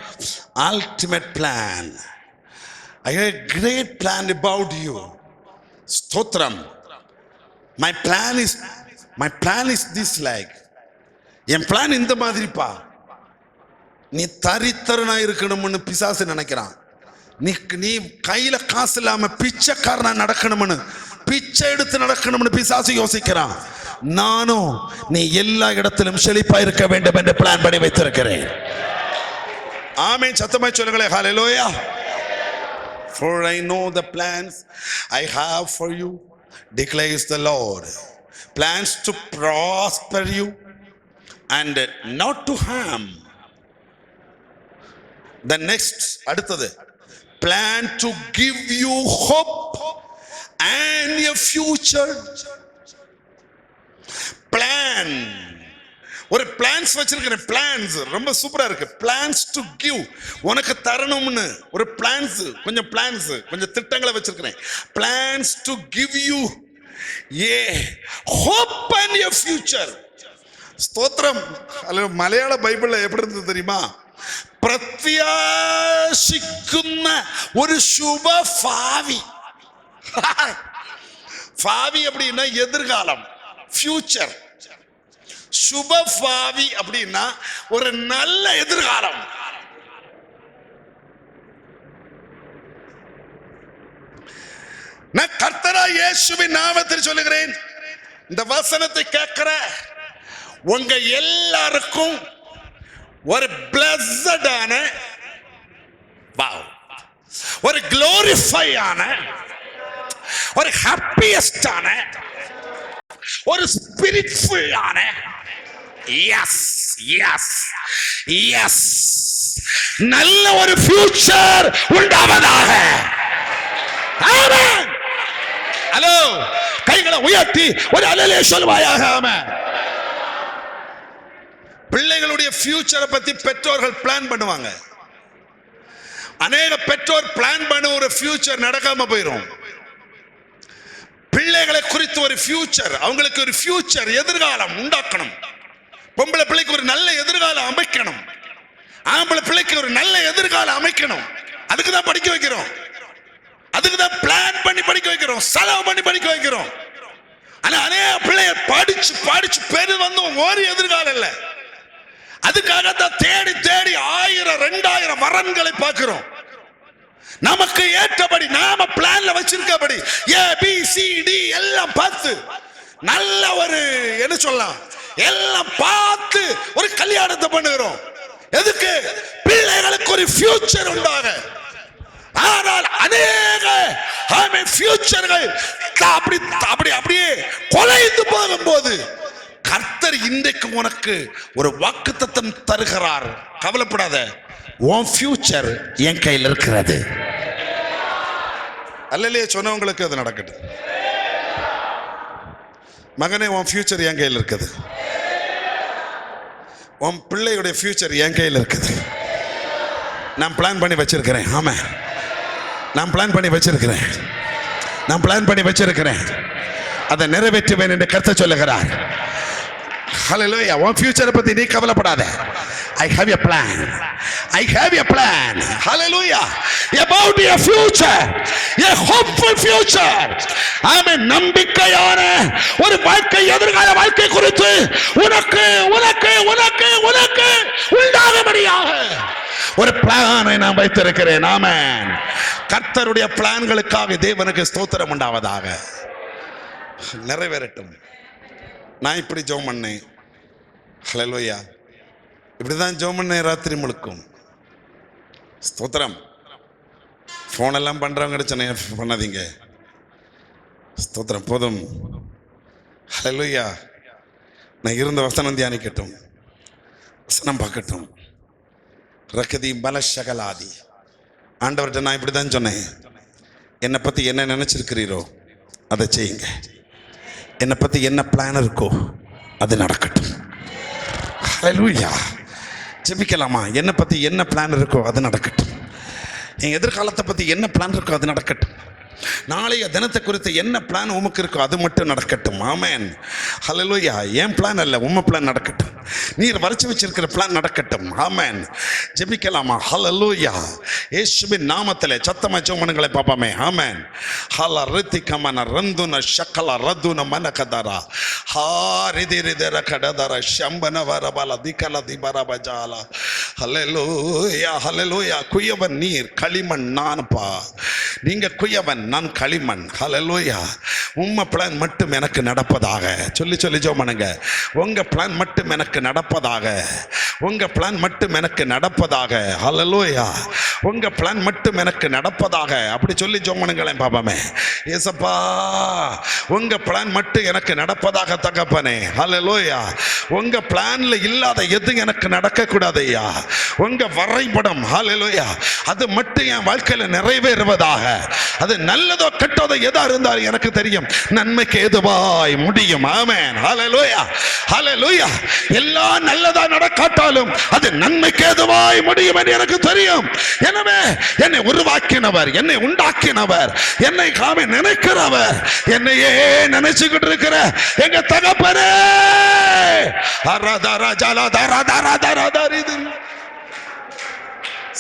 Speaker 1: ultimate plan. I have a great plan about you. Stotram. My plan is this like. N plan இந்த மாதிரிப்பா. நீ தரித்திரனா இருக்கணும்னு பிசாசு நினைக்கிறான். நீ கையில காசு இல்லாம பிச்சைக்காரனா நடக்கணும்னு, பிச்சை எடுத்து நடக்கணும்னு பிசாசு யோசிக்கிறான். நானும் நீ எல்லா இடத்திலும் செழிப்பா இருக்க வேண்டும் என்று பிளான் பண்ணி வைத்திருக்கிறேன். ஆமென். சத்தமாய் சொல்லுங்களேன். ஹல்லேலூயா. For I know the plans I have for you, declares the Lord. plans to prosper you and not to harm. The next, அடுத்தது, plan to give you hope and a future. Plan, ஒரு plans வச்சிருக்கிறேன். Plans ரொம்ப சூப்பரா இருக்கு. Plans to give, உனக்கு தரணும்னு ஒரு plans, கொஞ்சம் பிளான்ஸ், கொஞ்சம் திட்டங்களை வச்சிருக்கிறேன். Plans to give you a hope and a future. ஸ்தோத்திரம். அல்ல, மலையாள பைபிள்ல எப்படி இருந்தது தெரியுமா? പ്രത്യാശിക്കുന്ന ഒരു ശുഭഭാവി. ഭാവി அப்படின்னா எதிர்காலம், ஃபியூச்சர். சுபபாவி அப்படின்னா ஒரு நல்ல எதிர்காலம். நான் கர்த்தராகிய இயேசுவின் நாமத்தில் சொல்லுகிறேன், இந்த வசனத்தை கேட்கிற உங்க எல்லாருக்கும் ஒரு பிளஸ்டான, ஒரு குளோரிஃபை ஆன, ஒரு ஹாப்பியஸ்டான, ஒரு ஸ்பிரிட்ஃபுல் ஆன, எஸ் எஸ் எஸ், நல்ல ஒரு ஃபியூச்சர் உண்டாவதாக. ஆமென். ஹலோ, கைகளை உயர்த்தி ஒரு அல்லேலூயா சொல்வாயாக. ஆமென். பிள்ளைகளுடைய ஃபியூச்சரை பத்தி பெற்றோர்கள் பிளான் பண்ணுவாங்க. அநேக பெற்றோர் பிளான் பண்ண ஒரு ஃபியூச்சர் நடக்காம போயிடும். பிள்ளைகளை குறித்து ஒரு ஃபியூச்சர், அவங்களுக்கு ஒரு ஃபியூச்சர், எதிர்காலம் உண்டாக்கணும். பொம்பளை பிள்ளைக்கு ஒரு நல்ல எதிர்காலம் அமைக்கணும். ஆம்பளை பிள்ளைக்கு ஒரு நல்ல எதிர்காலம் அமைக்கணும். அதுக்கு தான் படிக்க வைக்கிறோம், அதுக்கு தான் பிளான் பண்ணி படிக்க வைக்கிறோம், செலவு பண்ணி படிக்க வைக்கிறோம். ஆனா அநேக பிள்ளைய படிச்சு படிச்சு பேரு வந்து ஒரு எதிர்காலம் இல்லை. அதுக்காக தான் தேடி தேடி 1000 2000 வரன்களை பார்க்கிறோம். நமக்கு ஏற்றபடி நாம பிளான்ல வச்சிருக்கபடி ABCD எல்லாம் பார்த்து நல்ல ஒரு என்ன சொல்லலாம், எல்லாம் பார்த்து ஒரு கல்யாணத்தை பண்ணுகிறோம். எதுக்கு? பிள்ளைகளுக்கு ஒரு ஃபியூச்சர் உண்டாக. ஆனால் அநேக ஃபியூச்சர்கள் அப்படி அப்படி அப்படியே கொலைந்து போகும்போது கர்த்தர் இன்றைக்கு உனக்கு ஒரு வாக்குத்தத்தம் தருகிறார். கவலைப்படாத, உன் ஃபியூச்சர் என் கையில் இருக்கிறது. அல்லேலூயா சொன்னவங்களுக்கு அது நடக்கட்டும். மகனே, உன் ஃபியூச்சர் என் கையில் இருக்குது. உன் பிள்ளையுடைய ஃபியூச்சர் என் கையில் இருக்குது. நான் பிளான் பண்ணி வச்சிருக்கிறேன். ஆமா, நான் பிளான் பண்ணி வச்சிருக்கிறேன். நான் பிளான் பண்ணி வச்சிருக்கிறேன். அதை நிறைவேற்றுவேன் என்று கர்த்தர் சொல்லுகிறார். ஹல்லேலூயா. உன் ஃபியூச்சரை பத்தி நீ கவலைப்படாத. I have a plan. I have a plan. Hallelujah. About your future. A hopeful future. ஆமென். நம்பிக்கையான ஒரு வாழ்க்கை, எதிர்கால வாழ்க்கை குறித்து உனக்கு உனக்கு உனக்கு உனக்கு உண்டாகும்படியாக ஒரு பிளானை நான் வைத்திருக்கிறேன். ஆமென். கர்த்தருடைய பிளான்களுக்காக தேவனுக்கு ஸ்தோத்திரம் உண்டாவதாக. நிறைவேறட்டும். நான் இப்படி ஜெபம் பண்ணேன். ஹல்லேலூயா. இப்படிதான் ஜெபம் பண்ணேன் ராத்திரி முழுக்கும். ஸ்தோத்திரம். ஃபோன் எல்லாம் பண்றவங்க சொன்ன பண்ணாதீங்க. ஸ்தோத்திரம். போதும். ஹல்லேலூயா. நான் இருந்த வசனம் தியானிக்கட்டும், வசனம் பார்க்கட்டும். ரகதி பலஷகலாதி. ஆண்டவர்கிட்ட நான் இப்படி தான் சொன்னேன், என்னை பற்றி என்ன நினச்சிருக்கிறீரோ அதை செய்யுங்க. என்னை பற்றி என்ன பிளான் இருக்கோ அது நடக்கட்டும். ஹல்லேலூயா. ஜெபிக்கலாமா? என்னை பற்றி என்ன பிளான் இருக்கோ அது நடக்கட்டும். என் எதிர்காலத்தை பற்றி என்ன பிளான் இருக்கோ அது நடக்கட்டும். நாளைய தினத்தை குறித்து என்ன பிளான் உமக்கு இருக்கோ அது மட்டும் நடக்கட்டும். ஆமென். ஹல்லேலூயா. என் பிளான் அல்ல, உம்ம பிளான் நடக்கட்டும். நீர் வரைச்சு வச்சிருக்கிற பிளான் நடக்கட்டும். ஆமென். ஜெபிக்கலாமா? ஹல்லேலூயா. இயேசுவின் நாமத்திலே சத்தமா ஜெபங்களை பாப்பாமே. ஆமென். ஹல ரிதிகமன ரந்துன ஷக்கல ரதுன மனகதரா ஹாரிதிரிதர கடதர ஷம்பன வரபல திகல திபரபஜால. ஹல்லேலூயா. ஹல்லேலூயா. குயவன் நீர், களிமண் நான்ப்பா. நீங்க குயவன், நான் களிமண். ஹல்லேலூயா. உம்ம பிளான் மட்டும் எனக்கு நடப்பதாக சொல்லி சொல்லி ஜெபம் பண்ணுங்க. உங்க பிளான் மட்டும் எனக்கு எனக்கு நடப்பதாக, உங்க பிளான் மட்டும் எனக்கு நடப்பதாக. ஹல்லேலூயா. உங்க பிளான் மட்டும் எனக்கு நடப்பதாக. அப்படி சொல்லி ஜெபமனுங்களேன் பாப்பமே. ஏசப்பா உங்க பிளான் மட்டும் எனக்கு நடப்பதாக தகப்பனே. ஹல்லேலூயா. உங்க பிளான்ல இல்லாத எது எனக்கு நடக்க கூடாது ஐயா. உங்க வரைபடம் ஹல்லேலூயா அது மட்டும் என் வாழ்க்கையில நிறைவேறுவதாக. அது நல்லதோ கெட்டதோ எதா இருந்தாலும் எனக்கு தெரியும், நன்மைக்கு எதுவாய் முடியும். ஆமென். ஹல்லேலூயா. ஹல்லேலூயா. எல்லாம் நல்லதா நடக்காட்டாலும் அது நன்மைக்கு எதுவாய் முடியும் என்று எனக்கு தெரியும். எனவே என்னை உருவாக்கினவர், என்னை உண்டாக்கினவர், என்னை காம நினைக்கிறவர், என்னையே நினைச்சுக்கிட்டு இருக்கிற எங்க தகப்பனே.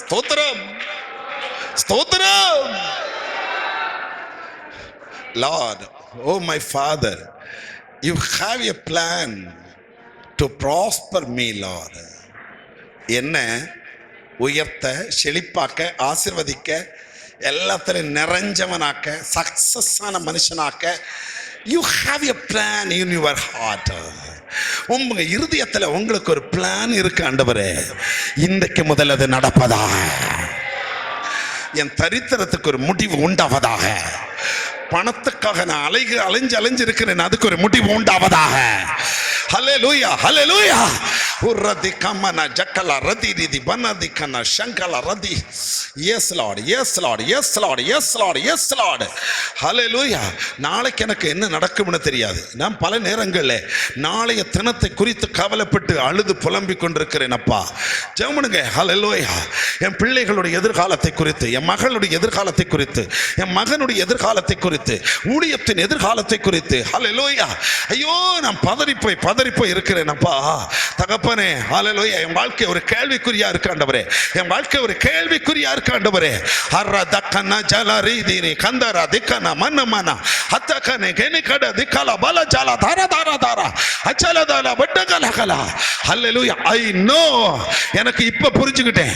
Speaker 1: ஸ்தோத்திரம் ஸ்தோத்திரம். Lord, oh my Father, you have a plan to prosper me, Lord. என்ன உயர்த்த, செழிப்பாக்க, ஆசீர்வதிக்க, எல்லாத்திலும் நிறைஞ்சவனாக்க, சக்சஸான மனுஷனாக்க you have a plan in your heart. உங்க இருதயத்தில் உங்களுக்கு ஒரு பிளான் இருக்கு ஆண்டவரே. இன்றைக்கு முதல் அது நடப்பதாக. என் தரித்திரத்துக்கு ஒரு முடிவு உண்டாவதாக. பணத்துக்காக நான் அலைஞ்சு இருக்கிறேன், அதுக்கு ஒரு முடிவு உண்டாவதாக. ஹல்லேலூயா ஹல்லேலூயா. உரதி கமன ஜக்கல ரதி ரிதி பனதி கன சங்கல ரதி. Yes lord yes lord yes lord yes lord yes lord. ஹல்லேலூயா. நாளைக்கு எனக்கு என்ன நடக்கும்னு தெரியாது. நான் பல நேரங்களில் நாளைய தினத்தை குறித்து கவலைப்பட்டு அழுது புலம்பிக் கொண்டிருக்கிறேன் அப்பா. ஜெபமுங்க. ஹல்லேலூயா. என் பிள்ளைகளுடைய எதிர்காலத்தை குறித்து, என் மகளுடைய எதிர்காலத்தை குறித்து, என் மகனுடைய எதிர்காலத்தை குறித்து, ஊழியத்தின் எதிர்காலத்தை குறித்து ஹல்லேலூயா. ஐயோ நான் பதறிப்போய் இருக்கிறேன் அப்பா தகப்பனே. ஹல்லேலூயா. என் வாழ்க்கை ஒரு கேள்விக்குறியா இருக்கு ஆண்டவரே. என் வாழ்க்கை ஒரு கேள்விக்குறியா இருக்கு ஆண்டவரே. ஹர்ரதக்கன ஜலரிதினி கந்தர திக்கன மன்னமன ஹத்தக்கன கெனிகட திக்கல பல ஜல தார தார தார அச்சலதல வட்டகலகல. ஹல்லேலூயா. I know. எனக்கு இப்ப புரிஞ்சுக்கிட்டேன்.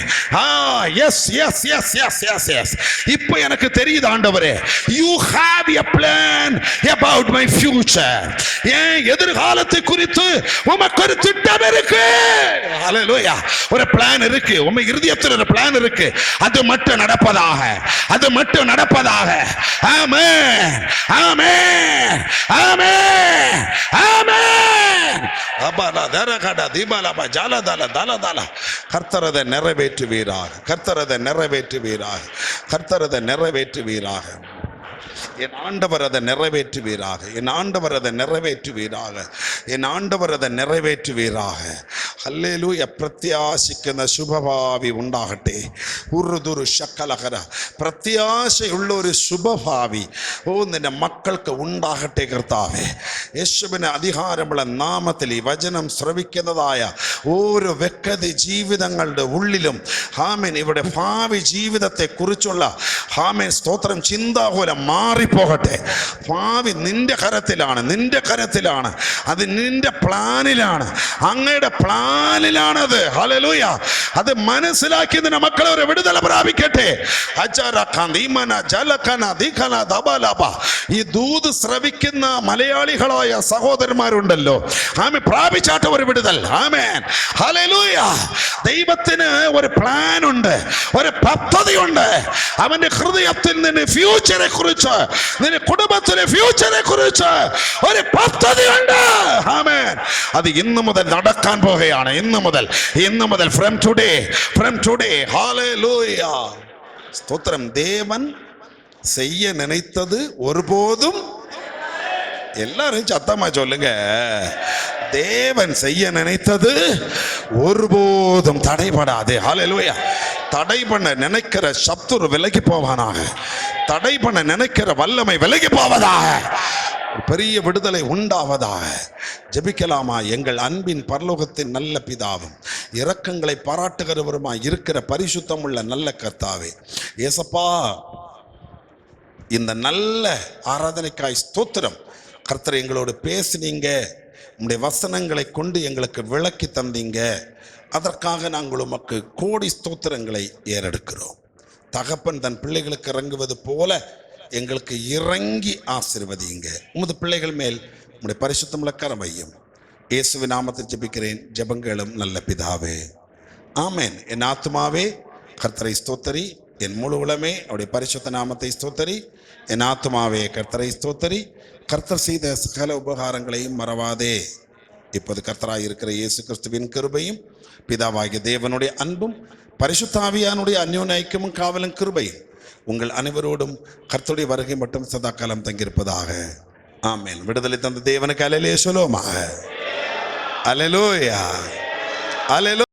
Speaker 1: Yes yes yes yes yes yes. இப்போ எனக்கு தெரியுது ஆண்டவரே. You have a plan about my future. என் எதிர்காலத்தை குறித்து உமக்கு ஒரு திட்டம் இருக்கு. ஹல்லேலூயா. ஒரு பிளான் இருக்கு. உங்க இருதயத்தில் ஒரு பிளான் இருக்கு. அது மட்டும் நடப்பதாக. அது மட்டும் நடப்பதாக. ஆமென் ஆமென் ஆமென் ஆமென். அபலா தரகட திபலப ஜலதல தலதல. கர்த்தரதை நிறைவேற்றுவீராக. கர்த்தரதை நிறைவேற்றுவீராக. கர்த்தரதை நிறைவேற்றுவீராக. என் ஆண்டவர் அதை நிறைவேற்றுவீராக. என் ஆண்டவர் அதை நிறைவேற்றுவீராக. என் ஆண்டவர் அதை நிறைவேற்றுவீராக. ஹல்லேலூயா. பிரத்யாசிക്കുന്ന சுபபாவி உண்டாகட்டே. ഉറുദുരു ശക്കലഹര. പ്രത്യാശയുള്ള ഒരു ശുഭഭാവി നിന്റെ മക്കൾക്ക് ഉണ്ടാകട്ടെ കർത്താവേ. യേശുവിന് അധികാരമുള്ള നാമത്തിൽ ഈ വചനം ശ്രവിക്കുന്നതായ ഓരോ വ്യക്തി ജീവിതങ്ങളുടെ ഉള്ളിലും ആമേൻ ഇവിടെ ഭാവി ജീവിതത്തെ കുറിച്ചുള്ള ആമേൻ സ്തോത്രം ചിന്താകുലം മാറിപ്പോകട്ടെ. ഭാവി നിന്റെ കരത്തിലാണ്, നിന്റെ കരത്തിലാണ്. അത് നിന്റെ പ്ലാനിലാണ്, അങ്ങയുടെ പ്ലാനിലാണത്. ഹല്ലേലൂയ. അത് മനസ്സിലാക്കിയതിന് മക്കളെ ഒരു വിടുതല പ്രാപിക്കട്ടെ. ഈ ദൂത് ശ്രവിക്കുന്ന മലയാളികളായ സഹോദരന്മാരുണ്ടല്ലോ, ആമേൻ, പ്രാപിച്ചാട്ട ഒരു വിടുതൽ. ആമേൻ. ഹല്ലേലൂയ. ദൈവത്തിന് ഒരു പ്ലാൻ ഉണ്ട്, ഒരു പദ്ധതിയുണ്ട്. അവന്റെ ഹൃദയത്തിൽ നിന്ന് ഫ്യൂച്ചറെ കുറിച്ച്, നിന്റെ കുടുംബത്തിലെ ഫ്യൂച്ചറെ കുറിച്ച് ഒരു പദ്ധതിയുണ്ട്. ആമേൻ. അത് ഇന്നു മുതൽ നടക്കാൻ പോകുകയാണ്. ഇന്നു മുതൽ ഫ്രം ടുഡേ. ഹല്ലേലൂയ. ஸ்தோத்திரம். தேவன் செய்ய நினைத்தது ஒருபோதும், எல்லாரும் சத்தமா சொல்லுங்க, தேவன் செய்ய நினைத்தது ஒருபோதும் தடைபடாது. ஹல்லேலூயா. தடை பண்ண நினைக்கிற சத்துரு விலகி போவானாக. தடை பண்ண நினைக்கிற வல்லமை விலகி போவதாக. பெரிய விடுதலை உண்டாவதாக. ஜெபிக்கலாமா? எங்கள் அன்பின் பரலோகத்தின் நல்ல பிதாவும் இரக்கங்களை பாராட்டுகிறவருமாய் இருக்கிற பரிசுத்தம் உள்ள நல்ல கர்த்தாவே, ஏசப்பா, இந்த நல்ல ஆராதனைக்காய் ஸ்தோத்திரம். கர்த்தர் எங்களோடு பேசினீங்க, உங்களுடைய வசனங்களை கொண்டு எங்களுக்கு விளக்கி தந்தீங்க. அதற்காக நாங்கள் உமக்கு கோடி ஸ்தோத்திரங்களை ஏறெடுக்கிறோம். தகப்பன் தன் பிள்ளைகளுக்கு இறங்குவது போல எங்களுக்கு இறங்கி ஆசீர்வதிங்க. உமது பிள்ளைகள் மேல் உம்முடைய பரிசுத்தமுள்ள கரம் வையும். இயேசுவின் நாமத்தில் ஜெபிக்கிறேன், ஜெபங்களும் நல்ல பிதாவே, ஆமென். என் ஆத்துமாவே கர்த்தரை ஸ்தோத்தரி, என் முழு உளமே அவருடைய பரிசுத்த நாமத்தை ஸ்தோத்தரி. என் ஆத்துமாவே கர்த்தரை ஸ்தோத்தரி, கர்த்தர் செய்த சகல உபகாரங்களையும் மறவாதே. இப்போது கர்த்தராய் இருக்கிற இயேசு கிறிஸ்துவின் கிருபையும் பிதாவாகிய தேவனுடைய அன்பும் பரிசுத்த ஆவியானுடைய அந்யோன்ய ஐக்கியமும் காவலும் கிருபையும் உங்கள் அனைவரோடும் கர்த்தருடைய வருகை மட்டும் சதா காலம் தங்கியிருப்பதாக. ஆமென். விடுதலை தந்த தேவனுக்கு அல்லேலூயா சொல்லுவோமா? அல்லேலூயா, அல்லேலூயா.